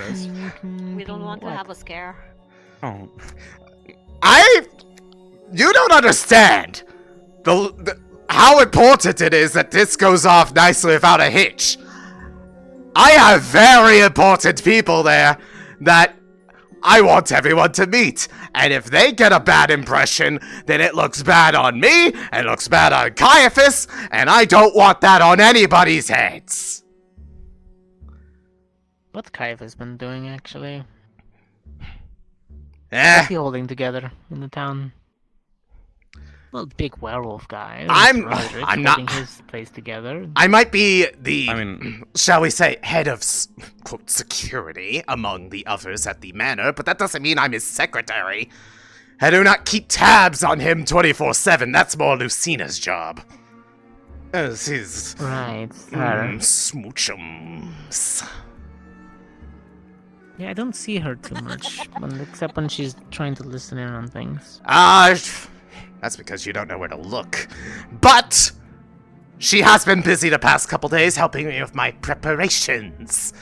We don't want to have a scare. Oh. You don't understand how important it is that this goes off nicely without a hitch. I have very important people there that I want everyone to meet. And if they get a bad impression, then it looks bad on me, and it looks bad on Caiaphas, and I don't want that on anybody's heads. What's Caiaphas been doing, actually? What's he holding together in the town? Well, big werewolf guy. I'm not holding his place together. I might be the, shall we say, head of, quote, security among the others at the manor, but that doesn't mean I'm his secretary. I do not keep tabs on him 24/7. That's more Lucina's job. He's... Right. Smoochums. Yeah, I don't see her too much, except when she's trying to listen in on things. That's because you don't know where to look. But she has been busy the past couple days helping me with my preparations.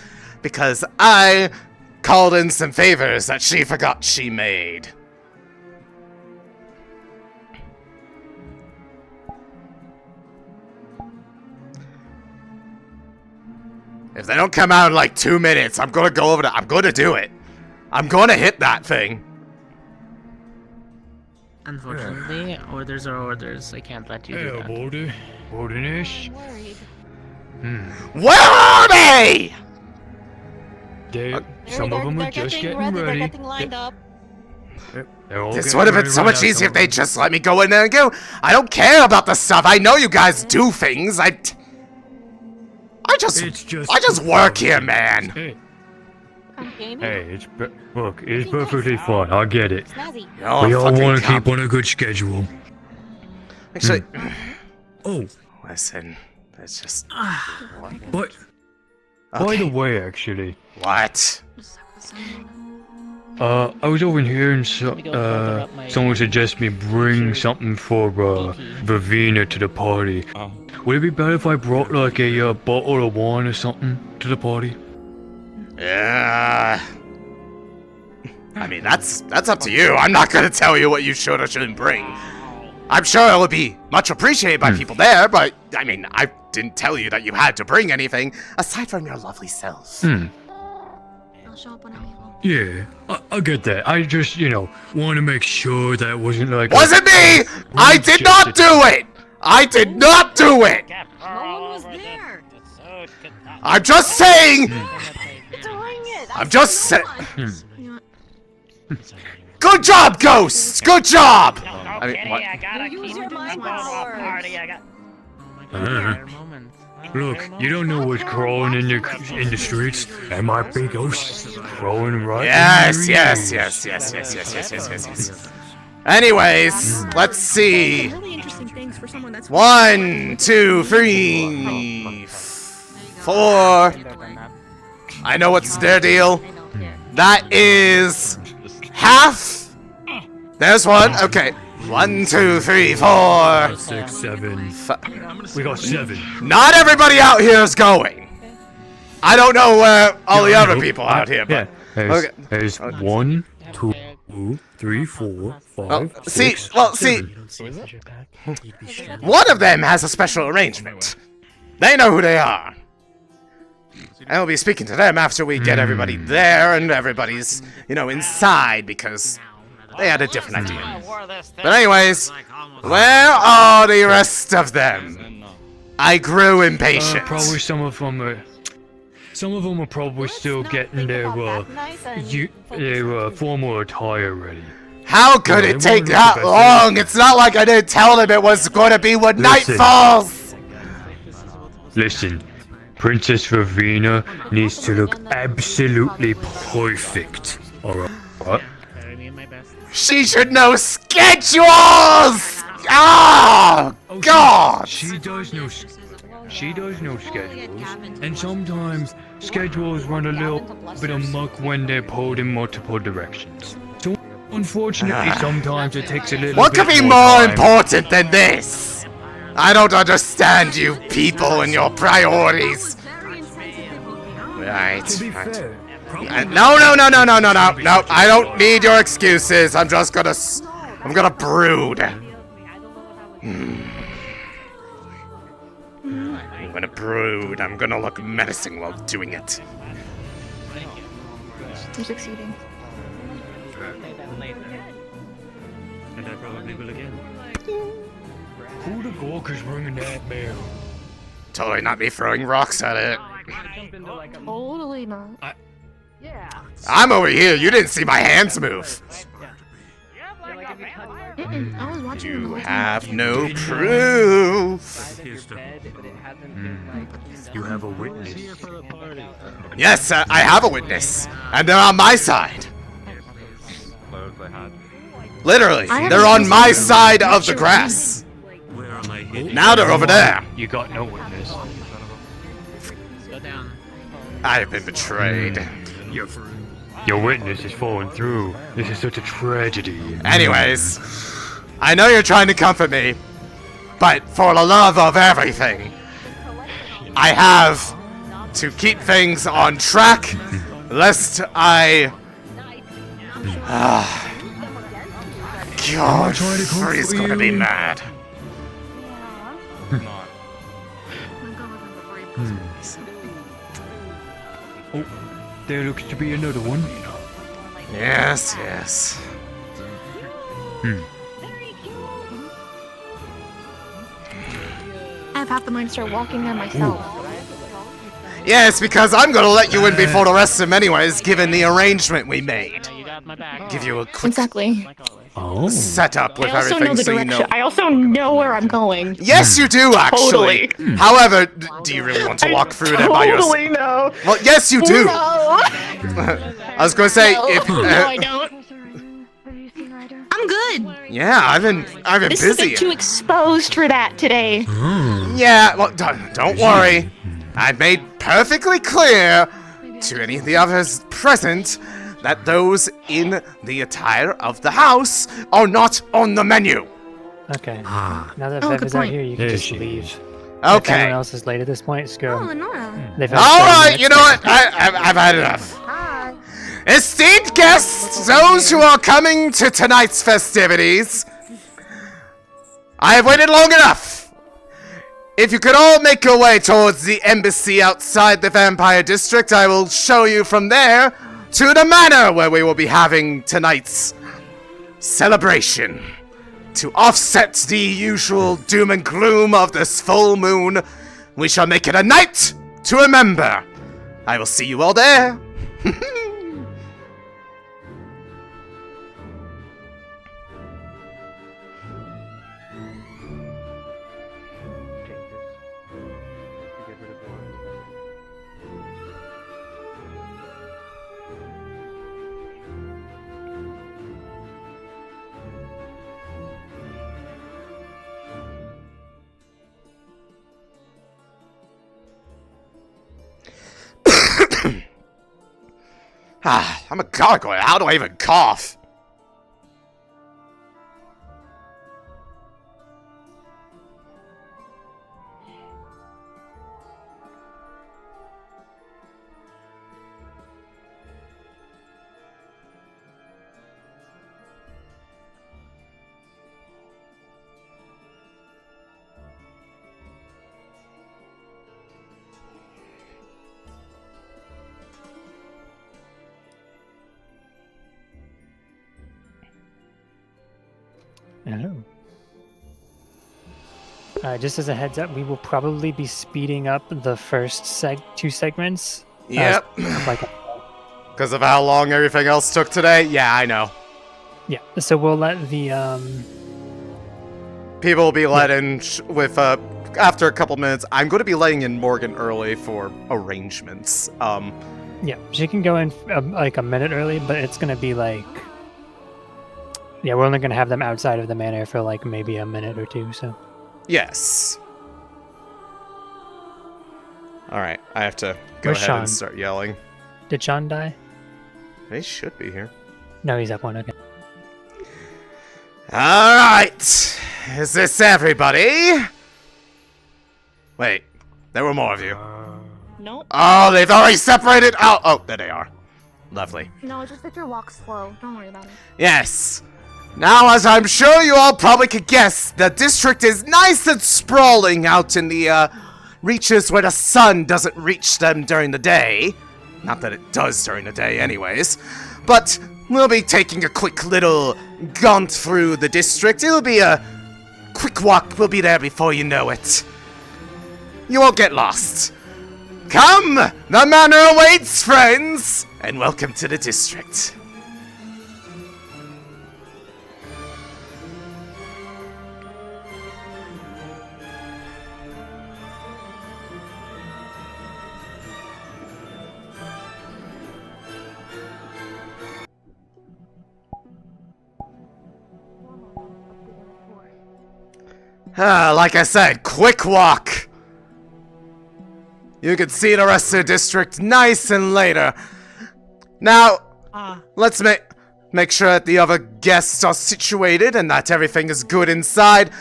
Because I called in some favors that she forgot she made. If they don't come out in like 2 minutes, I'm gonna go over to. I'm gonna do it. I'm gonna hit that thing. Unfortunately, orders are orders. I can't let you do that. Bouldernash. Where are they? Some of them are just getting ready. They're getting lined up. This would have been so much easier if they just let me go in there and go. I don't care about the stuff. I know you guys do things. I just work here, man. Hey, it's perfectly fine. I get it. We all want to keep on a good schedule. Actually, listen, it's just. But by the way, actually, what? I was over here and someone suggested me bring something for Vivina to the party. Would it be better if I brought like a bottle of wine or something to the party? Yeah. I mean, that's up to you. I'm not gonna tell you what you should or shouldn't bring. I'm sure it would be much appreciated by people there, but I mean, I didn't tell you that you had to bring anything aside from your lovely self. I'll show up when I'm able. Yeah, I get that. I just, want to make sure that it wasn't like... Wasn't me! I did not do it! I did not do it! No one was there. I'm just saying... I'm just saying... Good job, Ghosts! Good job! I mean, what? I gotta use your mind party. Look, you don't know what's crawling in the streets. There might be ghosts crawling right in your ears. Yes. Anyways, let's see. Really interesting things for someone that's 1, 2, 3, 4. I know what's their deal. That is half. There's one. Okay. 1, 2, 3, 4, 6, 7. We got 7. Not everybody out here is going. I don't know where all the other people out here, but there's 1, 2, 3, 4, 5. See, 6, well, see. 7. One of them has a special arrangement. They know who they are. And we'll be speaking to them after we get everybody there and everybody's, inside because they had a different idea. But anyways, where are the rest of them? I grew impatient. Probably some of them are probably still getting their formal attire ready. How could it take that long? It's not like I didn't tell them it was going to be when night falls! Listen, Princess Vivina needs to look absolutely perfect. Alright? She should know schedules! Oh, God! She does know schedules, and sometimes schedules run a little bit amok when they're pulled in multiple directions. So, unfortunately, sometimes it takes a little What bit could be more important than this? I don't understand you people and your priorities. Right. No. I don't need your excuses. I'm gonna brood. I'm gonna brood. I'm gonna look menacing while doing it. You're succeeding. And I probably will again. Who the gork is ringing that bell? Totally not me throwing rocks at it. Totally not. I'm over here. You didn't see my hands move. I was watching You have no proof. You have a witness. Yes, I have a witness, and they're on my side. Literally, they're on my side of the grass. Now they're over there. You got no witness. I've been betrayed. Your witness is falling through. This is such a tragedy. Anyways, I know you're trying to comfort me, but for the love of everything, I have to keep things on track, lest I... God, Free's gonna be mad. Oh, there looks to be another one. Yes, yes. I have half the mind to start walking there myself. Yes, because I'm gonna let you in before the rest of them anyways, given the arrangement we made. Give you a quick setup with I also everything know the so you direction. know. I also know where I'm going. Yes, you do, actually. Totally. However, do you really want to walk through that by yourself? Totally no. Well, yes, you do. No. I was gonna say, No. if... No, I don't. I'm good. Yeah, I've been This has busy. been too exposed for that today. Yeah, well, don't worry. I made perfectly clear to any of the others present that those in the attire of the house are not on the menu. Okay. Now that Vev is out here, you can just leave. If Okay. anyone else is late at this point, just go. They've had All 30 right, minutes. you know what? I've had enough. Esteemed guests, those who are coming to tonight's festivities, I have waited long enough. If you could all make your way towards the embassy outside the Vampire District, I will show you from there to the manor where we will be having tonight's celebration. To offset the usual doom and gloom of this full moon, we shall make it a night to remember. I will see you all there. I'm a gargoyle. How do I even cough? Hello. Just as a heads up, we will probably be speeding up the first two segments. Yep. Like, Because of how long everything else took today? Yeah, I know. yeah. So we'll let the People will be let in with, after a couple minutes. I'm going to be letting in Morgan early for arrangements. yeah, she can go in like a minute early, but it's gonna be like, yeah, we're only gonna have them outside of the manor for like maybe a minute or two. So. Yes. Alright, I have to go Where's ahead Sean? and start yelling. Did Sean die? They should be here. No, he's up one. Okay. Alright! Is this everybody? Wait, there were more of you. Nope. Oh, they've already separated? Oh, there they are. Lovely. No, just let your walk slow. Don't worry about it. Yes. Now, as I'm sure you all probably could guess, the district is nice and sprawling out in the, reaches where the sun doesn't reach them during the day. Not that it does during the day anyways. But we'll be taking a quick little gaunt through the district. It'll be a quick walk. We'll be there before you know it. You won't get lost. Come! The manor awaits, friends! And welcome to the district. Like I said, quick walk. You can see the rest of the district nice and later. Now, Let's make sure that the other guests are situated and that everything is good inside.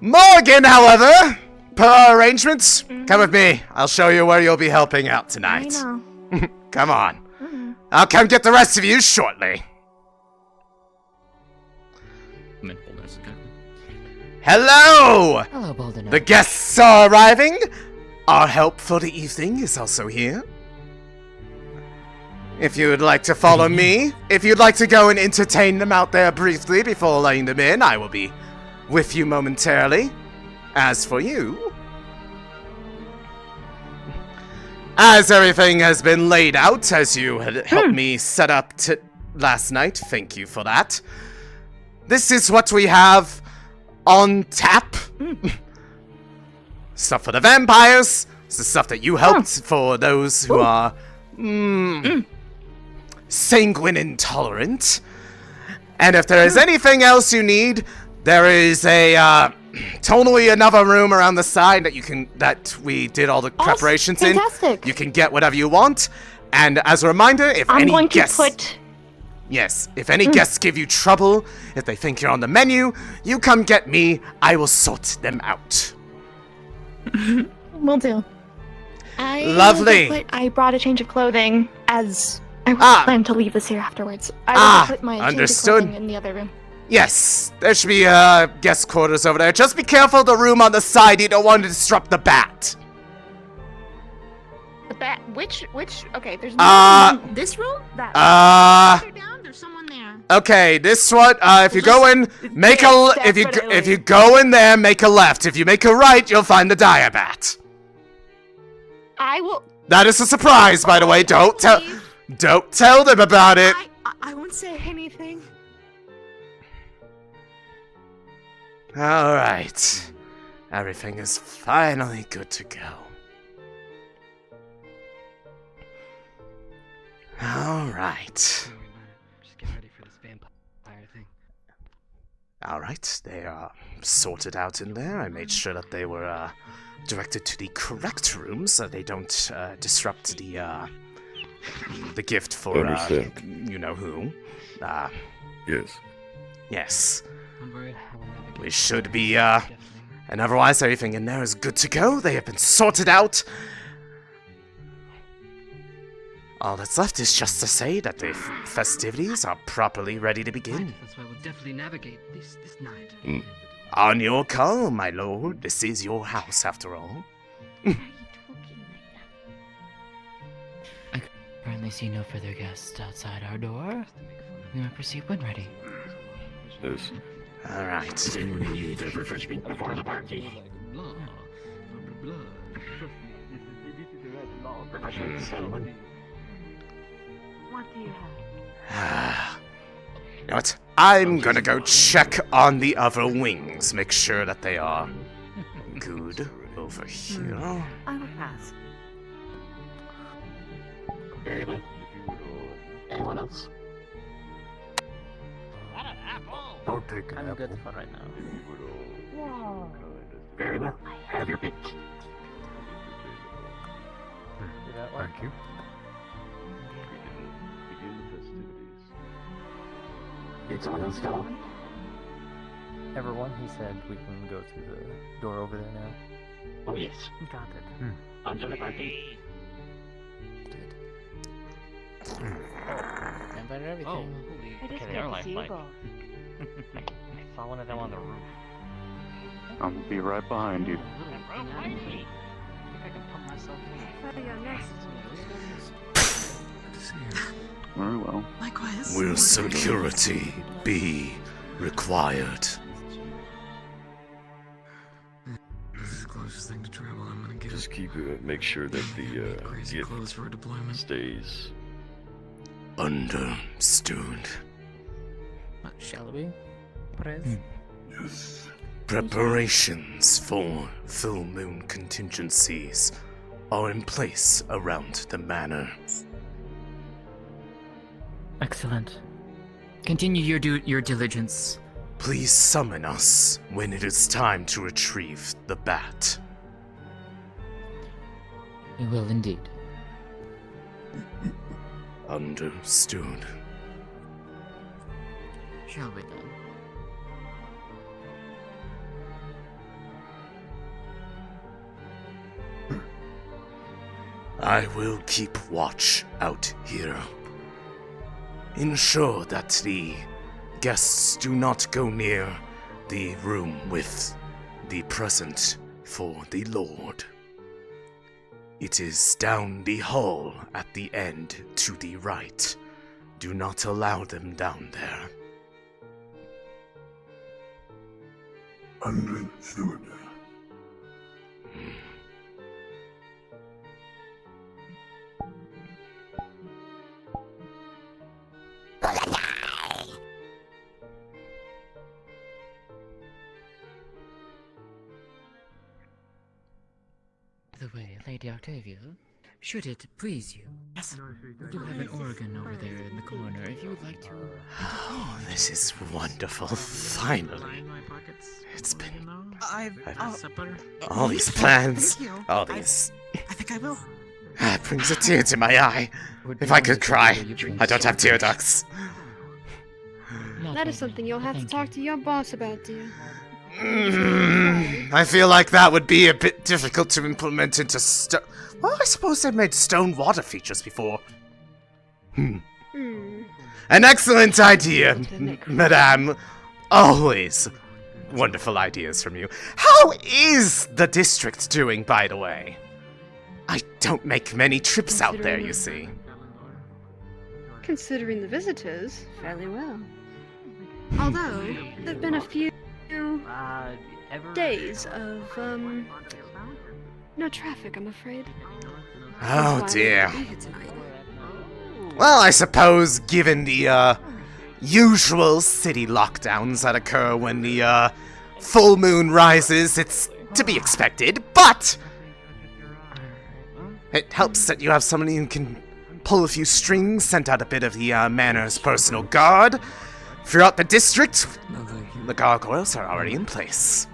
Morgan, however, per our arrangements, come with me. I'll show you where you'll be helping out tonight. I know. Come on. I'll come get the rest of you shortly. Hello! Hello, Bouldernash. The guests are arriving. Our help for the evening is also here. If you would like to follow me, if you'd like to go and entertain them out there briefly before letting them in, I will be with you momentarily. As for you, as everything has been laid out, as you had helped me set up last night, thank you for that. This is what we have on tap. Stuff for the vampires. It's the stuff that you helped for those who are sanguine intolerant. And if there is anything else you need, there is a totally another room around the side that we did all the preparations fantastic. in. You can get whatever you want. And as a reminder, if I'm any going guests to put. Yes, if any guests give you trouble, if they think you're on the menu, you come get me. I will sort them out. Will do. Lovely. I brought a change of clothing as I plan to leave this here afterwards. I will put my understood. change of clothing in the other room. Yes, there should be guest quarters over there. Just be careful of the room on the side. You don't want to disrupt the bat. The bat? Which? Okay, there's no room in this room? There's someone there. Okay, this one. If you go in, if you go in there, make a left. If you make a right, you'll find the Diabat. I will. That is a surprise, by the way. Don't tell them about it. I won't say anything. All right, everything is finally good to go. All right. Just get ready for this vampire thing. All right, they are sorted out in there. I made sure that they were directed to the correct room so they don't disrupt the gift for you know who. Yes. Yes. We should be and otherwise everything in there is good to go. They have been sorted out. All that's left is just to say that the festivities are properly ready to begin. Right, that's why we'll definitely navigate this night. On your call, my lord. This is your house, after all. I currently see no further guests outside our door. We may proceed when ready. Yes. All right. Anyone need a refreshment before the party? Refreshments, gentlemen. What do you have? You know what? I'm gonna go check on the other wings. Make sure that they are good over here. I will pass. Very good. Anyone else? Don't take an apple. good for right now. Whoa. Very well. Have your pick. Thank you. Did someone else go? Everyone, he said we can go through the door over there now. Oh yes. Got it. Onto the party. Vampire everything. I just Okay, they get are to like see you like. both. I saw one of them on the roof. I'll be right behind you. I think I can pump myself in. Oh, you're next. Very well. Likewise. Will security be required? This is the closest thing to travel I'm gonna get. Just make sure that the Crazy gift clothes for a deployment. stays. Understood. Shall we? Press. Yes. Preparations for full moon contingencies are in place around the manor. Excellent. Continue your diligence. Please summon us when it is time to retrieve the bat. We will indeed. Understood. Shall we then? I will keep watch out here. Ensure that the guests do not go near the room with the present for the Lord. It is down the hall at the end to the right. Do not allow them down there. Understood. By the way, Lady Octavia, should it please you, we do have an organ over there in the corner if you would like to. Oh, this is wonderful. Finally. It's been... all these plans, all these... I think I will. It brings a tear to my eye. If I could cry, I don't have tear ducts. That is something you'll have to talk to your boss about, dear. I feel like that would be a bit difficult to implement into well, I suppose they made stone water features before. An excellent idea, madame. Always wonderful ideas from you. How is the district doing, by the way? I don't make many trips out there, you see. Considering the visitors, fairly well. Although, there've been a few days of, no traffic, I'm afraid. Oh dear. Well, I suppose given the, usual city lockdowns that occur when the, full moon rises, it's to be expected, but it helps that you have somebody who can pull a few strings, send out a bit of the, manor's personal guard. Throughout the district, the gargoyles are already in place.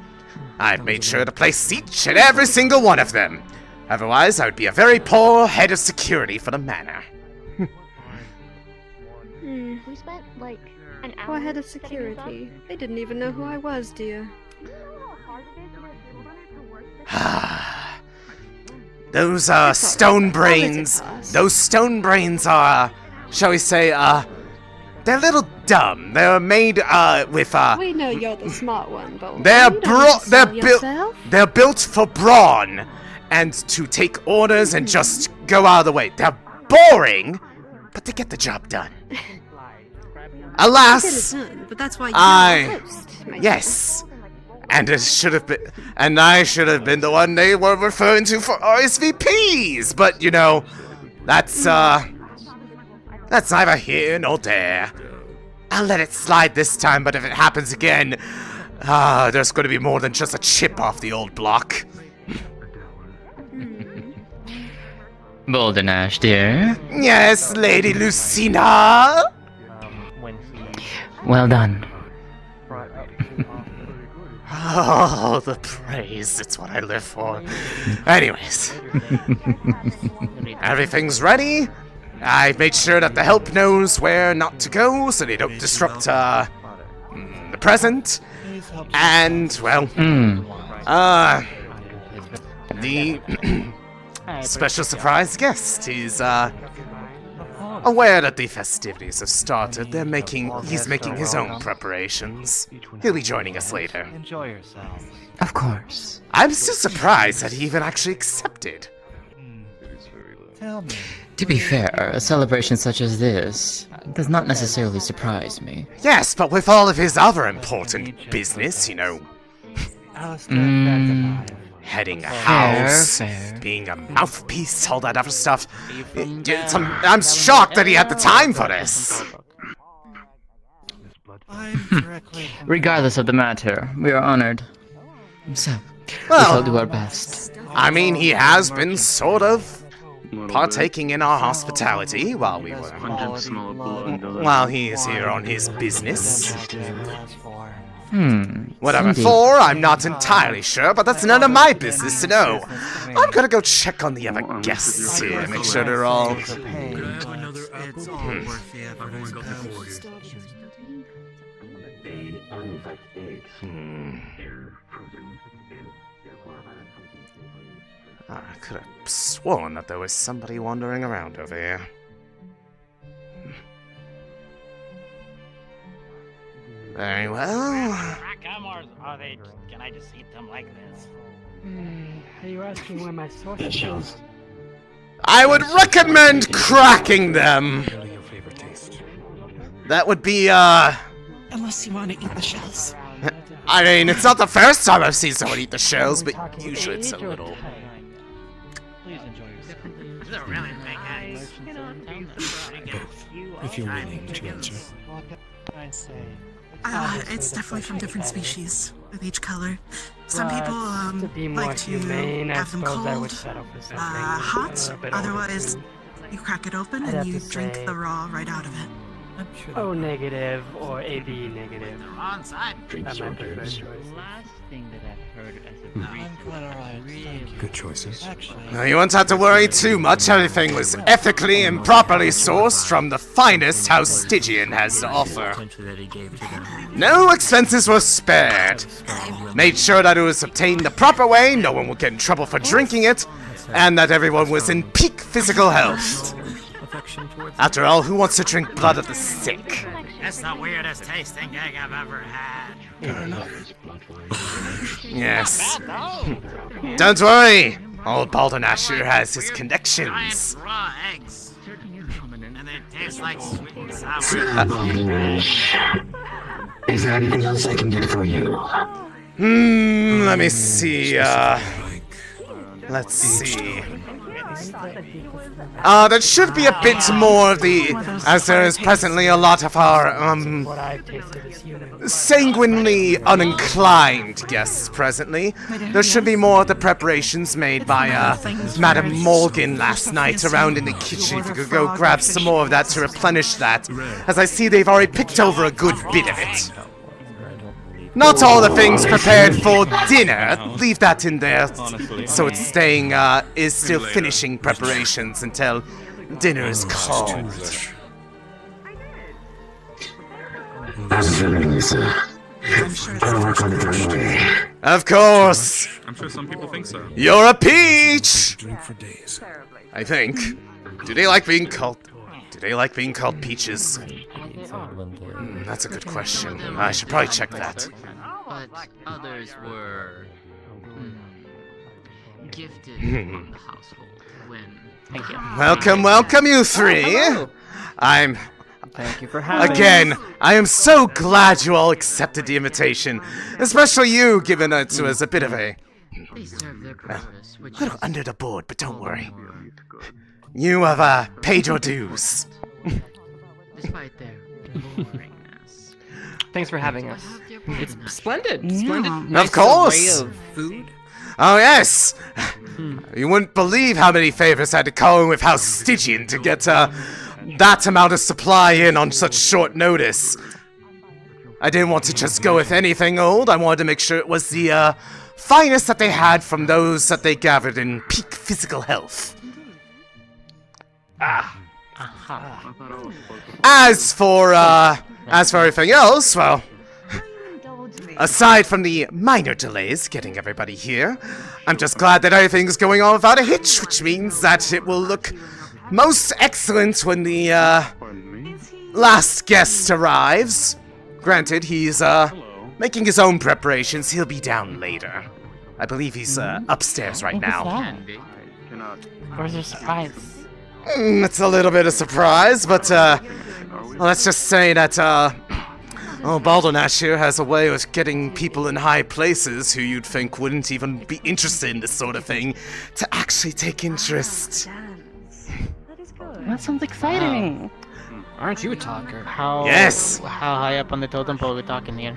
I've made sure to place each and every single one of them. Otherwise, I would be a very poor head of security for the manor. We spent, like, an hour... Poor head of security. They didn't even know who I was, dear. Those, stone brains... Those stone brains are, shall we say, they're a little dumb. They're made, with, We know you're the smart one, but they're built for brawn and to take orders and just go out of the way. They're boring, but they get the job done. Alas, but that's why yes, and it should have been, and I should have been the one they were referring to for RSVPs. But you know, that's neither here nor there. I'll let it slide this time, but if it happens again, there's going to be more than just a chip off the old block. Bouldernash, dear. Yes, Lady Lucina. Well done. Oh, the praise. It's what I live for. Anyways. Everything's ready. I've made sure that the help knows where not to go so they don't disrupt, the present. And, well, the special surprise guest is, aware that the festivities have started. He's making his own preparations. He'll be joining us later. Enjoy yourself. Of course. I'm still surprised that he even actually accepted. Tell me. To be fair, a celebration such as this does not necessarily surprise me. Yes, but with all of his other important business, you know, heading a house, being a mouthpiece, all that other stuff, I'm shocked that he had the time for this. Regardless of the matter, we are honored. So, we Well, shall do our best. I mean, he has been sort of partaking in our hospitality while we were... while he is here on his business. Whatever indeed. for, I'm not entirely sure, but that's none of my business to know. I'm gonna go check on the other guests here, make sure they're all... It's all worth the effort, I suppose. I could have sworn that there was somebody wandering around over here. Very well. Crack 'em, or are they? Can I just eat them like this? Are you asking where my sausage is? I would recommend cracking them. That would be, Unless you want to eat the shells. I mean, it's not the first time I've seen someone eat the shells, but usually it's a little. Please enjoy yourself. They're really big eggs. If you're willing to answer. I say. It's definitely from different species, with each color. Some people to be more like to humane, I have them suppose I would cold, settle for something hot. a bit Otherwise, you crack it open I'd and have you to drink say- the raw right out of it. O negative or AB negative. On side. That's my preferred choice. Last thing that I've heard as a brief. Good choices. No, you won't have to worry too much. Everything was ethically and properly sourced from the finest House Stygian has to offer. No expenses were spared. Made sure that it was obtained the proper way, no one would get in trouble for drinking it, and that everyone was in peak physical health. After all, who wants to drink blood of the sick? That's the weirdest tasting egg I've ever had. Yes. Don't worry. Old Bouldernash here has his connections. Giant raw eggs. And they taste like sweet and sour. Is there anything else I can get for you? Let me see, let's see. There should be a bit more of the, as there is presently a lot of our, sanguinely uninclined guests presently. There should be more of the preparations made by, Madame Morgan last night around in the kitchen. If you could go grab some more of that to replenish that, as I see they've already picked over a good bit of it. Not all the things prepared for dinner. Leave that in there, so it's staying, is still finishing preparations until dinner is cold. Absolutely, sir. I'll work on it right away. Of course. I'm sure some people think so. You're a peach. Drink for days. I think. Do they like being called peaches? That's a good question. I should probably check that. But others were gifted from the household when. Thank you. Welcome, you three. Thank you for having Again, us. I am so glad you all accepted the invitation, especially you, given it was a bit of a little under the board. But don't worry, you have paid your dues. Despite their boringness. Thanks for having us. It's splendid. Of course. Array of food. Oh yes. You wouldn't believe how many favors I had to call in with House Stygian to get that amount of supply in on such short notice. I didn't want to just go with anything old. I wanted to make sure it was the finest that they had from those that they gathered in peak physical health. As for everything else, well, aside from the minor delays getting everybody here, I'm just glad that everything's going on without a hitch, which means that it will look most excellent when the last guest arrives. Granted, he's making his own preparations. He'll be down later. I believe he's upstairs right now. Where's your surprise? It's a little bit of surprise, but let's just say that Bouldernash here has a way of getting people in high places who you'd think wouldn't even be interested in this sort of thing to actually take interest. That sounds exciting. Aren't you a talker? Yes. How high up on the totem pole are we talking here?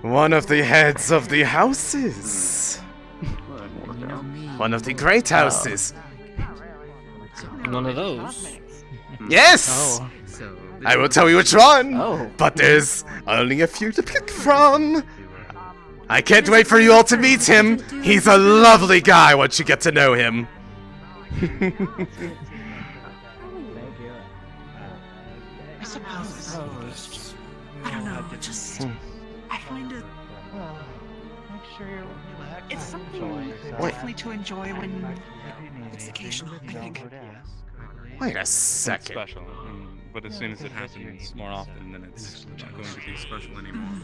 One of the heads of the houses. One of the great houses. None of those. Yes! I will tell you which one, but there's only a few to pick from. I can't wait for you all to meet him. He's a lovely guy once you get to know him. suppose. I don't know, just... I find it... Well, make sure you're relaxed. It's something definitely to enjoy when it's occasional, I think. Wait a It's second. special, but as soon as it happens more often, then it's not going to be special anymore.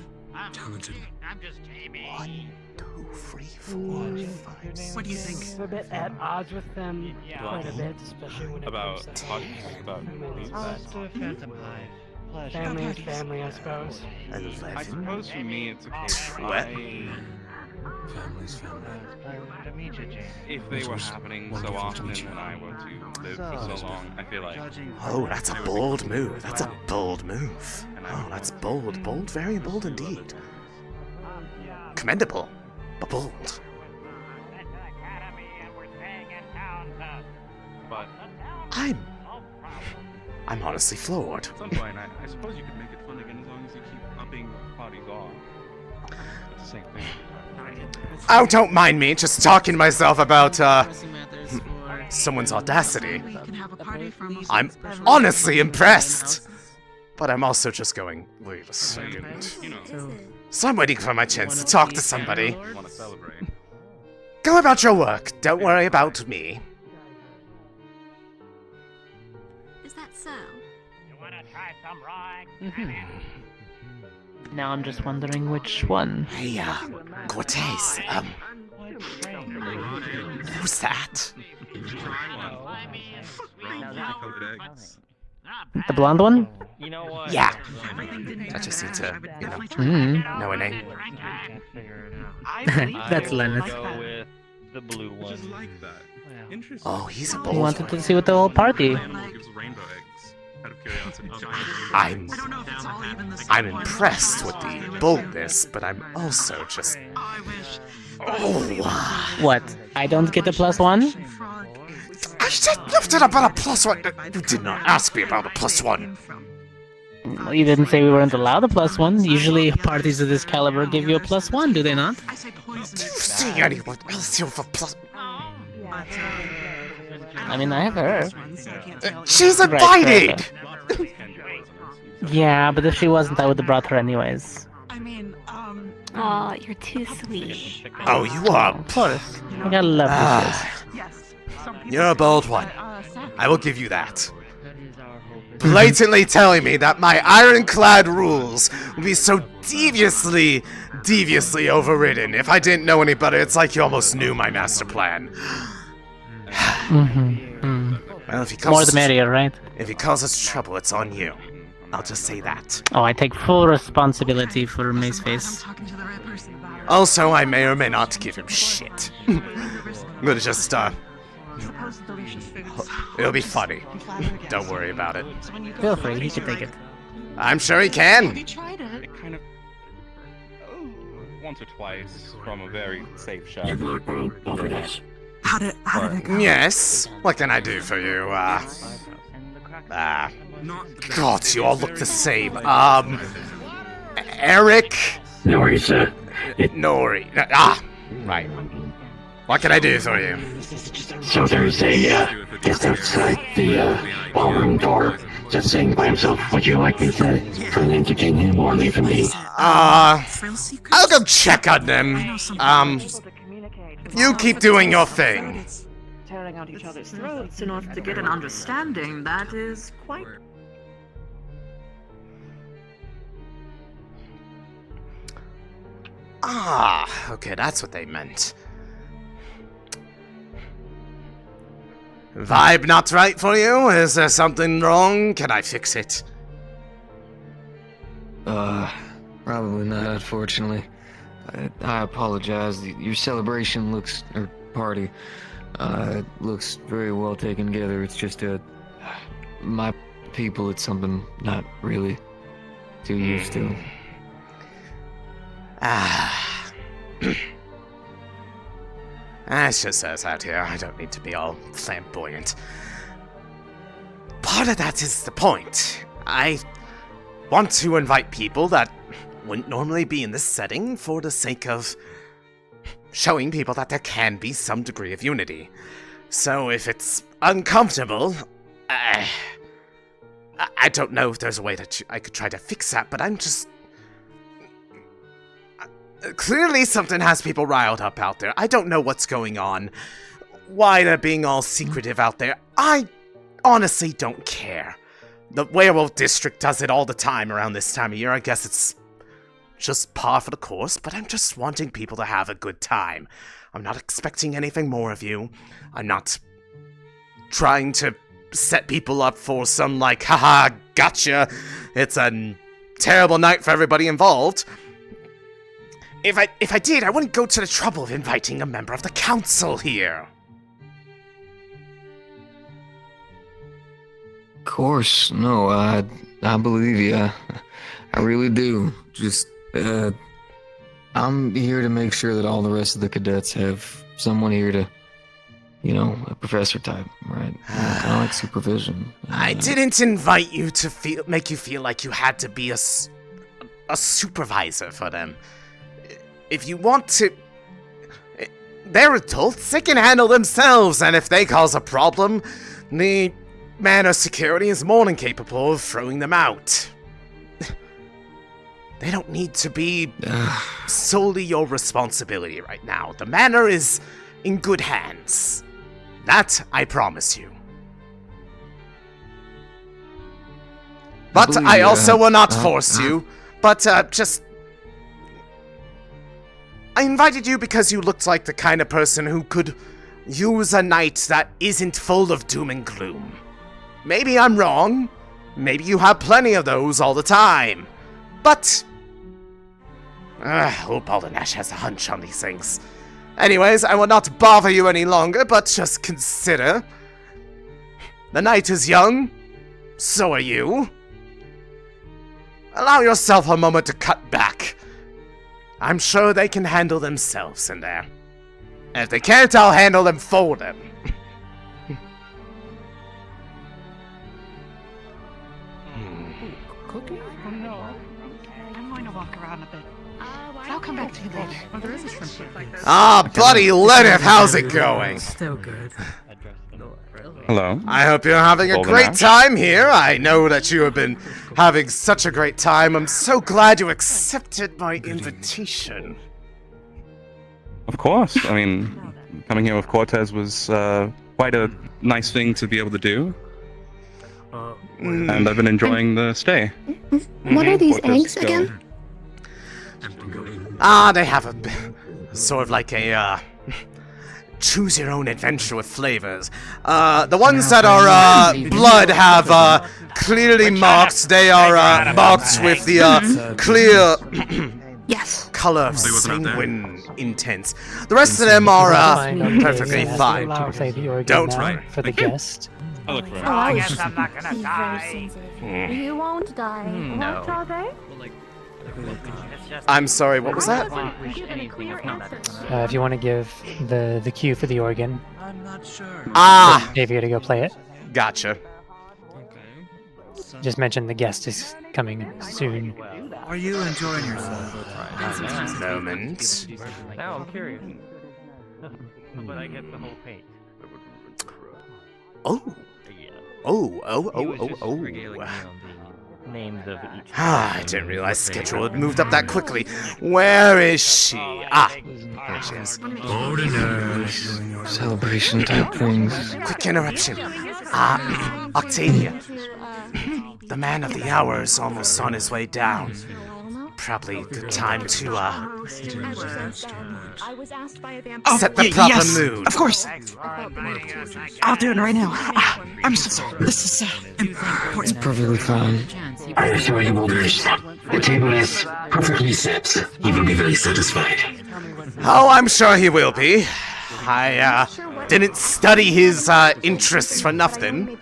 Talented. I'm just Jamie. 1, 2, 3, 4, 5, 6. What do you think? I'm a bit at odds with them quite a bit, especially when it About comes to parties, about family is family, I suppose. I suppose for me it's okay. Family's family. If they were happening so often and I were to live for so long, I feel like... Oh, that's a bold move. That's a bold move. Oh, that's bold. Bold, very bold indeed. Commendable, but bold. But I'm honestly floored. at some point, I suppose you could make it fun again as long as you keep upping what parties are. It's the same thing. Oh, don't mind me. Just talking to myself about, someone's audacity. I'm honestly impressed. But I'm also just going, wait a second. So I'm waiting for my chance to talk to somebody. Go about your work. Don't worry about me. Is that so? You wanna try some raw Now I'm just wondering which one. Hey, Cortez, who's that? The blonde one? Yeah. I just need to, know a name. That's Leonard. Go with the blue one. Oh, he's a He bold wanted one. to see what the whole party. I'm impressed with the boldness, but I'm also just... Oh, What? I don't get a +1? I said nothing about a +1. You did not ask me about a +1. Well, you didn't say we weren't allowed a +1. Usually parties of this caliber give you a +1, do they not? Do you see anyone else here with a plus? I mean, I have her. She's invited! Yeah, but if she wasn't, I would have brought her anyways. Aw, you're too sweet. Oh, you are. Of course. I gotta love this. You're a bold one. I will give you that. Blatantly telling me that my ironclad rules would be so deviously overridden. If I didn't know any better, it's like you almost knew my master plan. Well, if he causes More the merrier, right? If he causes trouble, it's on you. I'll just say that. Oh, I take full responsibility for May's face. Also, I may or may not give him shit. I'm gonna just, it'll be funny. Don't worry about it. Feel free, he can take it. I'm sure he can. It kind of... once or twice from a very safe shot. How did it go? Yes. What can I do for you? God, you all look the same. Eric? Nori, sir. Nori. Right. What can I do for you? So there's a, just outside the, ballroom door, just saying by himself, would you like me to try and entertain him or leave him be? I'll go check on them. You keep doing your thing. Tearing out each other's throats in order to get an understanding, that is quite... Okay, that's what they meant. Vibe not right for you? Is there something wrong? Can I fix it? Probably not, unfortunately. I apologize. Your celebration looks, or party, looks very well taken together. It's just, my people, it's something not really too used to. It's just us out here. I don't need to be all flamboyant. Part of that is the point. I want to invite people that wouldn't normally be in this setting for the sake of showing people that there can be some degree of unity. So if it's uncomfortable, I don't know if there's a way that I could try to fix that, but I'm just... Clearly something has people riled up out there. I don't know what's going on. Why they're being all secretive out there. I honestly don't care. The werewolf district does it all the time around this time of year. I guess it's just par for the course, but I'm just wanting people to have a good time. I'm not expecting anything more of you. I'm not trying to set people up for some, like, haha, gotcha. It's a terrible night for everybody involved. If I did, I wouldn't go to the trouble of inviting a member of the council here. Of course, no, I believe you. I really do. Just, I'm here to make sure that all the rest of the cadets have someone here to, you know, a professor type, right? Kind of like supervision. I didn't invite you to make you feel like you had to be a supervisor for them. If you want to... They're adults, they can handle themselves, and if they cause a problem, the manor security is more than capable of throwing them out. They don't need to be solely your responsibility right now. The manor is in good hands. That I promise you. But I also will not force you, but just... I invited you because you looked like the kind of person who could use a night that isn't full of doom and gloom. Maybe I'm wrong. Maybe you have plenty of those all the time. But... old Bouldernash has a hunch on these things. Anyways, I will not bother you any longer, but just consider. The night is young. So are you. Allow yourself a moment to cut back. I'm sure they can handle themselves in there. And if they can't, I'll handle them for them. Cookie? Oh no. I'm going to walk around a bit. I'll come back to you later. Oh, there is a shrimp soup. Ah, buddy Leonard, how's it going? Still good. Hello. I hope you're having a great time here. I know that you have been having such a great time. I'm so glad you accepted my invitation. Of course. I mean, coming here with Cortez was quite a nice thing to be able to do. And I've been enjoying the stay. What are these Cortez eggs again? They have a sort of like a choose your own adventure with flavors. The ones that are blood have clearly marked. They are marked with the clear color of sanguine intense. The rest of them are perfectly fine. Don't worry. For the guest. I guess I'm not gonna die. You won't die. No. What are they? I'm sorry, what was that? If you want to give the cue for the organ. I'm not sure. Davey to go play it. Gotcha. Just mention the guest is coming soon. Are you enjoying yourself? Moment. Now I'm curious. But I get the whole paint. Names of each. I didn't realize schedule had moved up that quickly. Where is she? There she is. Bouldernash. Celebration type things. Quick interruption. Octavia. The man of the hour is almost on his way down. Probably a good time to, set the proper mood. Of course. I'll do it right now. I'm so sorry. This is important. It's perfectly fine. I assure you, Bouldernash, the table is perfectly set. He will be very satisfied. Oh, I'm sure he will be. I, didn't study his, interests for nothing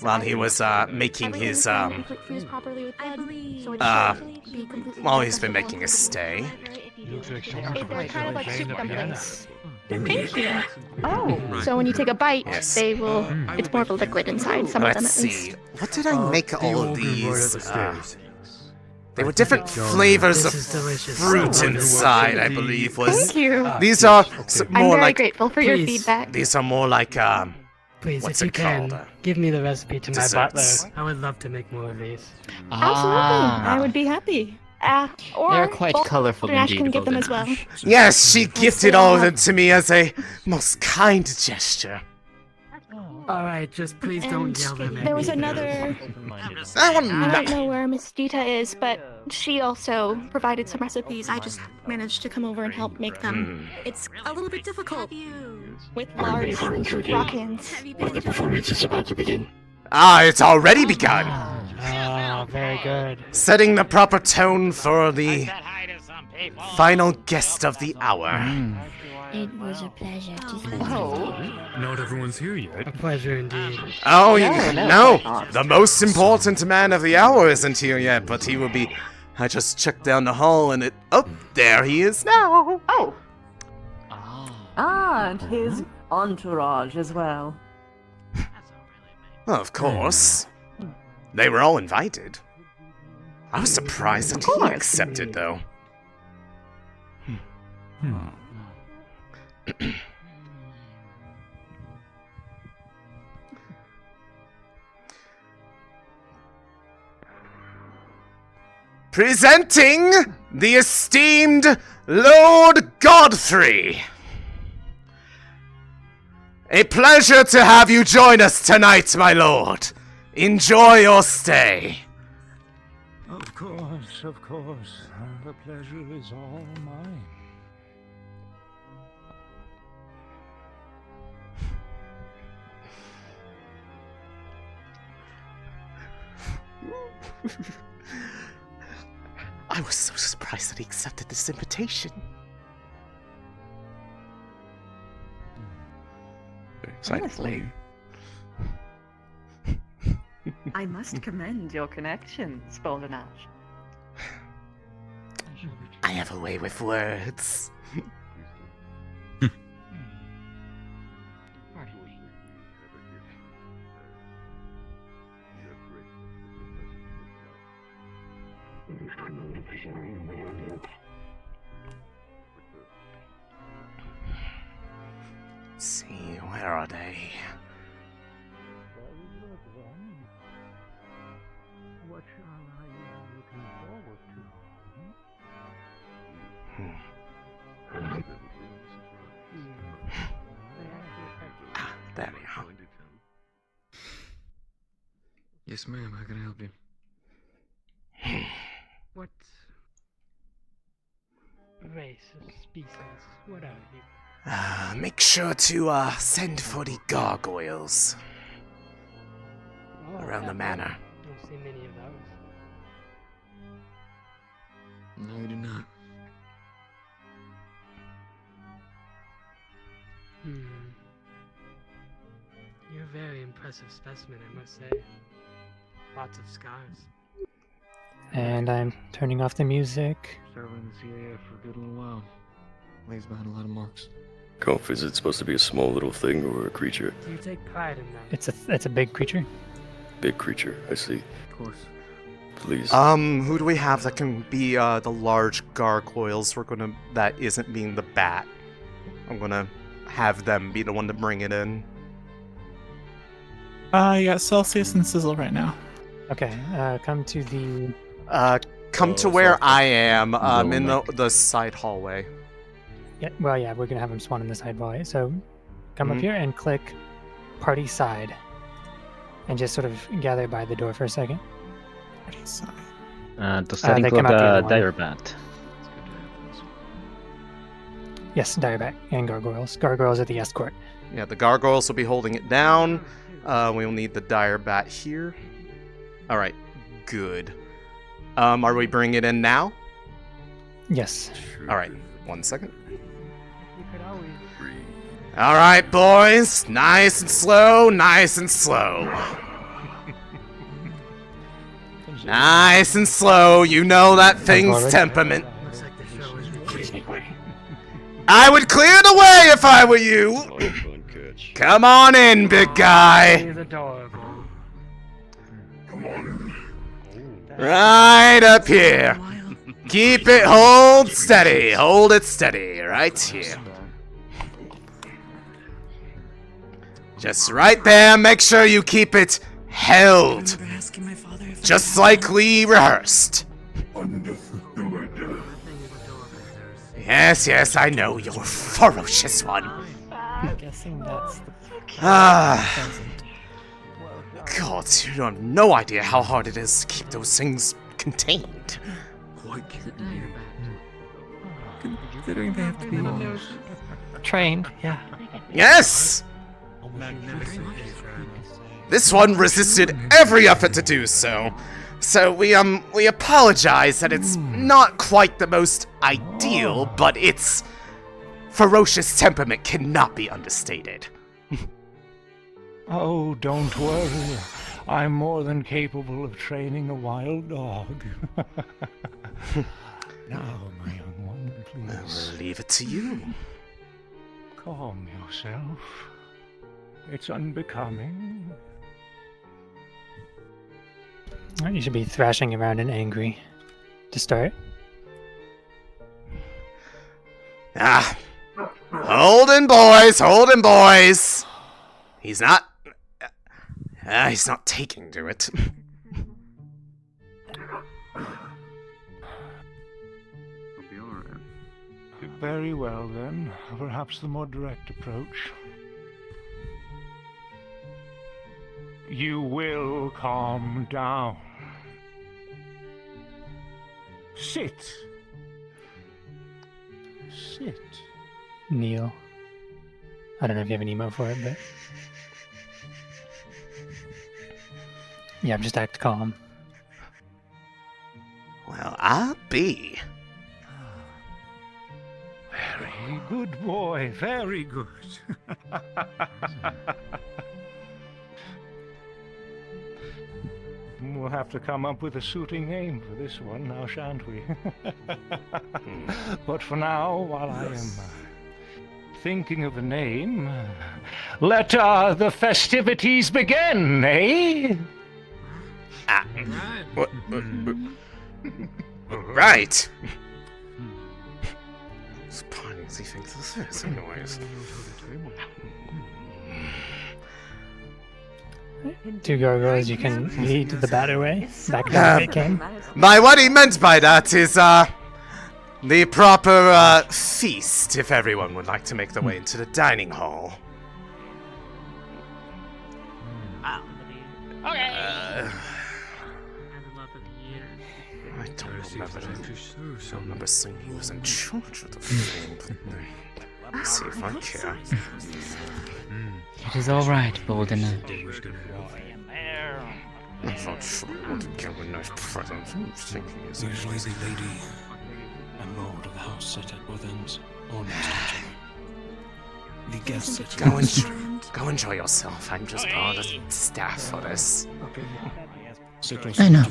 while he was, making his, while he's been making a stay. They're kind of like soup dumplings. Thank you. Oh, so when you take a bite, they will. It's more of a liquid inside. Some of them, at least. What did I make all of these? They were different flavors of fruit inside, I believe. Thank you. These are I'm more very like. grateful for your feedback. These are more like Please, What's if you it called? can, give me the recipe to my Desserts. butler. I would love to make more of these. Absolutely, I would be happy. Or They're quite colorful Bouldernash indeed, can give them as well. Yes, she gifted all of them to me as a most kind gesture. All right, just please don't yell them at There was me. another. I want I don't know where Miss Dita is, but she also provided some recipes. I just managed to come over and help make them. It's a little bit difficult with large rock hands. The performance is about to begin. Ah, it's already begun. Ah, very good. Setting the proper tone for the final guest of the hour. It was a pleasure to see you. Not everyone's here yet. A pleasure indeed. Oh, no, the most important man of the hour isn't here yet, but he will be. I just checked down the hall and oh, there he is now. Oh. Ah, and his entourage as well. Of course. They were all invited. I was surprised that he accepted, though. Presenting the esteemed Lord Godfrey. A pleasure to have you join us tonight, my lord. Enjoy your stay. Of course, of course. The pleasure is all mine. I was so surprised that he accepted this invitation. Very excited for you. I must commend your connections, Bouldernash. I have a way with words. See, where are they? What shall I be looking forward to? There we are. Yes, ma'am. How can I help you? What race or species? What are you? Make sure to send for the gargoyles around the manor. Don't see many of those. No, you do not. You're a very impressive specimen, I must say. Lots of scars. And I'm turning off the music. Serving this area for a good little while. Lays behind a lot of marks. Conf, is it supposed to be a small little thing or a creature? Do you take pride in them? It's a big creature. Big creature, I see. Of course. Please. Who do we have that can be the large gargoyles? That isn't being the bat. I'm gonna have them be the one to bring it in. You got Celsius and Sizzle right now. Okay, come to the... Come to where I am, in the side hallway. Yeah, well, yeah, we're gonna have him spawn in the side hallway. So, come up Mhm. here and click Party Side, and just sort of gather by the door for a second. Does that include dire bat? Yes, Direback and Gargoyles. Gargoyles are the escort. Yeah, the gargoyles will be holding it down. We'll need the dire bat here. All right, good. Are we bringing it in now? Yes. All right, 1 second. All right, boys, nice and slow, nice and slow. Nice and slow, you know that thing's temperament. I would clear the way if I were you. Come on in, big guy. Right up here. Keep it, hold it steady, right here. Just right there, make sure you keep it held. Just like we rehearsed. Yes, yes, I know, you're a ferocious one. I'm guessing that's the God, you have no idea how hard it is to keep those things contained. considering they have to be trained. Yeah. Yes! This one resisted every effort to do so. So we apologize that it's not quite the most ideal, but its ferocious temperament cannot be understated. Oh, don't worry. I'm more than capable of training a wild dog. Now, my young one, please. I'll leave it to you. Calm yourself. It's unbecoming. You should be thrashing around and angry. To start. Hold in, boys. He's not taking to it. Very well, then. Perhaps the more direct approach. You will calm down. Sit. Sit. Kneel. I don't know if you have an emo for it, but... yeah, just act calm. Well, I'll be. Very good boy, very good. We'll have to come up with a suiting name for this one now, shan't we? But for now, while I am thinking of a name, let the festivities begin, eh? Right. Whose party does he think this is, anyways? Two gargoyles, you can lead the batter way. Back down if it came. What he meant by that is, the proper, feast, if everyone would like to make their way into the dining hall. Okay. I don't remember seeing he was in charge of the thing, but let's see if I care. It is all right, Bouldernash. I thought sure I wanted to give a nice present. I was thinking is usually the lady and lord of the house sit at both ends, or next to each other. The guests sit Go enjoy yourself. I'm just part of the staff for this. I know.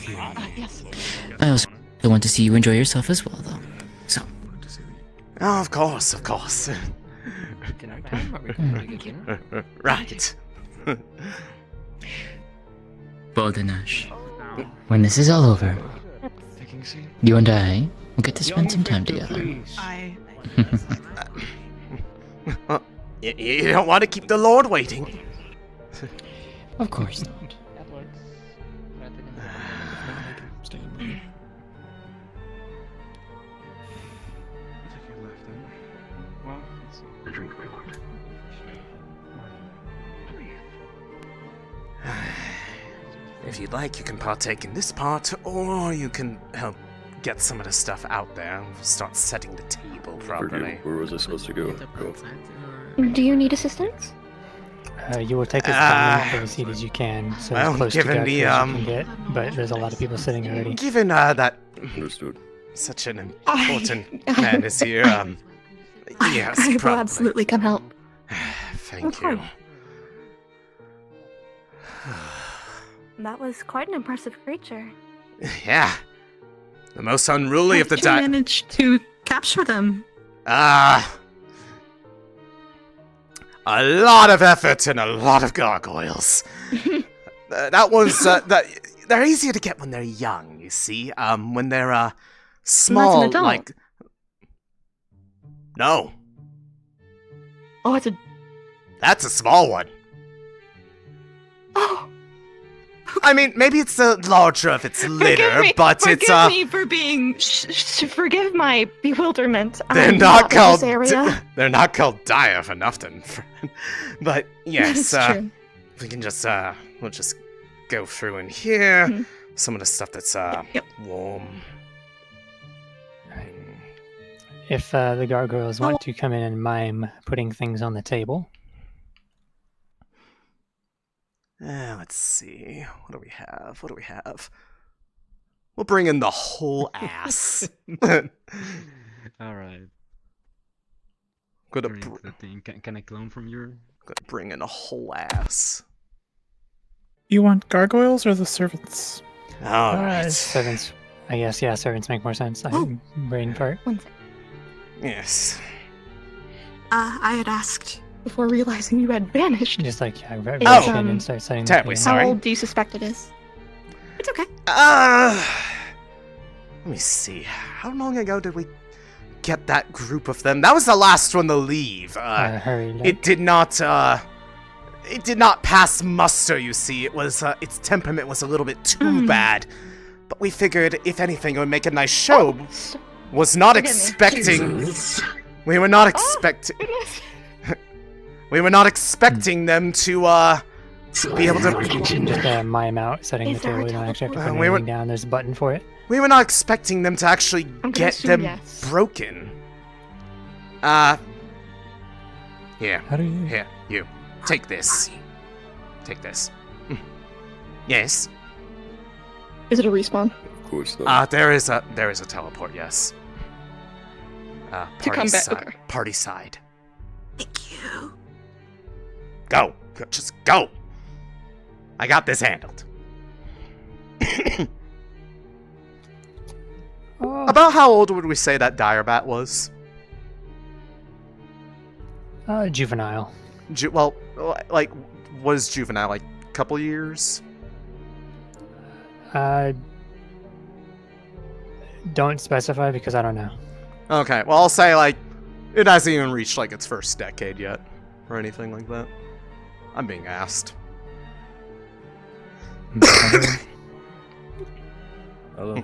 I also want to see you enjoy yourself as well, though. So. Oh, of course. Right. Bouldernash, when this is all over, you and I will get to spend some time together. You don't want to keep the Lord waiting. Of course not. If you'd like, you can partake in this part, or you can help get some of the stuff out there. We'll start setting the table properly. Where was I supposed to go? Do you need assistance? You will take as many seat as you can, so as close to Godfrey as you can get, but there's a lot of people sitting already. Given that Understood. Such an important man is here, yes, I will probably. absolutely come help. Thank you. That was quite an impressive creature. Yeah. The most unruly of the How did you manage to capture them? A lot of effort and a lot of gargoyles. That was they're easier to get when they're young, you see. When they're small, That's an adult. like no. Oh, That's a small one. I mean, maybe it's the larger of its litter, but it's Forgive me for being. Forgive my bewilderment. They're not called. This area. They're not called dire for nothing. But yes, That is true. we can just we'll just go through in here. Mhm. Some of the stuff that's warm. If the gargoyles want to come in and mime putting things on the table. Let's see. What do we have? What do we have? We'll bring in the whole ass. All right. Gonna Can I clone from your? Gonna bring in a whole ass. You want gargoyles or the servants? All right. Servants. I guess, yeah, servants make more sense. I'm brain fart. Yes. I had asked before realizing you had vanished. Just like, yeah, rush Oh. in and start setting the Terribly table. sorry. How old do you suspect it is? It's okay. Let me see. How long ago did we get that group of them? That was the last one to leave. Hurry, like. It did not pass muster, you see. It was, its temperament was a little bit too bad. But we figured, if anything, it would make a nice show. Was not expecting... We were not expecting... We were not expecting them to, be able to... Just mime out, setting the table. You don't actually have to put anything down. There's a button for it. We were not expecting them to actually get them broken. Here. Here, you. Take this. Take this. Yes. Is it a respawn? Of course not. There is a teleport, yes. To come back, side. okay. Party side. Thank you. Go. Just go. I got this handled. About how old would we say that Direbat was? Juvenile. Well, like, was juvenile like a couple years? Don't specify because I don't know. Okay, well, I'll say, like, it hasn't even reached, like, its first decade yet, or anything like that. I'm being asked. Hello.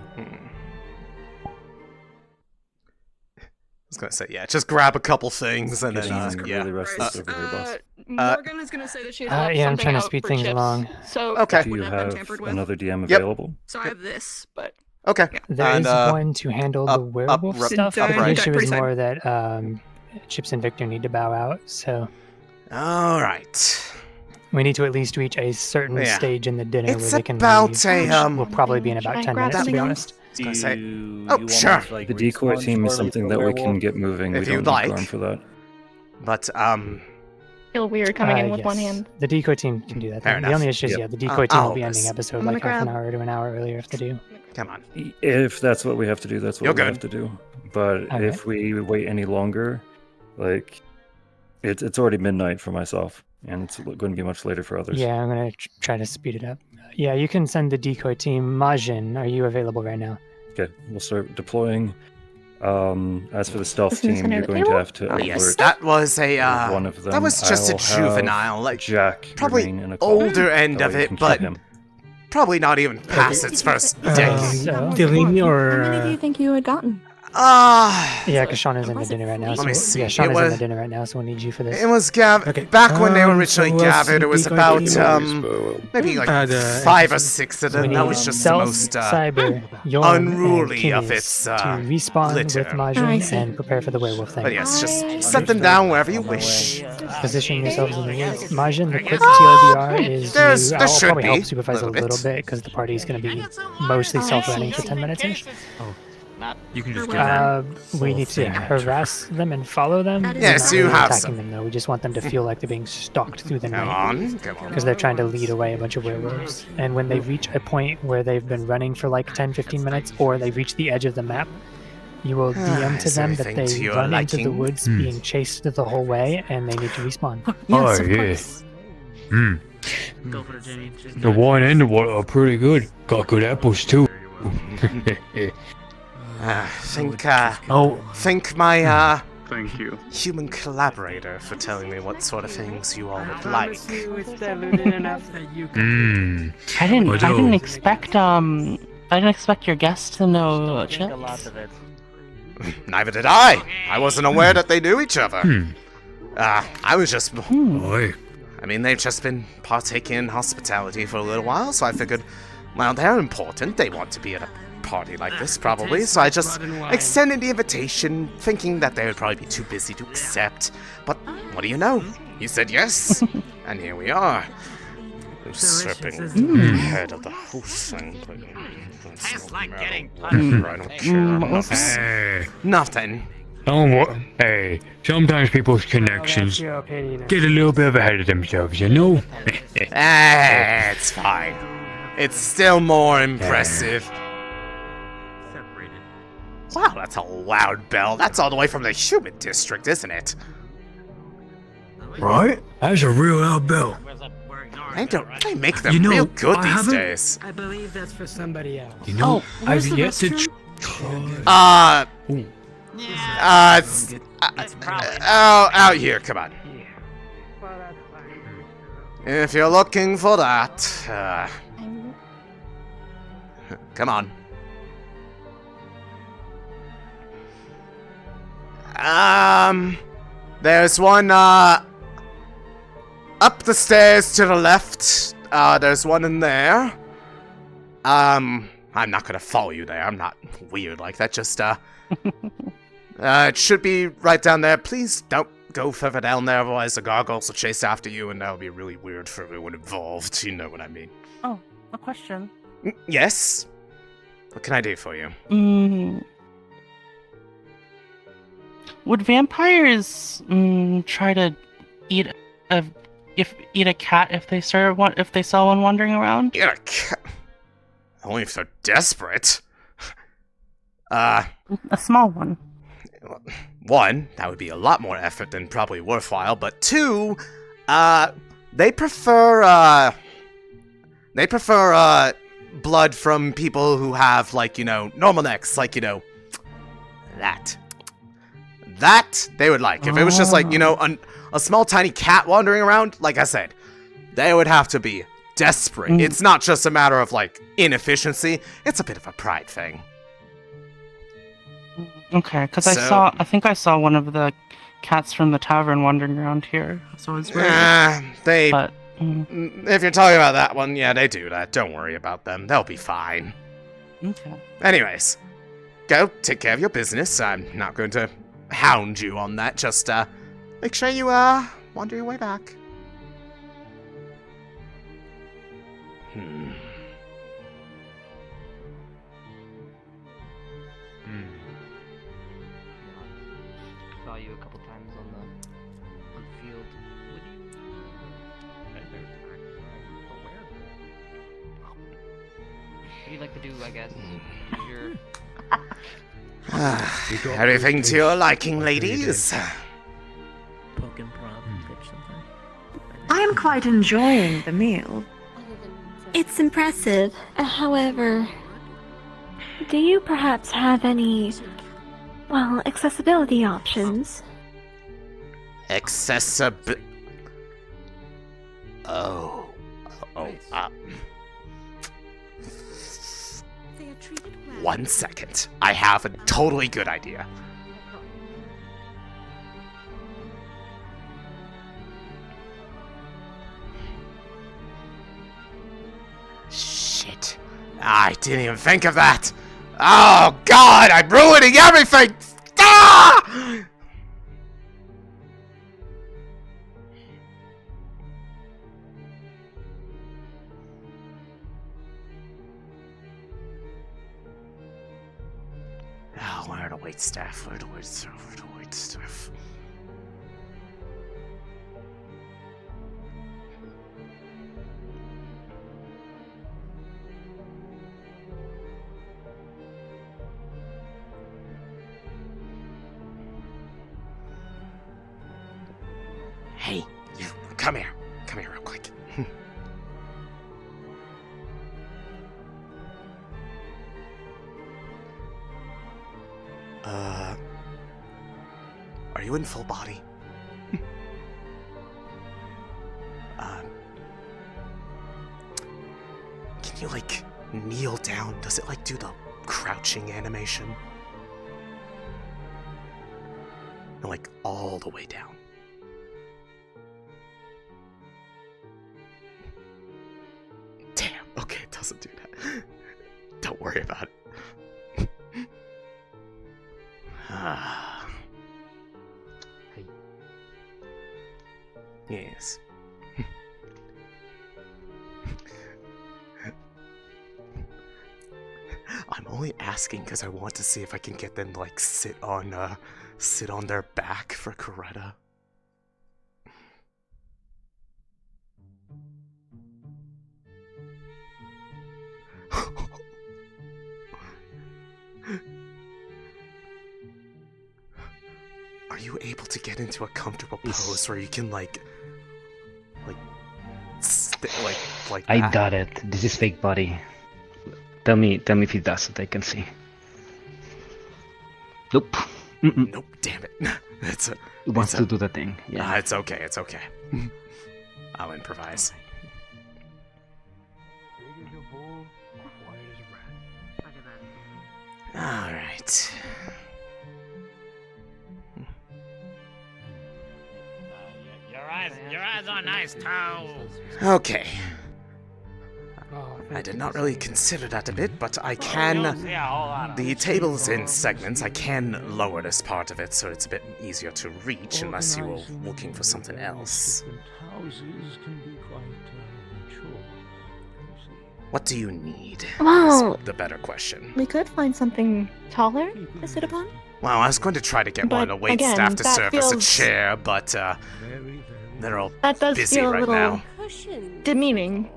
I was gonna say, yeah, just grab a couple things and then, yeah. Morgan is gonna say that she has yeah, I'm something trying to out speed for things chips. along. So Okay. Do you wouldn't have been have tampered with. another DM Yep. available? So I have this, but Okay. There is And, one to handle the werewolf up, stuff. up, The right. issue Pretty is sad. more that Chips and Victor need to bow out, so Alright. we need to at least reach a certain Yeah. stage in the dinner It's where they can about leave, a, which will probably be in about 10 minutes, to be honest. I was gonna say, You sure. want, like, the decoy team is something that we can get moving. If we you'd don't like. need Gorm for that. But, feel weird coming in with yes. one hand. The decoy team can do that. Fair The enough. only issue is, Yep. yeah, the decoy team will be I'll- ending episode I'm like gonna half an grab- hour to an hour earlier if they do. come on. If that's what we have to do, that's what You're we good. have to do. But Alright. if we wait any longer, like, it's already midnight for myself, and it's going to be much later for others. Yeah, I'm going to try to speed it up. Yeah, you can send the decoy team. Majin, are you available right now? Okay, we'll start deploying. As for the stealth This is team, under you're the going to table? have to Oh, alert yes, that was a, one of them. that was just a I'll have juvenile, like, Jack probably remain in a call. older end That of way you it, can but kill him. probably not even past its first day. So- Delaney How or many do you think you had gotten? Yeah, because Shauna's in the dinner right now. Let me see. Yeah, It Shauna's in was- the dinner right now, so we'll need you for this. It was back when they were originally so what's gathered. the It was decoy about team? maybe like the 5 or NPC. 6 of We them. need That was just the Self, most Cyber, Yorm, unruly and of Kineas its to respawn litter. with I Majin see. and prepare for the werewolf thing. But yes, just set them down wherever you wish. Position yourselves in the woods. Majin, the quick TLDR is There's- you, there I'll should probably be help supervise a a little little bit because the party is going to be mostly self-running for 10 minutes ish. You can just go. We need to harass them and follow them. We're Yes, not you really have attacking some. them though. We just want them to feel like they're being stalked through the Come night. on, come on. Because they're trying to lead away a bunch of werewolves. And when they reach a point where they've been running for like 10-15 minutes or they reach the edge of the map, you will DM to Is them that everything to they your run into the liking? woods being chased the whole way and they need to respawn. Oh, yeah. The wine and the water are pretty good. Got good apples too. Think my Thank you. human collaborator for telling me what sort of things you all would I like. promise you it's diluted enough that you Hmm. I didn't expect your guests to know chips. Neither did I. I wasn't aware that they knew each other. I was just... Oi. I mean, they've just been partaking in hospitality for a little while, so I figured, well, they're important. They want to be at a party like this, probably. So I just extended the invitation, thinking that they would probably be too busy to accept. But what do you know? You said yes, and here we are. Usurping the head of the whole thing. Tastes like getting I don't care. Nothing. Hey, sometimes people's connections your opinion. get a little bit ahead of themselves, you know? It's fine. It's still more impressive. Wow, that's a loud bell. That's all the way from the human district, isn't it? Right? That's a real loud bell. They make them real good these days. I believe that's for somebody else. You know, I've yet to out here, come on. If you're looking for that, come on. There's one, up the stairs to the left. There's one in there. I'm not gonna follow you there. I'm not weird like that. Just, it should be right down there. Please don't go further down there, otherwise the gargoyles will chase after you, and that'll be really weird for everyone involved. You know what I mean. Oh, a question. Yes? What can I do for you? Would vampires try to eat a cat if they saw one wandering around? Eat a cat? Only if they're desperate. A small one. One, that would be a lot more effort than probably worthwhile, but two, they prefer blood from people who have, like, you know, normal necks, like, you know, that they would like. If it was just like, you know, a small tiny cat wandering around, like I said, they would have to be desperate. It's not just a matter of, like, inefficiency, it's a bit of a pride thing. Okay, because I think I saw one of the cats from the tavern wandering around here, so it's weird. If you're talking about that one, yeah, they do that. Don't worry about them. They'll be fine. Okay. Anyways, go take care of your business. I'm not going to hound you on that. Just, make sure you, wander your way back. Saw you a couple times on the field. What do you like to do, I guess? Everything to your liking, ladies. I am quite enjoying the meal. It's impressive. However, do you perhaps have any, well, accessibility options? One second. I have a totally good idea. Shit. I didn't even think of that. Oh, God, I'm ruining everything. Ah! Oh, where are the wait staff? Where are the wait staff? Hey, you, come here. Come here real quick. Are you in full body? Can you, like, kneel down? Does it, like, do the crouching animation? No, like, all the way down. Damn, okay, it doesn't do that. Don't worry about it. Yes. I'm only asking because I want to see if I can get them to, like, sit on their back for Coretta. Are you able to get into a comfortable pose where you can like that? I got it. This is fake body. Tell me if he does it. I can see. Nope. Nope. Damn it. He wants to do the thing. Yeah. It's okay. It's okay. I'll improvise. All right. Your eyes are nice, Toe. Okay. I did not really consider that a bit, but I can... The table's in segments. I can lower this part of it so it's a bit easier to reach unless you were looking for something else. What do you need? Well, is the better question. we could find something taller to sit upon. Well, I was going to try to get one of the wait again, staff to that serve as a feels- chair, but they're all That does busy feel a right little now. demeaning.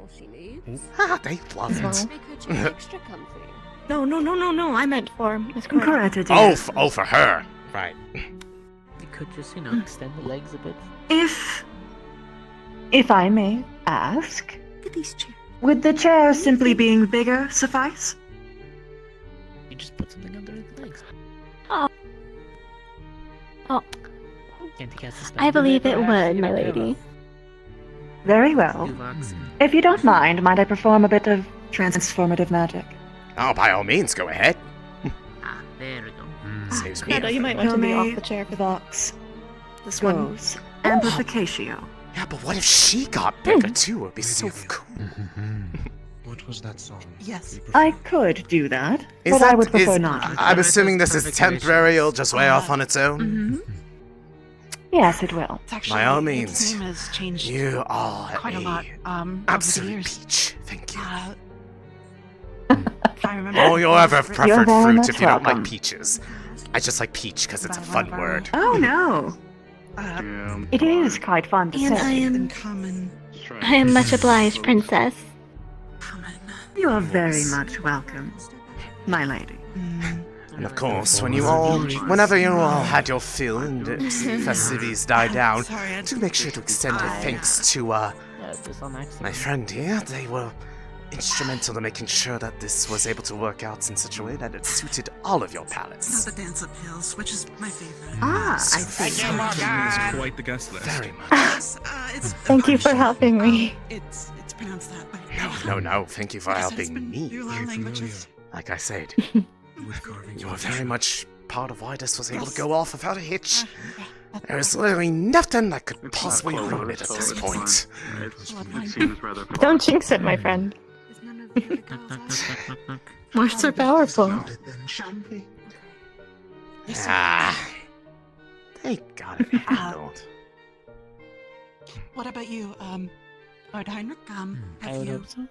They love it. No. I meant for Miss Coretta, Oh, dear. for her. Right. You could just, extend the legs a bit. If I may ask, Look at these chairs. would the chair simply being bigger suffice? You just put something under the legs. Oh. Can't you cast a spell? I believe it would, my lady. Very well. If you don't mind, might I perform a bit of transformative magic? Oh, by all means, go ahead. There we go. Saves me. Coretta, you might want to be off the chair for Vox. this Goes. Amplificatio. Yeah, but what if she got bigger too? It'd be so cool. What was that song? Yes. I could do that, Is but that, I would prefer not. I'm assuming this is temporary, it'll just wear off on its own? Mm-hmm. Yes, it will. By all means. name has changed You are quite a lot. Over the absolute years. peach. Thank you. If I remember. Oh, you'll have a You're preferred very fruit much if you don't like welcome. peaches. I just like peach because it's a fun word. Oh no. It is quite fun to And say. I am much obliged, princess. You are very much welcome, my lady. And of course, whenever you all had your fill and festivities die down, do make sure to extend a thanks to my friend here. They were instrumental in making sure that this was able to work out in such a way that it suited all of your palates. Not the dance of pills, which is my favorite. I see. It's quite the guest list. Very much. It's Thank you for helping me. It's pronounced that way. No. Thank you for helping me. Languages. Like I said, you are very much part of why this was able to go off without a hitch. There is literally nothing that could possibly ruin it at this point. Don't jinx it, my friend. Words are powerful. They got it handled. What about you, Lord Heinrich? I Have would you hope so.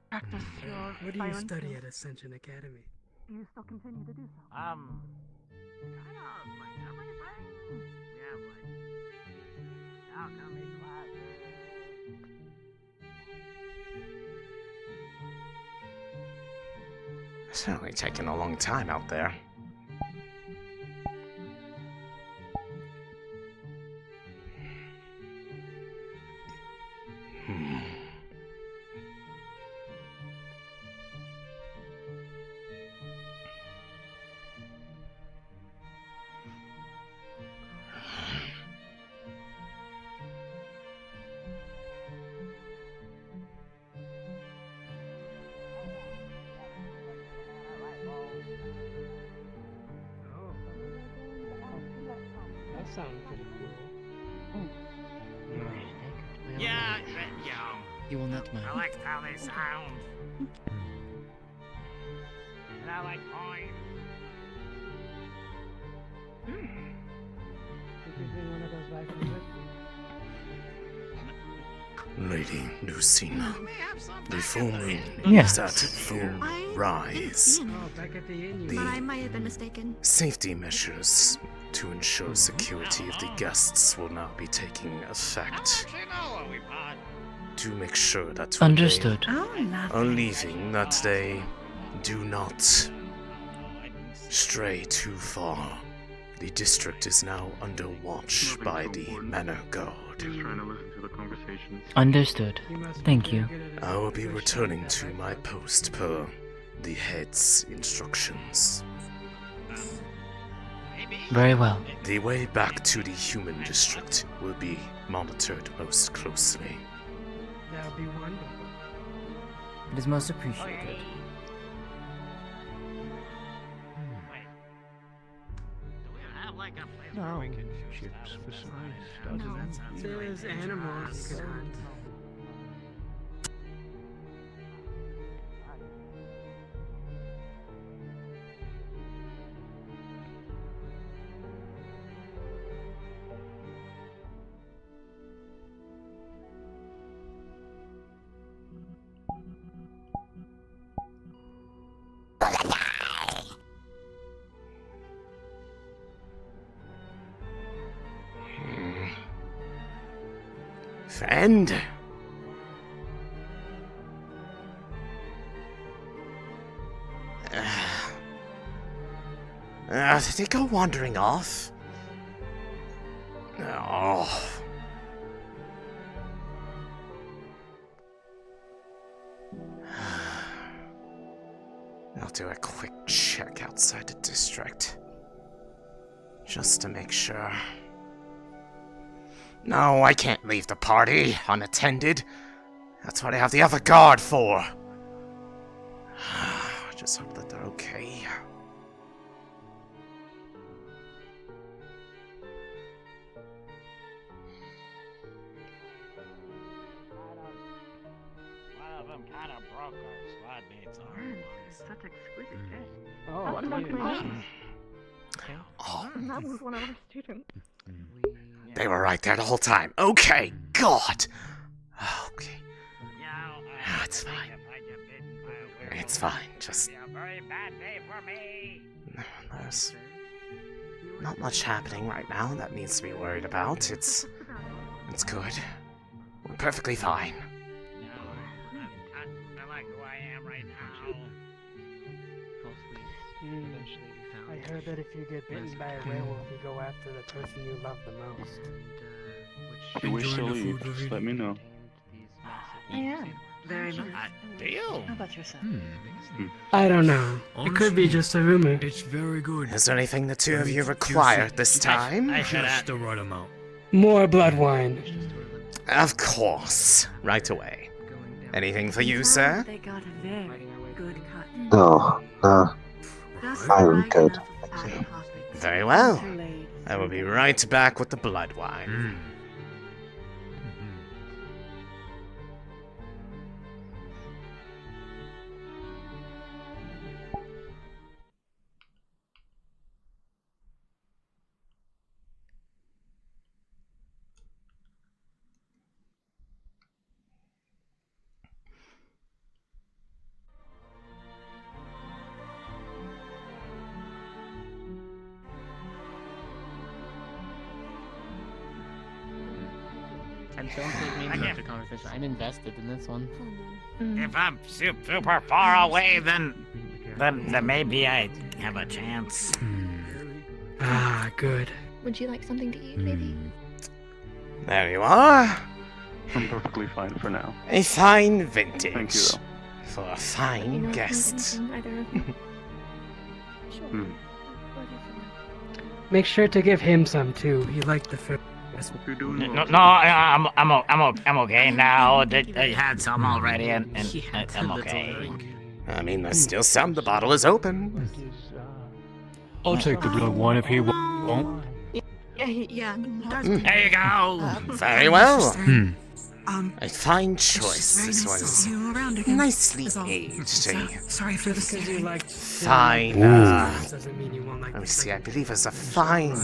practiced your What do you siren study skills? at Ascension Academy? Do you still continue to do so? Kind of like everything. Yeah, like alchemy classes. Certainly taking a long time out there. That sounds pretty cool. Yeah, You will not mind. I like how they sound. And I like coins. Think you bring one of those back in the whip? Lady Lucina, the full moon Yes. is at full rise. Back at the inn, The But I might have been mistaken. safety measures to ensure security of the guests will now be taking effect. To make sure that when Understood. they are leaving, that they do not stray too far. The district is now under watch by the Manor Guard. Understood. Thank you. I will be returning to my post per the head's instructions. Very well. The way back to the human district will be monitored most closely. That would be wonderful. It is most appreciated. No. Chips for size, doesn't it? There's animals you could hunt. Friend? Did he go wandering off? Oh. I'll do a quick check outside the district. Just to make sure. No, I can't leave the party unattended. That's what I have the other guard for. Just hope that they're okay. One of them kind of broke our squad mates arm. Such exquisite taste. Oh, What about dear. me? Oh. That was one of our students. They were right there the whole time. Okay, God. Okay. It's fine. It's fine. Just there's not much happening right now that needs to be worried about. It's good. We're perfectly fine. I like who I am right now. I heard that if you get bitten by a werewolf, you go after the person you love the most. If you wish to leave, just let me know. I am. Very much. Deal. How about yourself? I don't know. It could be just a rumor. It's very good. Is there anything the two of you require this time? Just the right amount. More blood wine. Of course. Right away. Anything for you, sir? They got a very good cut. No, no. I'm good. Very well. I will be right back with the blood wine. I'm so enjoying the conversation. I'm invested in this one. If I'm super far away, then maybe I have a chance. Ah, good. Would you like something to eat, maybe? There you are. I'm perfectly fine for now. A fine vintage. Thank you, though. For a fine guest. Make sure to give him some too. He liked the food. No, I'm okay now. I had some already, and I'm okay. I mean, there's still some. The bottle is open. I'll take the blood wine if he won't. Yeah. There you go. Very well. Hmm. A fine choice. This one's nicely aged. Sorry for the Fine. doesn't mean you won't like Let me see. I believe it's a fine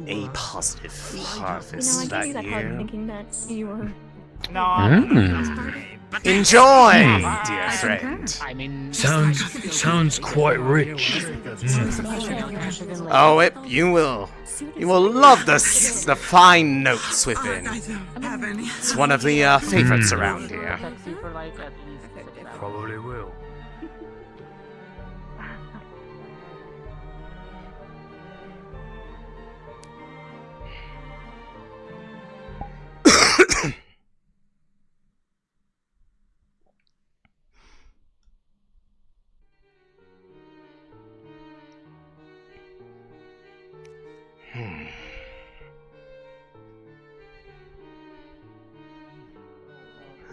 A positive harvest I that gave you that card year. thinking that you were. Enjoy, dear friend. I mean, Sounds quite rich. Oh, you will love the fine notes within. It's one of the favorites around here. Probably will.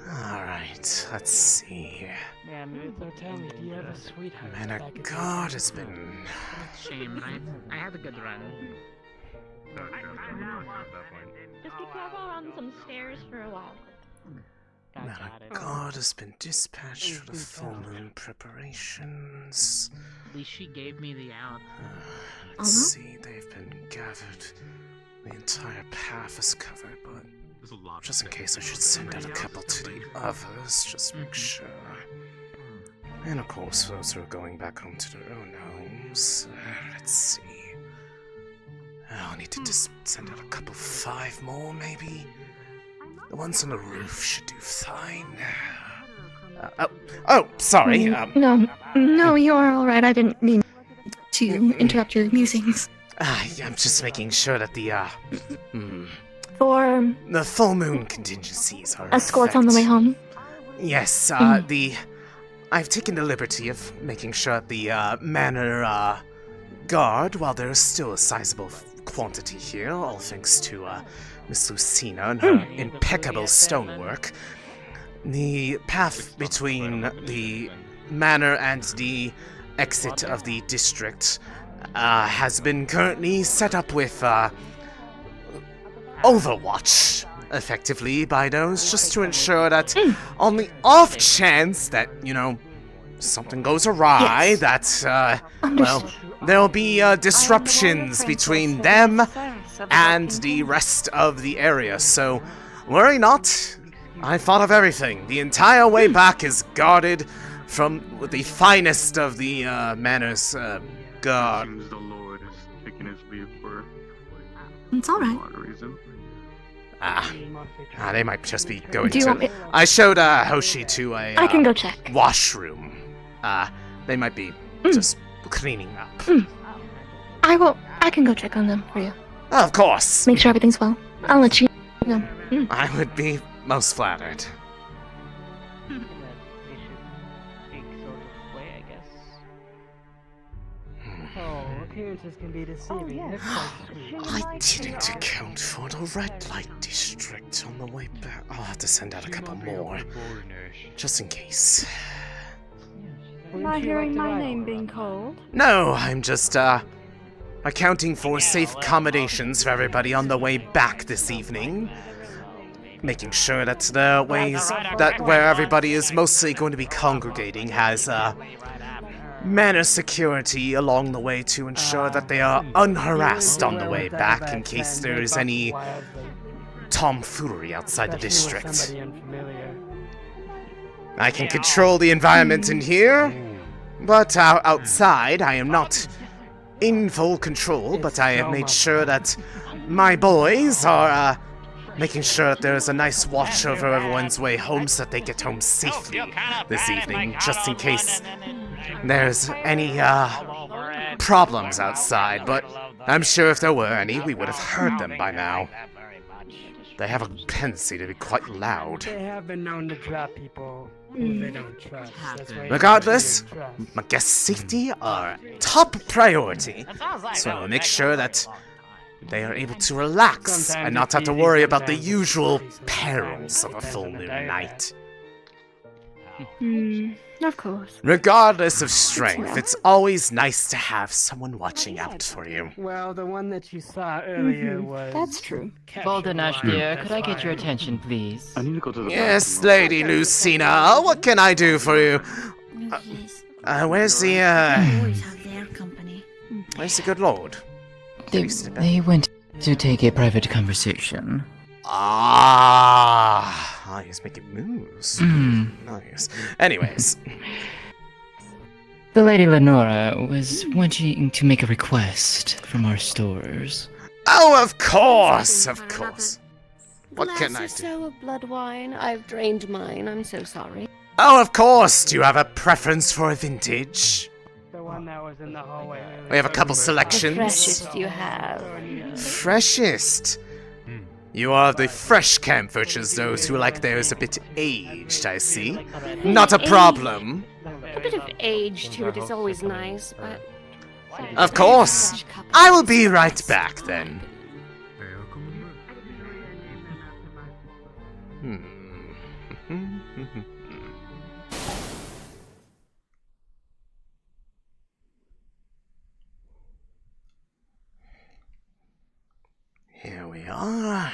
Alright, let's see here. So tell me, do you have a sweetheart? Man, our god has been... Shame, I had a good run. Just be careful around some stairs for a while. Man, our god has been dispatched for the full moon preparations. At least she gave me the out. Let's see, they've been gathered. The entire path is covered, but just in case I should send out a couple to the others, just make sure. And of course, those who are going back home to their own homes. Let's see. I'll need to just send out a couple, 5 more maybe. The ones on the roof should do fine. Sorry. No, you are all right. I didn't mean to interrupt your musings. I'm just making sure that the For full moon contingencies are escorts on the way home. Yes, I've taken the liberty of making sure that the manor guard, while there is still a sizable quantity here, all thanks to Miss Lucina and her impeccable stonework, the path between the manor and the exit of the district has been currently set up with overwatch, effectively, by those, just to ensure that on the off chance that, something goes awry, that, there'll be disruptions between them and the rest of the area. So, worry not. I thought of everything. The entire way back is guarded from the finest of the manor's guard. Seems the Lord is taking his leave for It's all right. a reason. They might just be going Do you want me- I showed Hoshi to a I can go check. washroom. They might be just cleaning up. I can go check on them for you. Of course. Make sure everything's well. I'll let you know. I would be most flattered. Appearances can be deceiving. I didn't account for the red light district on the way back. I'll have to send out a couple more, just in case. Am I hearing my name being called? No, I'm just, accounting for safe accommodations for everybody on the way back this evening. Making sure that the ways that where everybody is mostly going to be congregating has, manor security along the way to ensure that they are unharassed on the way back in case there is any tomfoolery outside the district. I can control the environment in here, but outside I am not in full control, but I have made sure that my boys are making sure that there is a nice watch over everyone's way home so that they get home safely this evening, just in case there's any problems outside, but I'm sure if there were any, we would have heard them by now. They have a tendency to be quite loud. They have been known to trap people who they don't trust. That's why Regardless, my guests' safety are top priority, so I'll make sure that they are able to relax and not have to worry about the usual perils of a full moon night. Of course. Regardless of strength, it's always nice to have someone watching out for you. Well, the one that you saw earlier was. That's true. Bouldernash, dear, could I get your attention, please? I need to go to the Yes, Lady Lucina, what can I do for you? Where's the, Always have their company. where's the good lord? They went to take a private conversation. He's making moves. Hmm. Nice. Anyways. The Lady Lenora was wanting to make a request from our stores. Oh, of course, of course. What can I do? So of blood wine. I've drained mine. I'm so sorry. Oh, of course. Do you have a preference for a vintage? The one that was in the hallway. We have a couple selections. The freshest you have. Freshest? You are the fresh camp versus those who like theirs a bit aged, I see. Not a problem. A bit of age to it is always nice, but. Of course. I will be right back then. Here we are.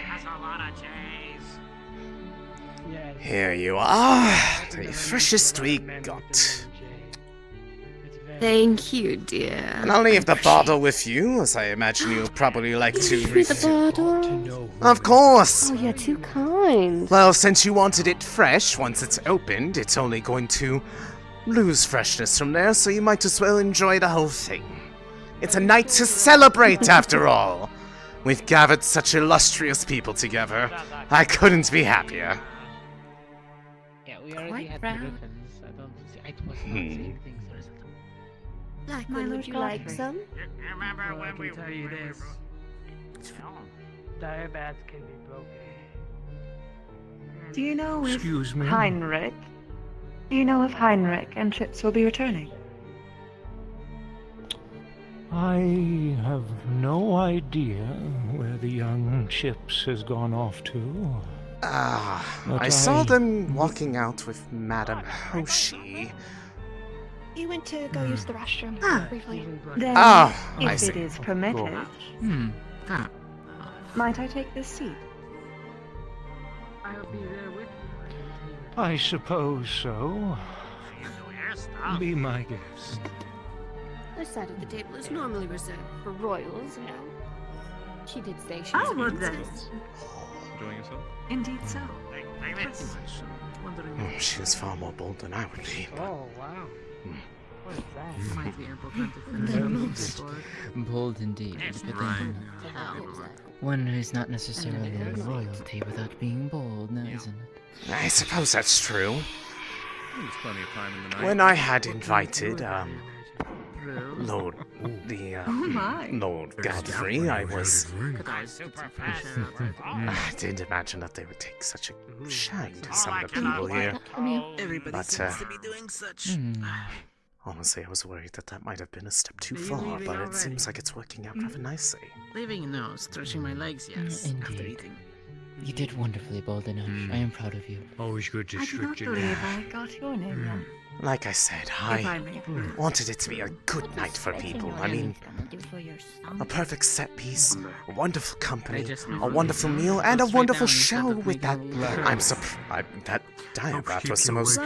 That's a lot of cheese. Here you are. The freshest we got. Thank you, dear. And I'll leave the bottle with you, as I imagine you'll probably like to The bottle? Of course! Oh, you're too kind. Well, since you wanted it fresh, once it's opened, it's only going to lose freshness from there, so you might as well enjoy the whole thing. It's a night to celebrate, after all! We've gathered such illustrious people together. I couldn't be happier. Yeah, we already had the ribbons. I was not saying things. Like, would you like some? Remember Well, I when can we tell you this. Dire bats can be broken. Do you know if Excuse me? Heinrich? Do you know if Heinrich and Chips will be returning? I have no idea where the young Chips has gone off to. But I saw them walking out with Madame Hoshi. He went to go use the restroom briefly. Then, I if see. it is permitted, might I take this seat? I'll be there with I suppose so. Be my guest. This side of the table is normally reserved for royals, you know. She did say she Oh, was well a then. princess. Enjoying yourself? Indeed so. She is far more bold than I would be. Oh, wow. What is that? You might be able to bold indeed, but then one is not necessarily royalty without being bold, now isn't it? I suppose that's true. There's plenty of time in the night. When I had invited, Lord Godfrey, I didn't imagine that they would take such a shine to some of the people here. But, honestly, I was worried that might have been a step too far, but it seems like it's working out rather nicely. Leaving a note, stretching my legs, yes. Indeed. You did wonderfully, Bouldernash. I am proud of you. Always good to I do not stretch it believe out. I got your name yet. Like I said, I wanted it to be a good night for people. I mean, a perfect set piece, a wonderful company, a wonderful meal, and a wonderful show with that. I'm surprised that Diabat was the most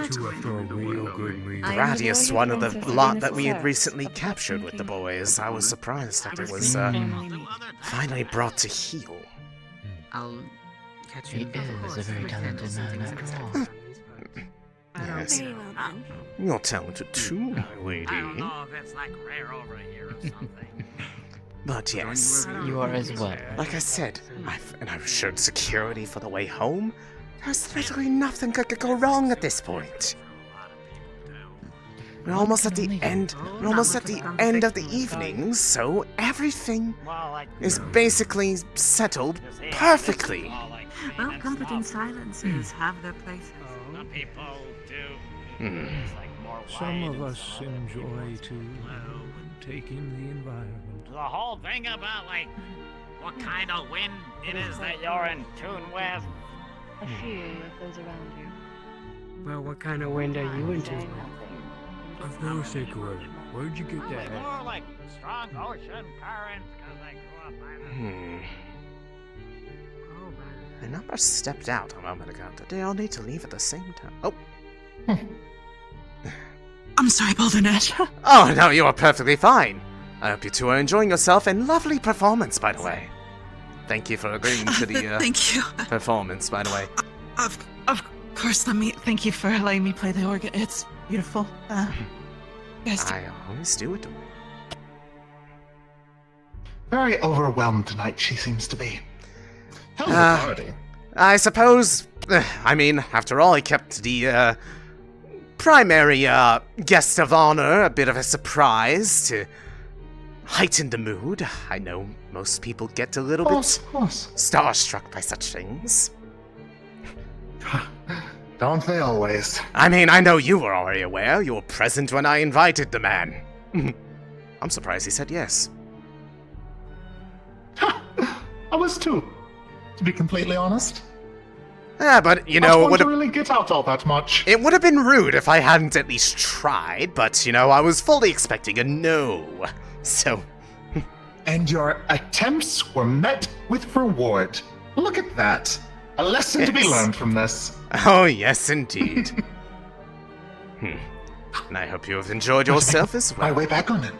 brattiest one of the lot that we had recently captured with the boys. I was surprised that it was finally brought to heel. I'll catch you. He is a very talented man after all. Yes. You're talented too, my lady. I don't know if it's like rare over here or something. But yes. You are as well. Like I said, I assured security for the way home. There's literally nothing that could go wrong at this point. We're almost at the end. We're almost at the end of the evening, so everything is basically settled perfectly. Well, comforting silences have their places. Some people do. It's like Some of us enjoy to take in the environment. The whole thing about, like, what kind of wind it is that you're in tune with. A few of those around you. Well, what kind of wind are you into? I've never said word. Where'd you get that? More like strong ocean currents, because I grew up by them. The number stepped out a moment ago. Did they all need to leave at the same time? Oh. I'm sorry, Bouldernash. Oh, no, you are perfectly fine. I hope you two are enjoying yourself, and lovely performance, by the way. Thank you for agreeing to the Thank you. performance, by the way. Of course, thank you for letting me play the organ. It's beautiful. Yes. I always do it. Very overwhelmed tonight, she seems to be. Hell of a party. I suppose, I mean, after all, I kept the primary guest of honor a bit of a surprise to heighten the mood. I know most people get a little bit starstruck by such things. Don't they always? I mean, I know you were already aware. You were present when I invited the man. I'm surprised he said yes. I was too, to be completely honest. Yeah, but, you know, it would really get out all that much. It would have been rude if I hadn't at least tried, but, you know, I was fully expecting a no. So... And your attempts were met with reward. Look at that. A lesson to be learned from this. Oh, yes, indeed. And I hope you have enjoyed yourself as well. My way back on it.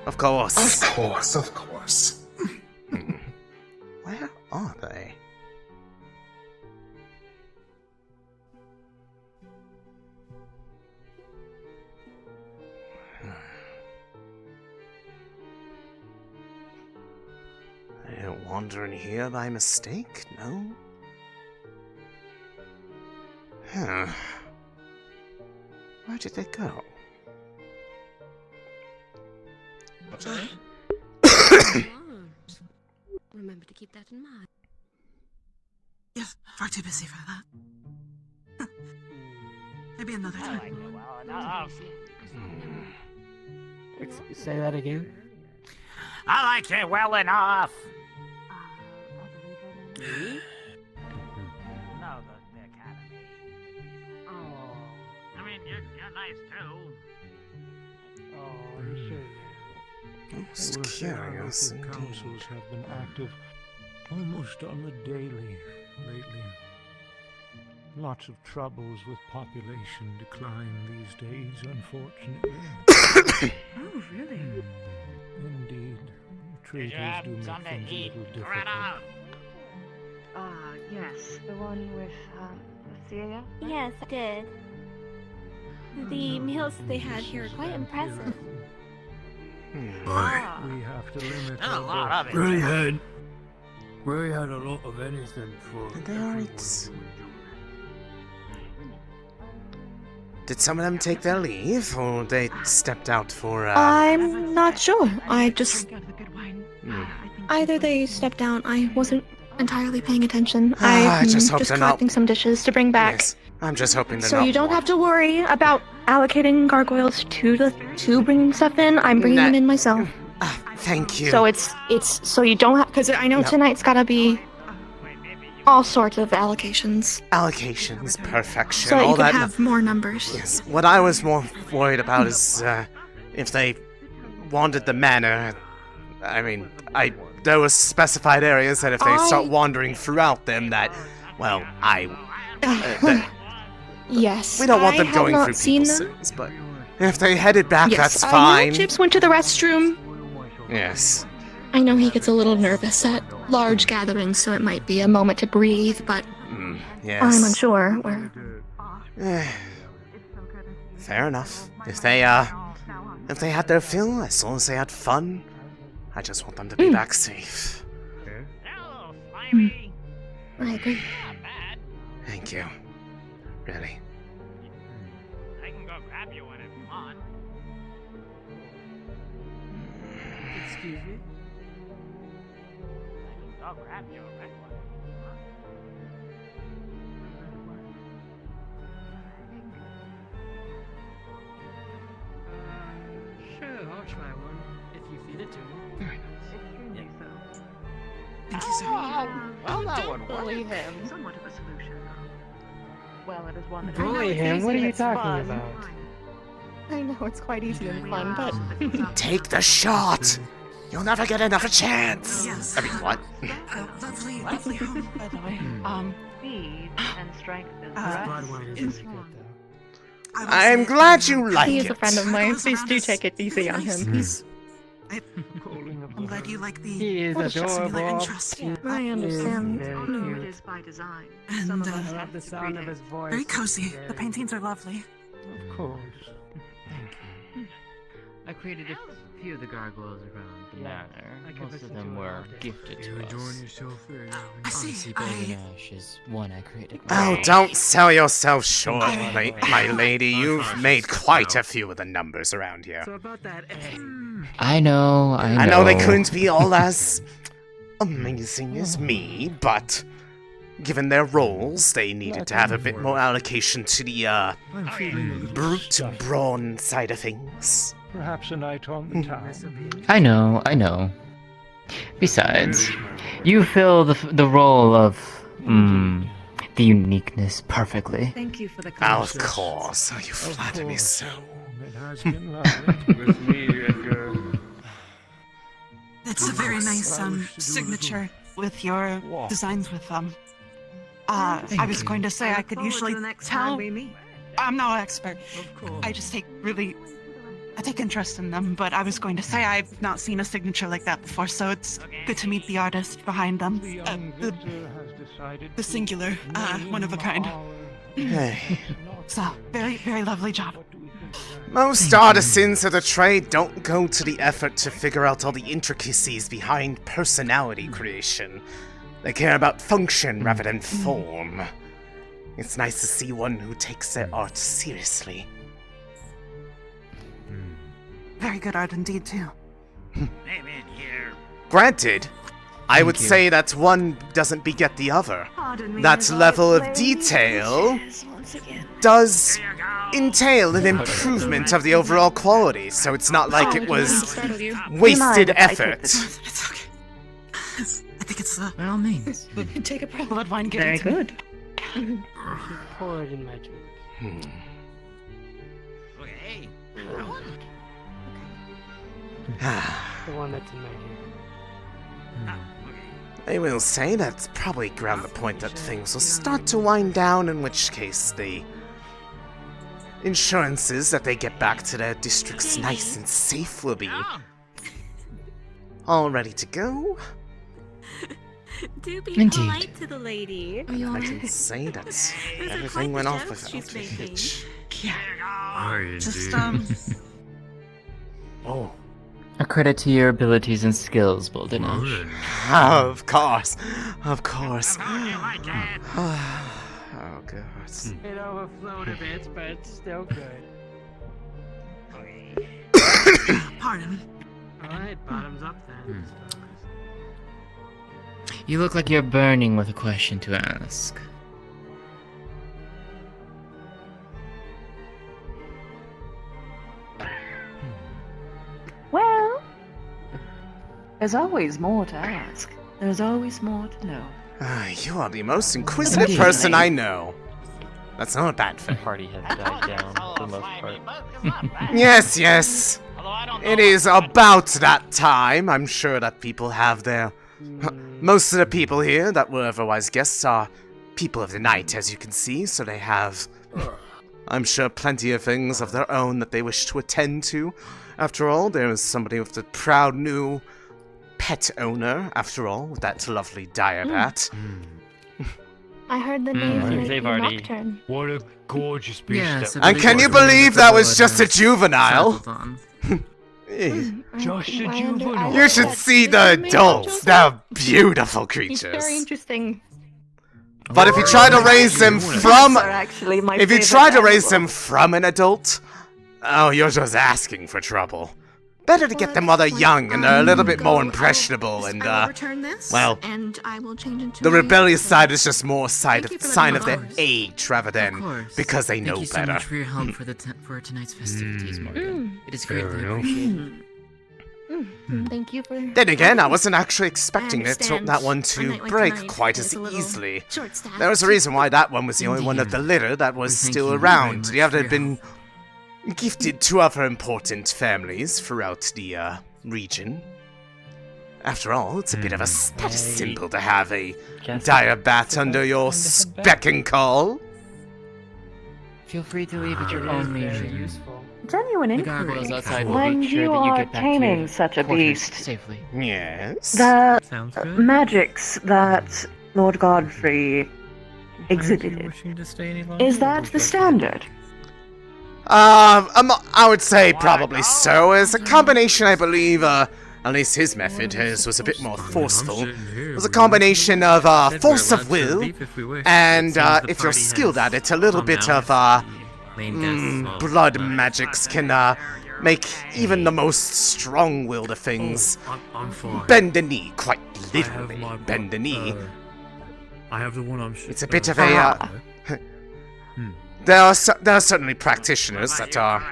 Of course. Of course, of course. Where are they? I didn't wander in here by mistake, no? Huh. Where did they go? Remember to keep that in mind. Yes, far too busy for that. Maybe another time. I like it well enough. Say that again. I like it well enough. Me? No, the academy. Oh. I mean, you're nice too. Oh, I'm sure. Most curious The indeed. councils have been active almost on the daily lately. Lots of troubles with population decline these days, unfortunately. Oh, really? Indeed. Did you have Traitors do make something to things a eat, little difficult. Greta? Yes, the one with, Celia? Yes, I did. The meals they had here are quite impressive. We have to limit There's a lot of it. Really had a lot of anything for They are eats. Did some of them take their leave, or they stepped out for, I'm not sure. I just... Hmm. Either they stepped out, I wasn't entirely paying attention. I I'm just hope they're not- collecting some dishes to bring back. Yes, I'm just hoping they're So not you don't have to worry about allocating gargoyles to bringing stuff in. I'm bringing them in myself. Thank you. So it's so you don't have, because I know No. tonight's gotta be all sorts of allocations. Allocations, perfection, So that all you can that. have more numbers. Yes. What I was more worried about is if they wandered the manor. I mean, there were specified areas that if they start wandering throughout them, that, well, Yes. we don't want them I going have through not seen people's them. cities, but if they headed back, Yes, that's I fine. know Chips went to the restroom. Yes. I know he gets a little nervous at large gatherings, so it might be a moment to breathe, but Yes. I'm unsure where. Fair enough. If they had their fill, as long as they had fun, I just want them to be back safe. I agree. Thank you. Really. I can go grab you one if you want. Excuse me? I'll grab you a red one. try one if you feed it to me. Thank you, sir. Well, that would Bully work. him. Somewhat of a solution, though. Well, it is one that Bully him? What are you talking about? I know it's quite easy and fun, but Take the shot! You'll never get another chance! Yes. I mean, what? Lovely home, by the way. Speed and strength is Blood wine isn't so good, though. I'm glad you like he it. is a friend of mine. Please do take it easy on him. He's I'm glad you like the He is similar adorable. interests. I understand. Very No, it cute. is by design. And Some of us I have love the to sound of breed his it. voice. very cozy. Very- The paintings are lovely. Of course. I created a few of the gargoyles around the Yeah, manor. I could Most listen of to them it were all day. gifted to You're enjoying us. yourself there. I see. Obviously, I Bouldernash is one I created. Oh, myself. don't sell yourself short, my lady. You've made quite a few of the numbers around here. So about that egg. I know. I know they couldn't be all as amazing as me, but given their roles, they needed to have a bit more allocation to the I'm feeling brute brawn side of things. perhaps a night on the town. I know. Besides, you fill the role of the uniqueness perfectly. Thank you for the Of course. Oh, you flatter me so. It has been lovely. With me, Edgar. It's a very nice signature with your designs with them. I was going to say I could usually tell. I'm no expert. I just I take interest in them, but I was going to say I've not seen a signature like that before, so it's good to meet the artist behind them. The young victor has decided The singular, one of a kind. Hey. So, very, very lovely job. Most artisans of the trade don't go to the effort to figure out all the intricacies behind personality creation. They care about function rather than form. It's nice to see one who takes their art seriously. Very good art indeed, too. Granted, I would say that one doesn't beget the other. That level of detail does entail an improvement of the overall quality, so it's not like it was wasted effort. It's okay. I think it's By all means. take a blood wine. Give Very it to me. good. I should pour it in my drink. Okay. The one that's in my hand. I will say that's probably around the point that things will start to wind down, in which case the insurances that they get back to their districts nice and safe will be all ready to go. Do be Indeed. polite to the lady. Are you I can say that everything went off without a hitch. Yeah. Just, Oh. A credit to your abilities and skills, Bouldernash. Of course. Of course. Oh, God. It overflowed a bit, but it's still good. Pardon. Alright, bottoms up then. You look like you're burning with a question to ask. Well, there's always more to ask. There's always more to know. You are the most inquisitive person I know. That's not a bad thing. Party has died down for the most part. Yes, yes. It is about that time. I'm sure that people have their... Most of the people here that were otherwise guests are people of the night, as you can see, so they have... I'm sure plenty of things of their own that they wish to attend to. After all, there is somebody with a proud new pet owner, after all, with that lovely diabat. I heard the name might be they've already- Nocturne. What a gorgeous beast Yes, that And can you believe that was just a juvenile? Just a I under- juvenile. You should see the adults. They're beautiful He's very creatures. interesting. But if you try to raise them from... Are actually my If you favorite try to raise them animal. from an adult, oh, you're just asking for trouble. Better to get them while they're young and they're a little bit more impressionable and, I will return this, well, and I will change into the my- rebellious side is just more sign Thank you for sign of letting their me know. age rather than course. because they Thank know you so better. much for your help for tonight's festivities, Morgan. It is Fair greatly enough. appreciated. Thank you for. Then again, I wasn't actually expecting understand that one a to night like break tonight quite is as a little easily. short-staffed. There was a reason why that one was the only one of the litter that was Thank still you very around. much The other for had been gifted to other important families throughout the region. After all, it's a bit of a status symbol to have a dire bat under your beck and call. Feel free to leave at your own leisure. Genuine The inquiry. gargoyles outside will When make sure you that you are get back to taming your such a quarters beast, safely. Yes. the Sounds good. magics that Lord Godfrey exhibited, is that the standard? I would say probably so. As a combination, I believe, at least his method, his was a bit more forceful. It was a combination of force of will, and if you're skilled at it, a little bit of blood magics can make even the most strong-willed of things bend the knee, quite literally bend the knee. I have the one I'm. It's a bit of a. There are certainly practitioners that are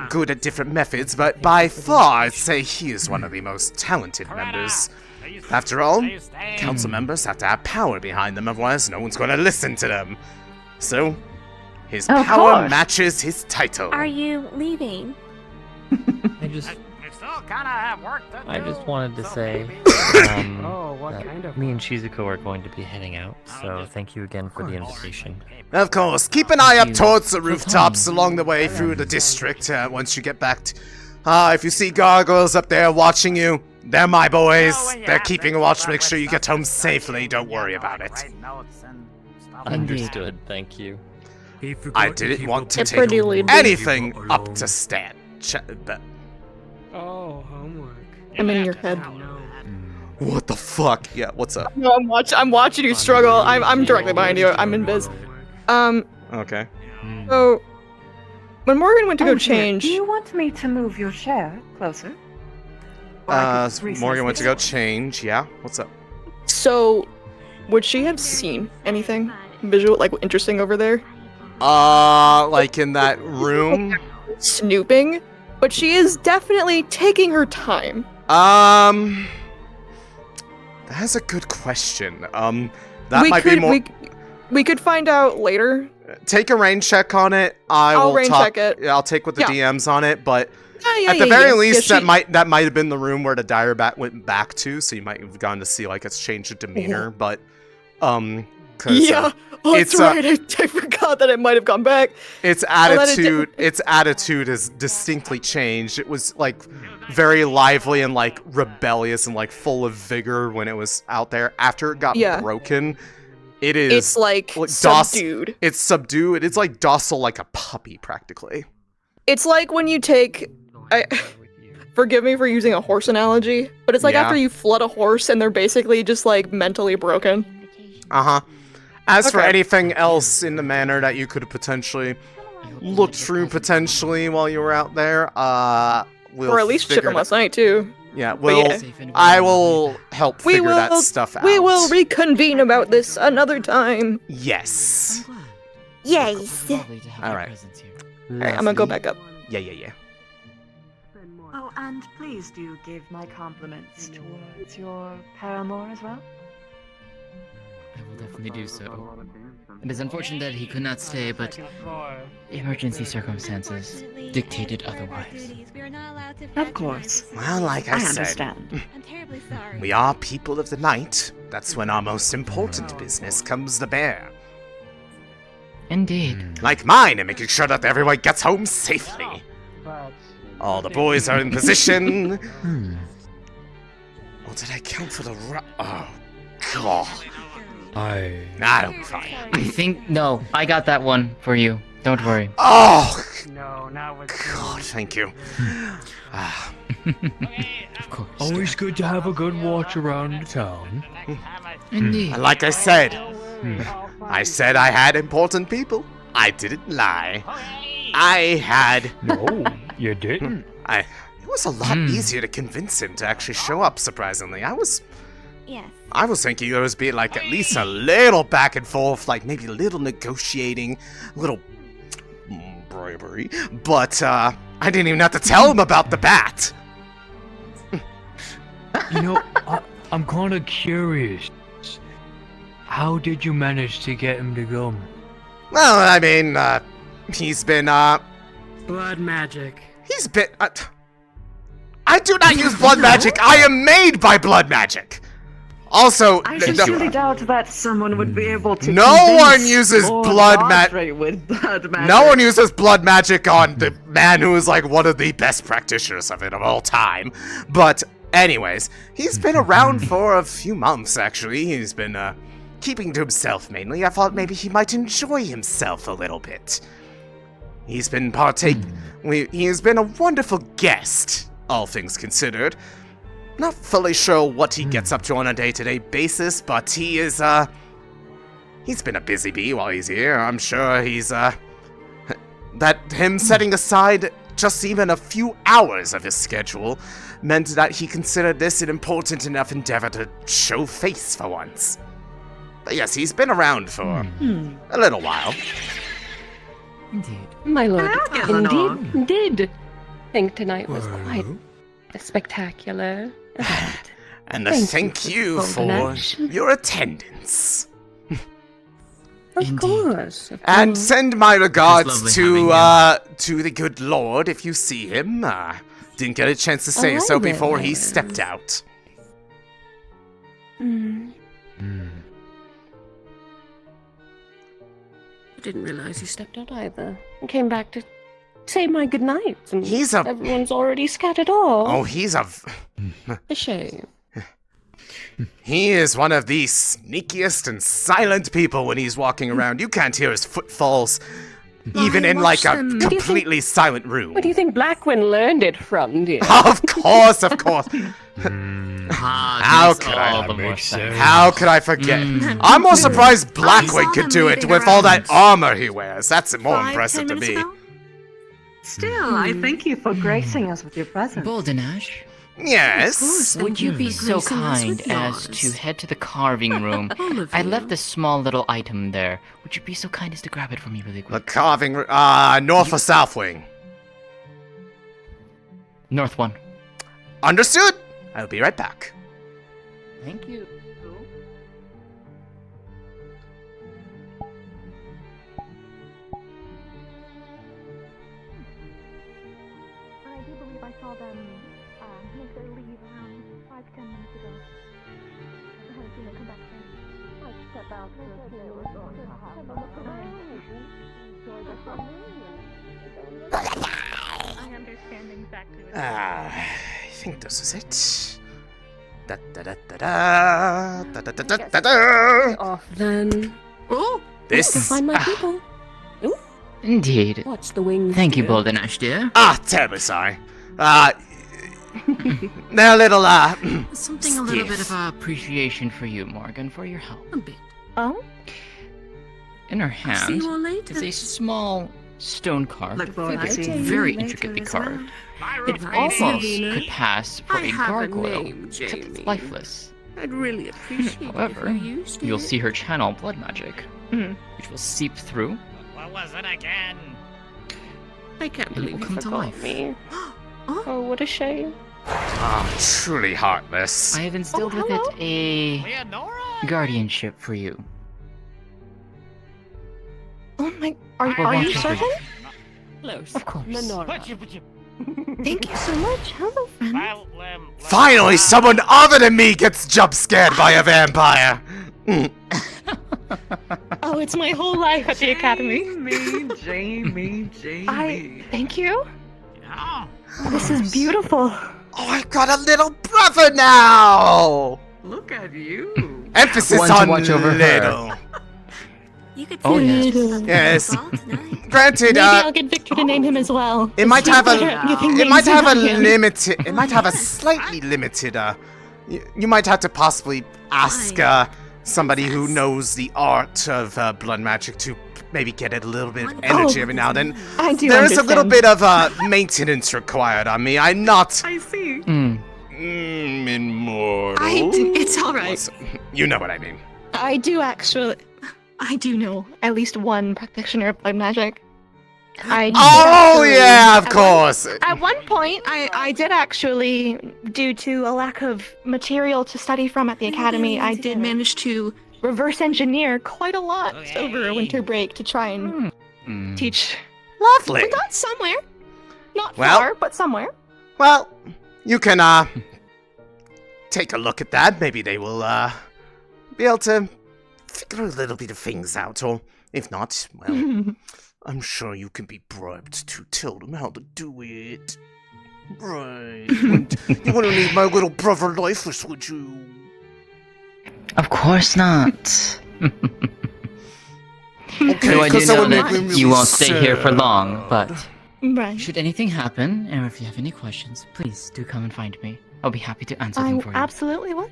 good at different methods, but by far, I'd say he is one of the most talented members. After all, council members have to have power behind them, otherwise no one's going to listen to them. So, his Of power course. matches his title. Are you leaving? I just We still kind of have work to do. I just wanted to say what that kind of me and Shizuko are going to be heading out, so thank you again for the invitation. Of course, keep an eye up towards the rooftops along the way through the district once you get back. If you see gargoyles up there watching you, they're my boys. They're keeping watch. Make sure you get home safely. Don't worry about it. Understood, thank you. I didn't want to It's pretty take lead. anything up to Stan. But Oh, homework. I'm in your head. what the fuck? Yeah, what's up? No, I'm watching you struggle. I'm directly behind you. I'm in biz. Okay. So when Morgan went to go Oh, dear. change, Do you want me to move your chair closer? Morgan went to go change. Yeah, what's up? so would she have seen anything visual, like interesting over there? Like in that room? Snooping, but she is definitely taking her time. That's a good question. That might be more. We could find out later. Take a rain check on it. I'll rain check it. Yeah, I'll take with the Yeah. DMs on it, but Yeah, at the very least, she- that might have been the room where the dire bat went back to, so you might have gotten to see like its change of demeanor. But 'cause, Yeah, oh, that's it's right. I forgot that it might have gone back. its I'll let it attitude is distinctly changed. It was like very lively and like rebellious and like full of vigor when it was out there. After it got Yeah. broken, it is It's like subdued. It's subdued. It's like docile like a puppy practically. It's like when you take. Forgive me for using a horse analogy, but it's like Yeah. after you flood a horse and they're basically just like mentally broken. Uh-huh. As for Okay. anything else in the manner that you could have potentially looked through potentially while you were out there, we'll or at least shit figure from it- last night too. Yeah, But well, yeah. I will help We figure that will- stuff out. We will reconvene about this another time. Yes. Yes. All right. Alright, I'm gonna go back up. Yeah. Oh, and please do give my compliments towards your paramour as well. I will definitely do so. It is unfortunate that he could not stay, but emergency circumstances dictated otherwise. Of course. Well, like I said, understand. we are people of the night. That's when our most important business comes to bear. Indeed. Like mine, and making sure that everyone gets home safely. All the boys are in position. Oh, did I count for the oh, God. That'll be fine. I think no, I got that one for you. Don't worry. Oh! No, not with God, thank you. Of course. Always good to have a good watch around the town. Indeed. And like I said, I said I had important people. I didn't lie. I had. No, you didn't. It was a lot easier to convince him to actually show up. Surprisingly, Yes. I was thinking there was be like at least a little back and forth, like maybe a little negotiating, a little bribery. But I didn't even have to tell him about the bat. You know, I'm kind of curious. How did you manage to get him to come? Well, I mean, he's been, Blood magic. He's been, I do not use blood magic! I am made by blood magic! Also, I sincerely doubt that someone would be able to. no one uses blood magic. With blood magic. No one uses blood magic on the man who is like one of the best practitioners of it of all time. But anyways, he's been around for a few months actually. He's been keeping to himself mainly. I thought maybe he might enjoy himself a little bit. He's been he has been a wonderful guest, all things considered. Not fully sure what he gets up to on a day-to-day basis, but he is, he's been a busy bee while he's here. I'm sure he's, that him setting aside just even a few hours of his schedule meant that he considered this an important enough endeavor to show face for once. But yes, he's been around for a little while. Indeed. My lord, Indeed. did think tonight was quite spectacular event. And Thank you for Bouldernash. your attendance. Of course. And send my lovely regards having to the good lord if you see him. Didn't get a chance to say so before he stepped out. I didn't realize he stepped out either. I came back to say my goodnights, and He's a- everyone's already scattered off. Oh, he's a shame. He is one of the sneakiest and silent people when he's walking around. You can't hear his footfalls, even in like a completely silent room. Where do you think Blackwin learned it from, dear? Of course, of course. How could I forget? I'm more surprised Blackwing could do it with all that armor he wears. That's more impressive to me. Still, I thank you for gracing us with your presence. Bouldernash? Yes? Would you be so kind as to head to the carving room? I left a small little item there. Would you be so kind as to grab it for me really quick? The carving room, north or south wing? North one. Understood. I'll be right back. Thank you. I do believe I saw them make their leave around 5-10 minutes ago. I haven't seen them come back since. I'd step out to see they were going to have a look around. I understand exactly what I think this is it. Da da da da da da da da da da. Off then. Oh, This. To find my people. Ooh. Indeed. What's the wings? Thank you, do? Bouldernash, dear. Terribly sorry. They're a little, Something a little bit of appreciation for you, Morgan, for your help. A bit. Oh? In her I'll see hand you all later. is a small stone carved Look forward to figure, seeing you very later intricately as well. carved. It Bye, almost Davina. could pass for I a have a gargoyle, name, except it's Jamie. lifeless. I'd really appreciate it However, if you used you'll it. see her channel blood magic, Hmm. which will seep through. What was it again? I can't It believe will you come to forgot life. me. Oh, what a shame. truly heartless. I have instilled with it a guardianship for you. Oh my, are you watching for certain? Close. Of course. Thank you so much. Hello, friend. Finally, someone other than me gets jump scared by a vampire. Oh, it's my whole life at the academy. Jamie. Thank you. This is beautiful. Oh, I've got a little brother now. Look at you. Emphasis One to on watch over her. little. You could Oh, feel yes. it. Yes. Granted, Maybe I'll get Victor to name him as well. it might have a You think it might names have a about him? limited it might have a slightly limited you might have to possibly ask somebody who knows the art of blood magic to maybe get it a little bit of energy every now and then. I do There is a little understand. bit of maintenance required on me. I'm not I see. immortal. It's all right. You know what I mean. I do actually. I do know at least one practitioner of blood magic. Oh yeah, of course. At one point, I did actually, due to a lack of material to study from at the academy, I did manage to reverse engineer quite a lot over a winter break to try and teach. Lovely. We got somewhere. Not Well- far, but somewhere. Well, you can take a look at that. Maybe they will be able to figure a little bit of things out, or if not, well, I'm sure you can be bribed to tell them how to do it. Right. You wouldn't need my little brother lifeless, would you? Of course not. Okay, So I do 'cause that know would make that me really you won't stay here for sad. long, but Right. should anything happen, and if you have any questions, please do come and find me. I'll be happy to answer I them for you. absolutely will.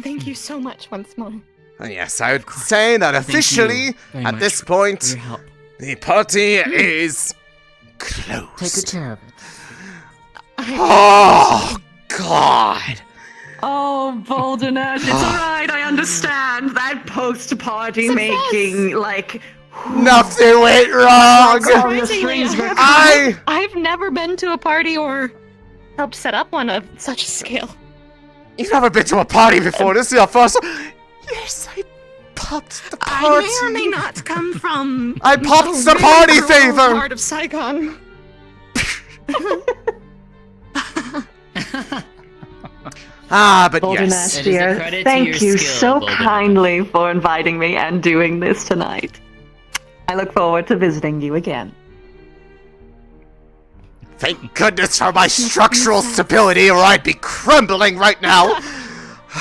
Thank you so much once more. Yes, I would say that Thank you officially, very at much this for point, your help. the party is closed. Take good care of it. Oh, God. Oh, Bouldernash, it's alright, I understand. That post-party making, like... Nothing went wrong. Surprisingly, I I've never been to a party or helped set up one of such a scale. You've never been to a party before. This is your first. Yes, I popped the party. I may or may not come from. I popped a the very party rural favor. Part of Saigon. But Bouldernash, yes. dear, thank you so kindly for inviting me and doing this tonight. I look forward to visiting you again. Thank goodness for my structural stability, or I'd be crumbling right now.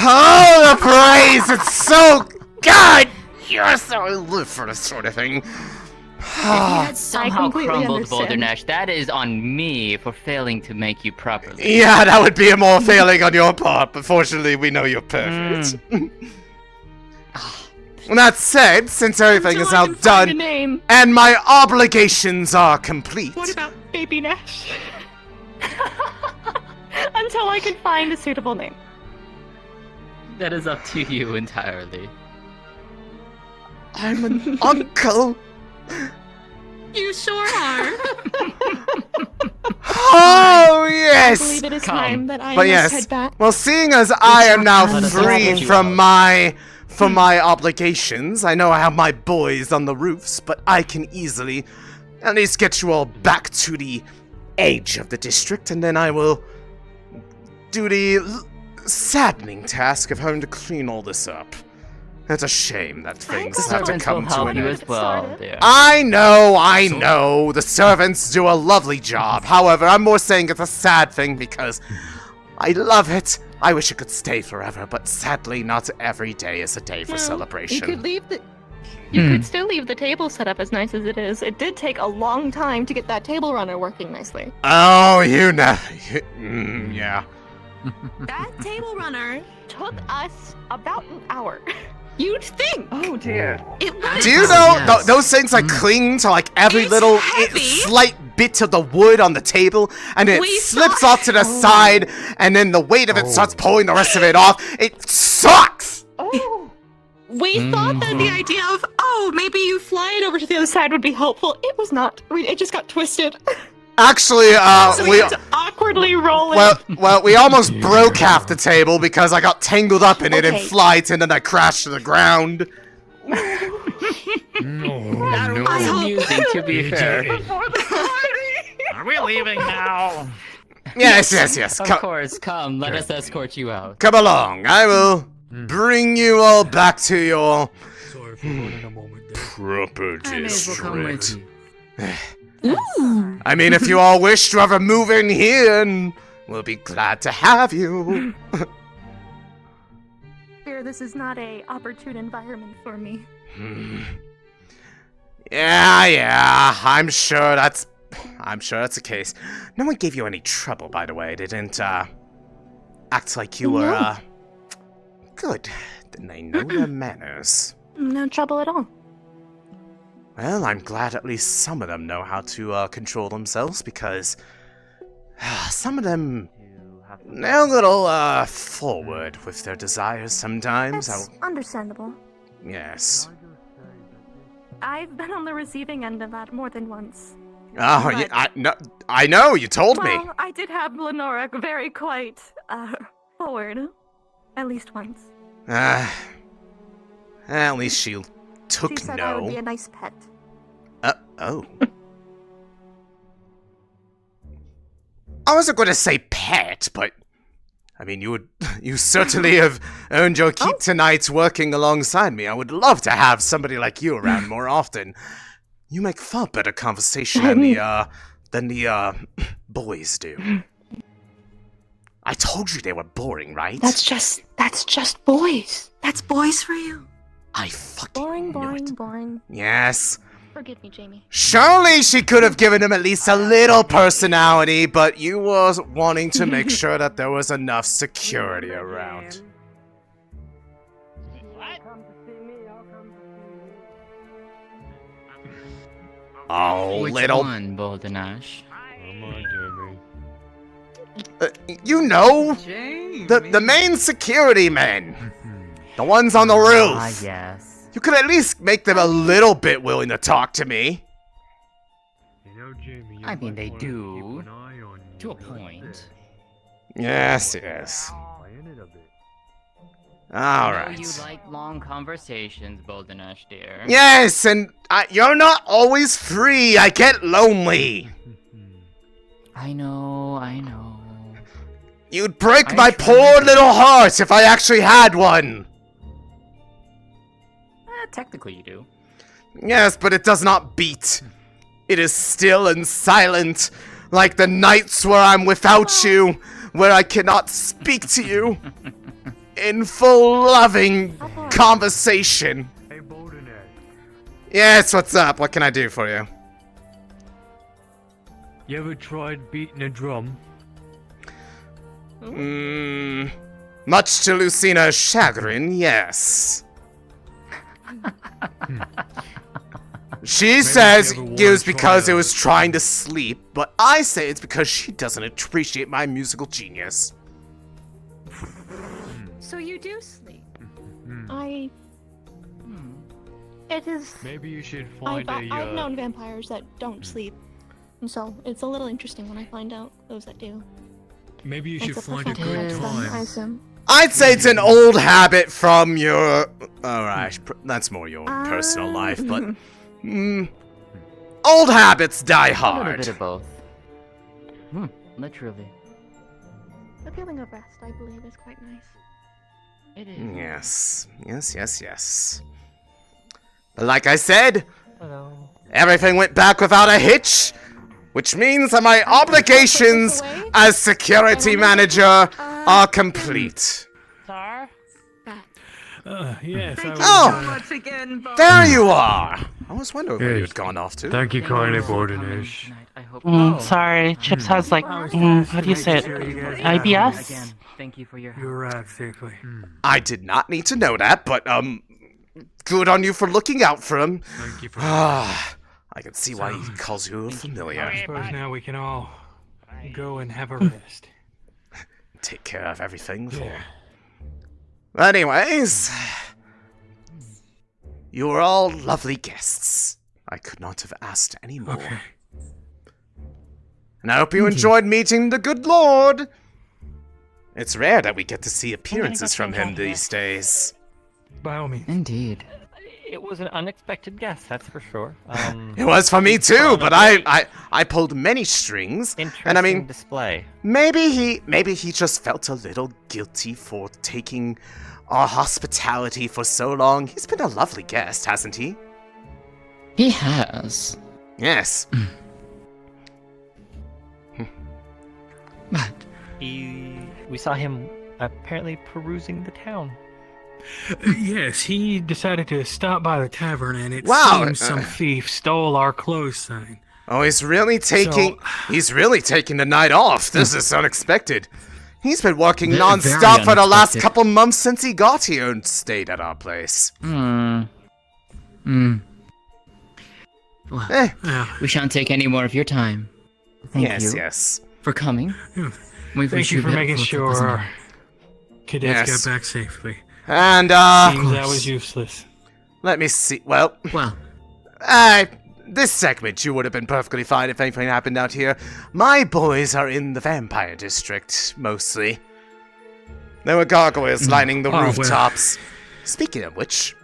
Oh, the praise! It's so good. Yes, I live for this sort of thing. If you had somehow completely crumbled understand. Bouldernash, that is on me for failing to make you properly. Yeah, that would be a more failing on your part, but fortunately we know you're perfect. That said, since everything is now Find a done, name. and my obligations are complete, What about Baby Nash? Until I can find a suitable name. That is up to you entirely. I'm an uncle. You sure are. Oh, I yes! believe it is time that I But must yes, head back. well, seeing as I am now Let us free escort you from out. my obligations, I know I have my boys on the roofs, but I can easily at least get you all back to the edge of the district, and then I will do the saddening task of having to clean all this up. It's a shame that things The have to servants will come to help an you end. as well, dear. I know. The servants do a lovely job. However, I'm more saying it's a sad thing because I love it. I wish it could stay forever, but sadly, not every day is a day for You celebration. could leave the. You could still leave the table set up as nice as it is. It did take a long time to get that table runner working nicely. Oh, you know. Yeah. That table runner took us about an hour. You'd think. Oh dear. It was. Do you know those things like cling to like every It's little heavy. slight bit of the wood on the table, and it We slips thought- off to the side, and then the weight of it starts pulling the rest of it off? It sucks. We thought that the idea of, maybe you fly it over to the other side would be helpful. It was not. It just got twisted. Actually, So we had to awkwardly roll it. well, we almost broke half the table because I got tangled up in it in Okay. flight, and then I crashed to the ground. That was amusing, to be fair. Are we leaving now? Yes. Of course, come, let us escort you out. Come along. I will bring you all back to your proper I may as well come with district. you. I mean, if you all wish to ever move in here, and we'll be glad to have you. Fear this is not a opportune environment for me. Yeah, I'm sure that's the case. No one gave you any trouble, by the way. They didn't act like you were good. Didn't they know their manners? No trouble at all. Well, I'm glad at least some of them know how to control themselves, because some of them, they're a little forward with their desires sometimes. That's understandable. Yes. I've been on the receiving end of that more than once. Oh, But- yeah, I know, you told me. Well, I did have Lenora very quite, forward. At least once. At least she took She said I would be no. a nice pet. Oh. I wasn't going to say pet, but I mean, you certainly have earned your keep tonight working alongside me. I would love to have somebody like you around more often. You make far better conversation than the boys do. I told you they were boring, right? That's just boys. That's boys for you. I fucking Boring. Yes. Forgive me, Jamie. Surely she could have given him at least a little personality, but you was wanting to make sure that there was enough security around. Oh, Which little... one, Bouldernash? you know, the main security men, the ones on the roof. Ah, yes. You could at least make them a little bit willing to talk to me. I mean, they do. To a point. Yes. All I know right. you like long conversations, Bouldernash, dear. Yes, and you're not always free. I get lonely. I know. You'd break my poor little heart if I actually had one. Technically you do. Yes, but it does not beat. It is still and silent, like the nights where I'm without you, where I cannot speak to you in full loving conversation. Hey, Bouldernash. Yes, what's up? What can I do for you? You ever tried beating a drum? Much to Lucina's chagrin, yes. She says it was because it was trying to sleep, but I say it's because she doesn't appreciate my musical genius. So you do sleep? It is... Maybe you should find I've known vampires that don't sleep. And so it's a little interesting when I find out those that do. Maybe you It's should a find a perfect good match then, I time. assume. I'd say it's an old habit from your... Alright, that's more your personal life, but... old habits die A little hard. bit of both. Literally. The feeling of rest, I believe, is quite nice. It is. Yes. But like I said, Hello. everything went back without a hitch, which means that my obligations as security manager are complete. Sir? Yes, I was, Oh! again, There you are! I was wondering where you had gone off to. Thank you kindly, Bouldernash. Sorry, Chips has like, how do you say it? IBS? Thank you for your help. You're right, safely. I did not need to know that, but, good on you for looking out for him. Thank you for I can see why he calls you a I familiar. suppose now we can all go and have a rest. Take care of everything before. Anyways, you were all lovely guests. I could not have asked any more. Okay. And I hope you enjoyed meeting the good Lord. It's rare that we get to see appearances from him these days. By all means. Indeed. It was an unexpected guess, that's for sure. It was for me too, but I pulled many strings, and I mean, display. maybe he just felt a little guilty for taking our hospitality for so long. He's been a lovely guest, hasn't he? He has. Yes. But We saw him apparently perusing the town. Yes, he decided to stop by the tavern, and it Wow, seems some thief stole our clothes sign. Oh, he's really taking the night off. This is unexpected. He's been working Very non-stop for the last unexpected. couple months since he got here and stayed at our place. Well, we shan't take any more of your time. Thank you. Yes. For coming. We've Thank you for making sure our our cadets Yes. got back safely. And Seems that was useless. let me see. Well, This segment, you would have been perfectly fine if anything happened out here. My boys are in the vampire district, mostly. There were gargoyles lining the rooftops. Speaking of which,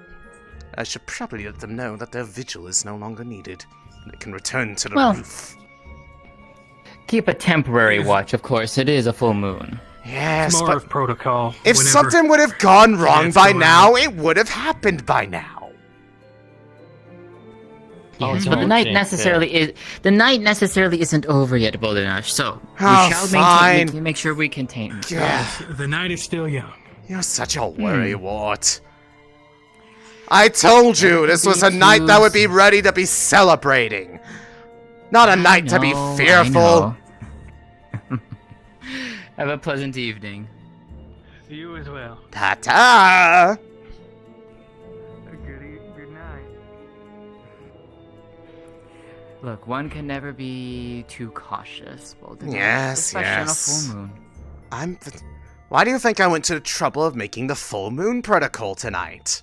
I should probably let them know that their vigil is no longer needed. They can return to the roof. Keep a temporary watch, of course. It is a full moon. Yes, It's more but of protocol. if Whenever something would have gone wrong that's by going now, on. it would have happened by now. Yes, but the night necessarily isn't over yet, Bouldernash. So we Oh, shall fine. make sure we contain. Yeah. The night is still young. You're such a worrywart. I told you this was a night that would be ready to be celebrating. Not a night to be fearful. Have a pleasant evening. You as well. Ta-ta! Good night. Look, one can never be too cautious, Bouldernash. Yes, especially yes. on a full moon. Why do you think I went to the trouble of making the full moon protocol tonight?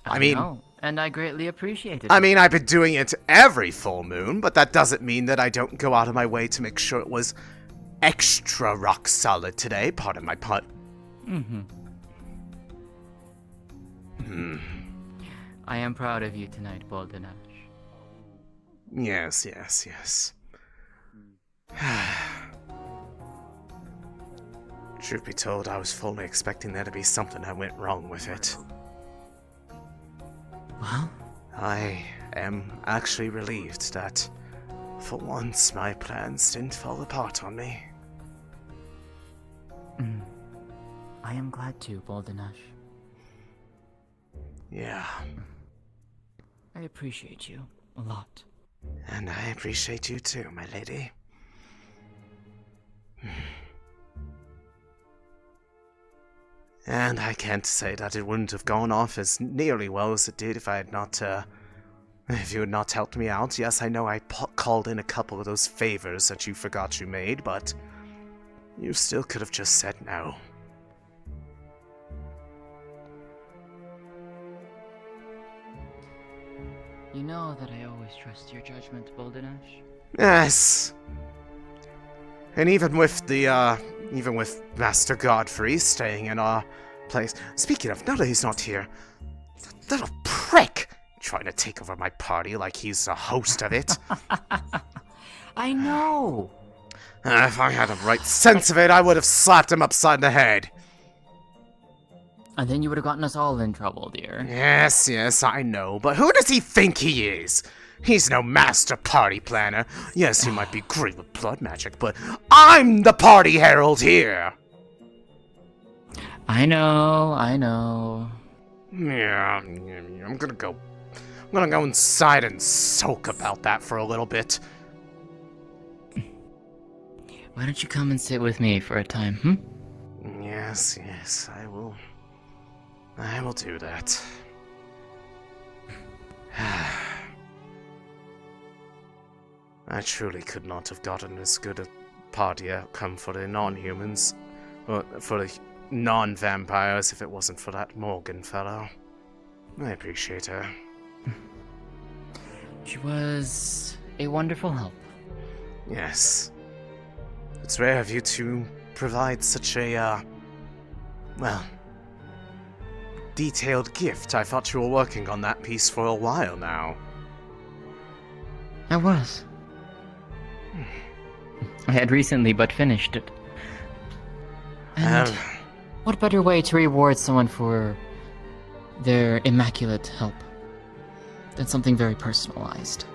I mean, know, and I greatly appreciate it. I mean, I've been doing it every full moon, but that doesn't mean that I don't go out of my way to make sure it was extra rock solid today. Pardon my pun. I am proud of you tonight, Bouldernash. Yes, yes, yes. Truth be told, I was fully expecting there to be something that went wrong with it. Well? I am actually relieved that, for once, my plans didn't fall apart on me. I am glad to, Bouldernash. Yeah. I appreciate you a lot. And I appreciate you too, my lady. And I can't say that it wouldn't have gone off as nearly well as it did if I had not, if you had not helped me out. Yes, I know I called in a couple of those favors that you forgot you made, but you still could have just said no. You know that I always trust your judgment, Bouldernash. Yes. And even with Master Godfrey staying in our place. Speaking of, now that he's not here, that little prick trying to take over my party like he's the host of it. I know. If I had a right sense of it, I would have slapped him upside the head. And then you would have gotten us all in trouble, dear. Yes, yes, I know, but who does he think he is? He's no master party planner. Yes, he might be great with blood magic, but I'm the party herald here! I know. Yeah, I'm gonna go inside and soak about that for a little bit. Why don't you come and sit with me for a time, Yes, yes, I will do that. I truly could not have gotten as good a party outcome for the non-humans, or for the non-vampires if it wasn't for that Morgan fellow. I appreciate her. She was a wonderful help. Yes. It's rare of you to provide such a, detailed gift. I thought you were working on that piece for a while now. I was. I had recently but finished it. And what better way to reward someone for their immaculate help than something very personalized?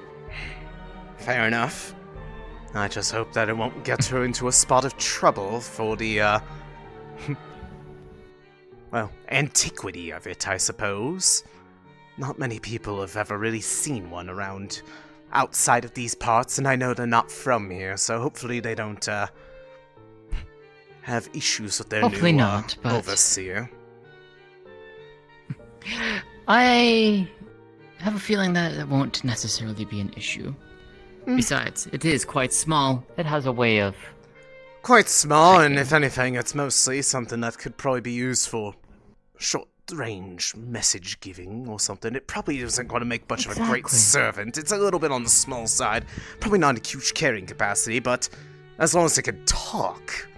Fair enough. I just hope that it won't get her into a spot of trouble for the, antiquity of it, I suppose. Not many people have ever really seen one around outside of these parts, and I know they're not from here, so hopefully they don't, have issues with their Hopefully new, not, but overseer. I have a feeling that it won't necessarily be an issue. Besides, it is quite small. It has a way of... Quite small, and if anything, it's mostly something that could probably be used for strange message giving or something. It probably isn't going to make much of a great servant. It's a little bit on the small side. Probably not a huge carrying capacity, but as long as it can talk.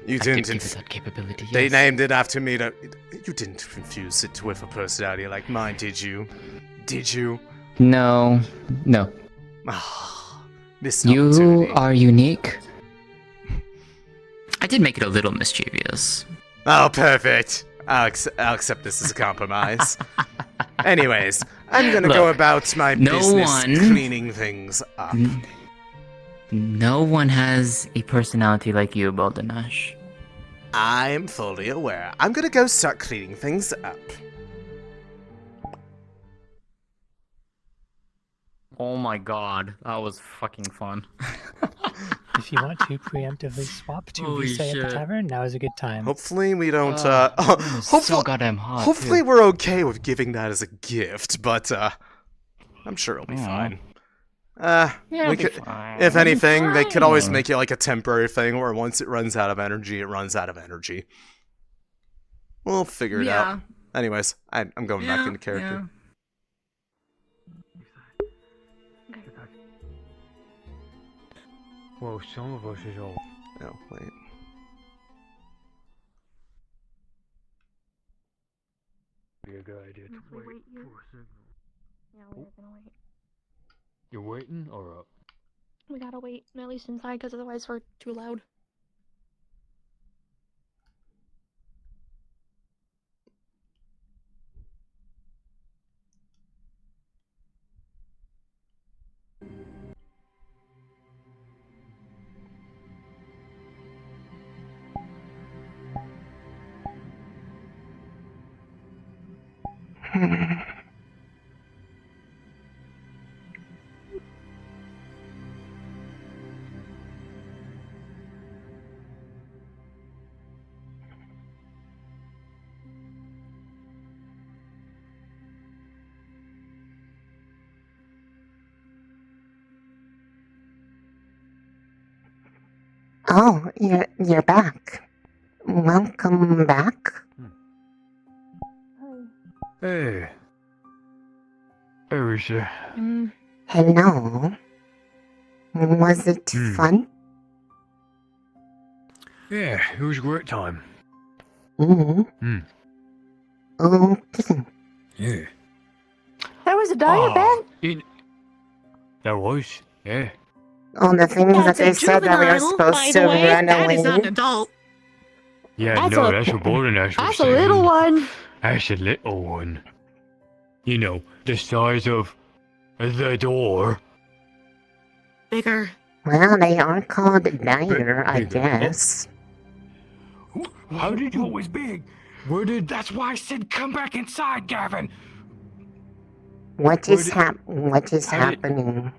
You didn't. That capability. Yes. They named it after me. You didn't confuse it with a personality like mine, did you? Did you? No. Missed You opportunity. are unique. I did make it a little mischievous. Oh, perfect. I'll accept this as a compromise. Anyways, I'm gonna go about my business cleaning things up. No one has a personality like you, Bouldernash. I'm fully aware. I'm gonna go start cleaning things up. Oh my god, that was fucking fun. If you want to preemptively swap to Risei at the tavern, now is a good time. Hopefully we don't, so goddamn hot. Hopefully we're okay with giving that as a gift, but, I'm sure it'll be fine. If anything, they could always make it like a temporary thing where once it runs out of energy, it runs out of energy. We'll figure it out. Anyways, I'm going back into character. Well, some of us is all. Oh, wait. Be a good idea to wait for a signal. Yeah, we're gonna wait. You're waiting or up? We gotta wait, at least inside, because otherwise we're too loud. Oh, you're back. Welcome back. Hey. Hey, Risei. Hello. Was it fun? Yeah, it was a great time. Okay. Yeah. There was a diet bed? There was, yeah. All the things that they said that we were supposed to run away. That is not an adult. Yeah, That's no, a- that's what Bouldernash was That's a saying. little one. That's a little one. You know, the size of the door. Bigger. Well, they are called dire, I guess. How did you always big? That's why I said come back inside, Gavin. What is happening?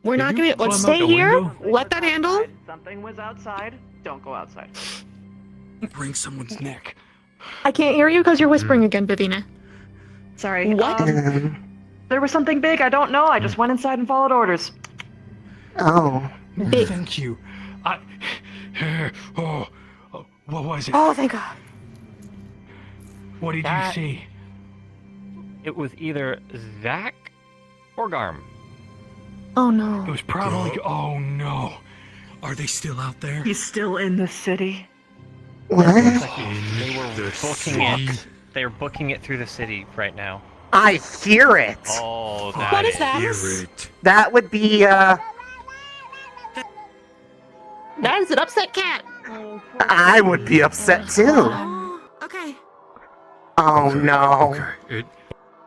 We're not gonna. Let's stay here. Let that handle. Something was outside. Don't go outside. Bring someone's neck. I can't hear you because you're whispering again, Vivina. Sorry. What? There was something big. I don't know. I just went inside and followed orders. Oh. Big. Thank you. What was it? Oh, thank God. What did you see? It was either Zach or Garm. Oh no. It was probably. Oh no. Are they still out there? He's still in the city. What? They were booking it. They were booking it through the city right now. I hear it. Oh, What is that? That would be That is an upset cat. I would be upset too. Okay. Oh no.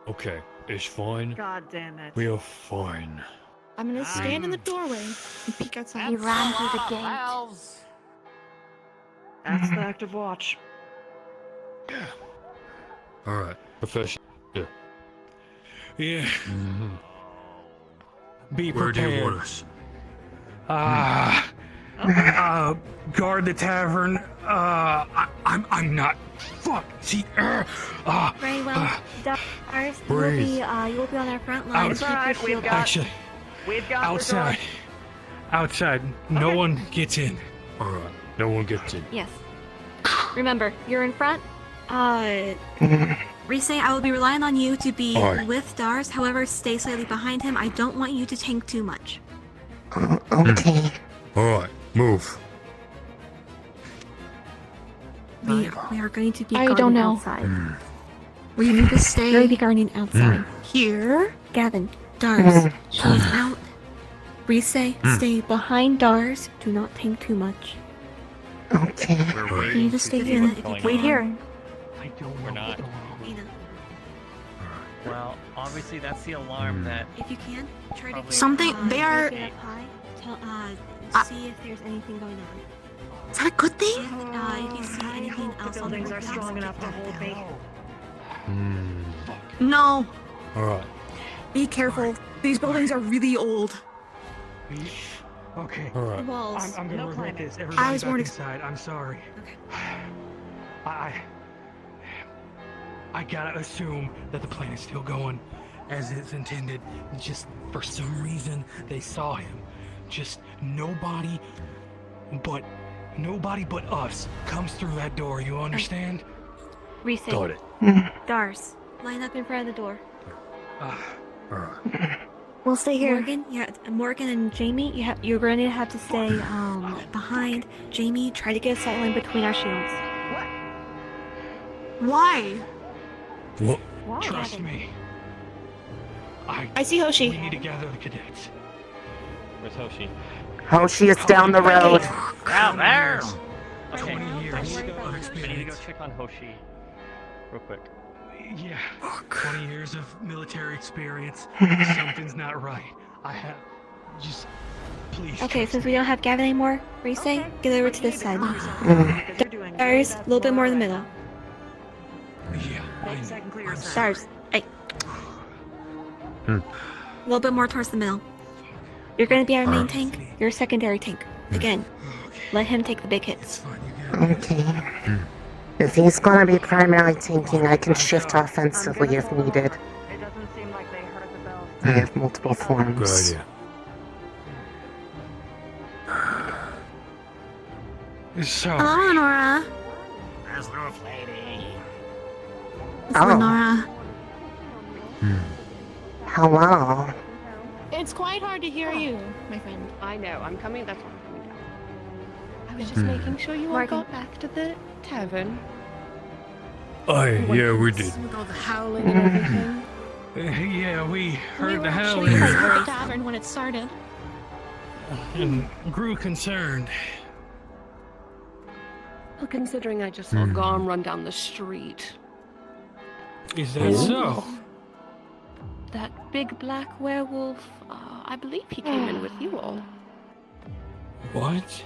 Okay, it's fine. God damn it. We are fine. I'm gonna stand in the doorway and peek outside. He ran through the gate. That's the active watch. Alright, Professor. Yeah. Be Where prepared. do you want us? Guard the tavern. I'm not. Fuck. See. Very well. Ours, Breathe. you'll be on our front line. Keep your Outside, shield up. Actually, We've got outside. Outside. No one gets in. Alright, no one gets in. Yes. Remember, you're in front. Risei, I will be relying on you to be Aye. with Dars. However, stay slightly behind him. I don't want you to tank too much. Okay. Alright, move. We are going to be I guarding don't know. outside. We need to stay. We're going to be guarding outside. Here, Gavin, Dars, she's out. Risei, stay behind Dars. Do not tank too much. Okay. You need to stay here. If you can. Wait here. We're not. Well, obviously that's the alarm that. If you can, try to Probably- something. They are. Get up high. See if there's anything going on. Is that a good thing? If you see anything else on the buildings are roof, strong get enough to that hold down. me. No. Alright. Be careful. These buildings are really old. Okay. Alright. Walls. I'm gonna regret this. Everybody I was back warned. inside. I'm sorry. I gotta assume that the plan is still going as it's intended. Just for some reason they saw him. Just nobody but us comes through that door. You understand? Risei. Got it. Dars. Line up in front of the door. Alright. We'll stay here. Morgan and Jamie, you're going to have to stay behind. Jamie, try to get a sight line between our shields. Why? What? Trust me. I see Hoshi. We need to gather the cadets. Where's Hoshi? Hoshi is down the road. Out there! Okay, 20 years I need to of go. I need to go experience. check on Hoshi, real quick. Yeah, 20 years of military experience. Something's not right. I have. Just. Please. Okay, since we don't have Gavin anymore, Risei, get over to this side. Dars, a little bit more in the middle. Yeah. Dars, hey. A little bit more towards the middle. You're going to be our main tank. You're a secondary tank. Again, let him take the big hits. Okay. If he's gonna be primary tanking, I can shift offensively if needed. It doesn't seem like they heard the bells. I have multiple Good forms. idea. So. Hello, Nora. There's Roof Lady. It's Oh. Lenora. Hello. It's quite hard to hear you, my friend. I know, I'm coming, that's why I'm coming down. I was just making sure you all Morgan. got back to the tavern. Aye, yeah, we did. With all the howling and everything. Yeah, we heard We the were howling actually at the tavern when it started. and grew concerned. Well, considering I just saw Garm run down the street. Is that so? That big black werewolf, I believe he came in with you all. What?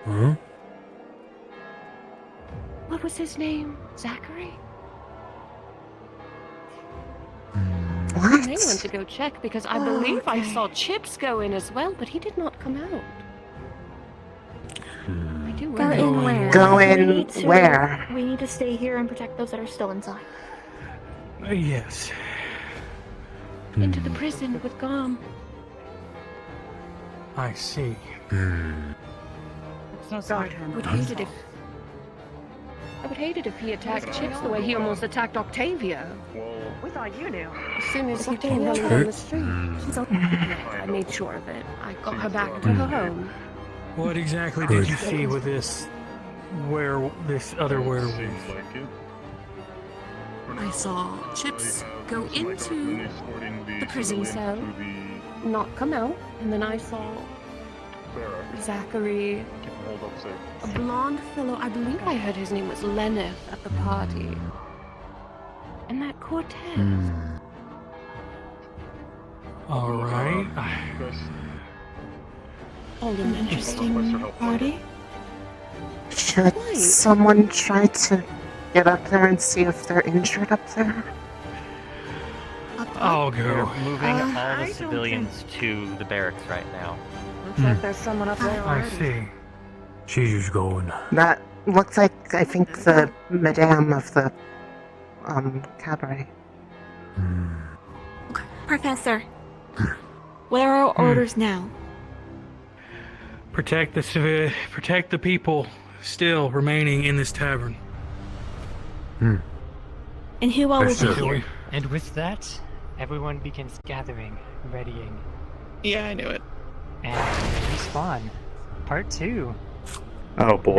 Huh? What was his name? Zachary? I may want to go check because I believe I saw Chips go in as well, but he did not come out. I do Go wonder. in where? Go We in need to- where? We need to stay here and protect those that are still inside. Yes. Into the prison with Garm. I see. I would hate it if he attacked Chips the way he almost attacked Octavia. We thought you knew. As soon as he came running down the street. I made sure of it. I got her back to her home. What exactly did you see with this other werewolf? I saw Chips go into the prison cell. Not come out, and then I saw Zachary, a blonde fellow. I believe I heard his name was Lenneth at the party. And that Cortez. All right. All an interesting party. Should someone try to get up there and see if they're injured up there? I'll We're go. moving all the civilians to the barracks right now. Looks like there's someone up there I already. see. She's just going. That looks like, I think, the madame of the, cabaret. Professor, what are our orders now? Protect the people. still remaining in this tavern. And who all will Yes, be sir. here? And with that, everyone begins gathering, readying, Yeah, I knew it. and respawn. Part 2. Oh boy.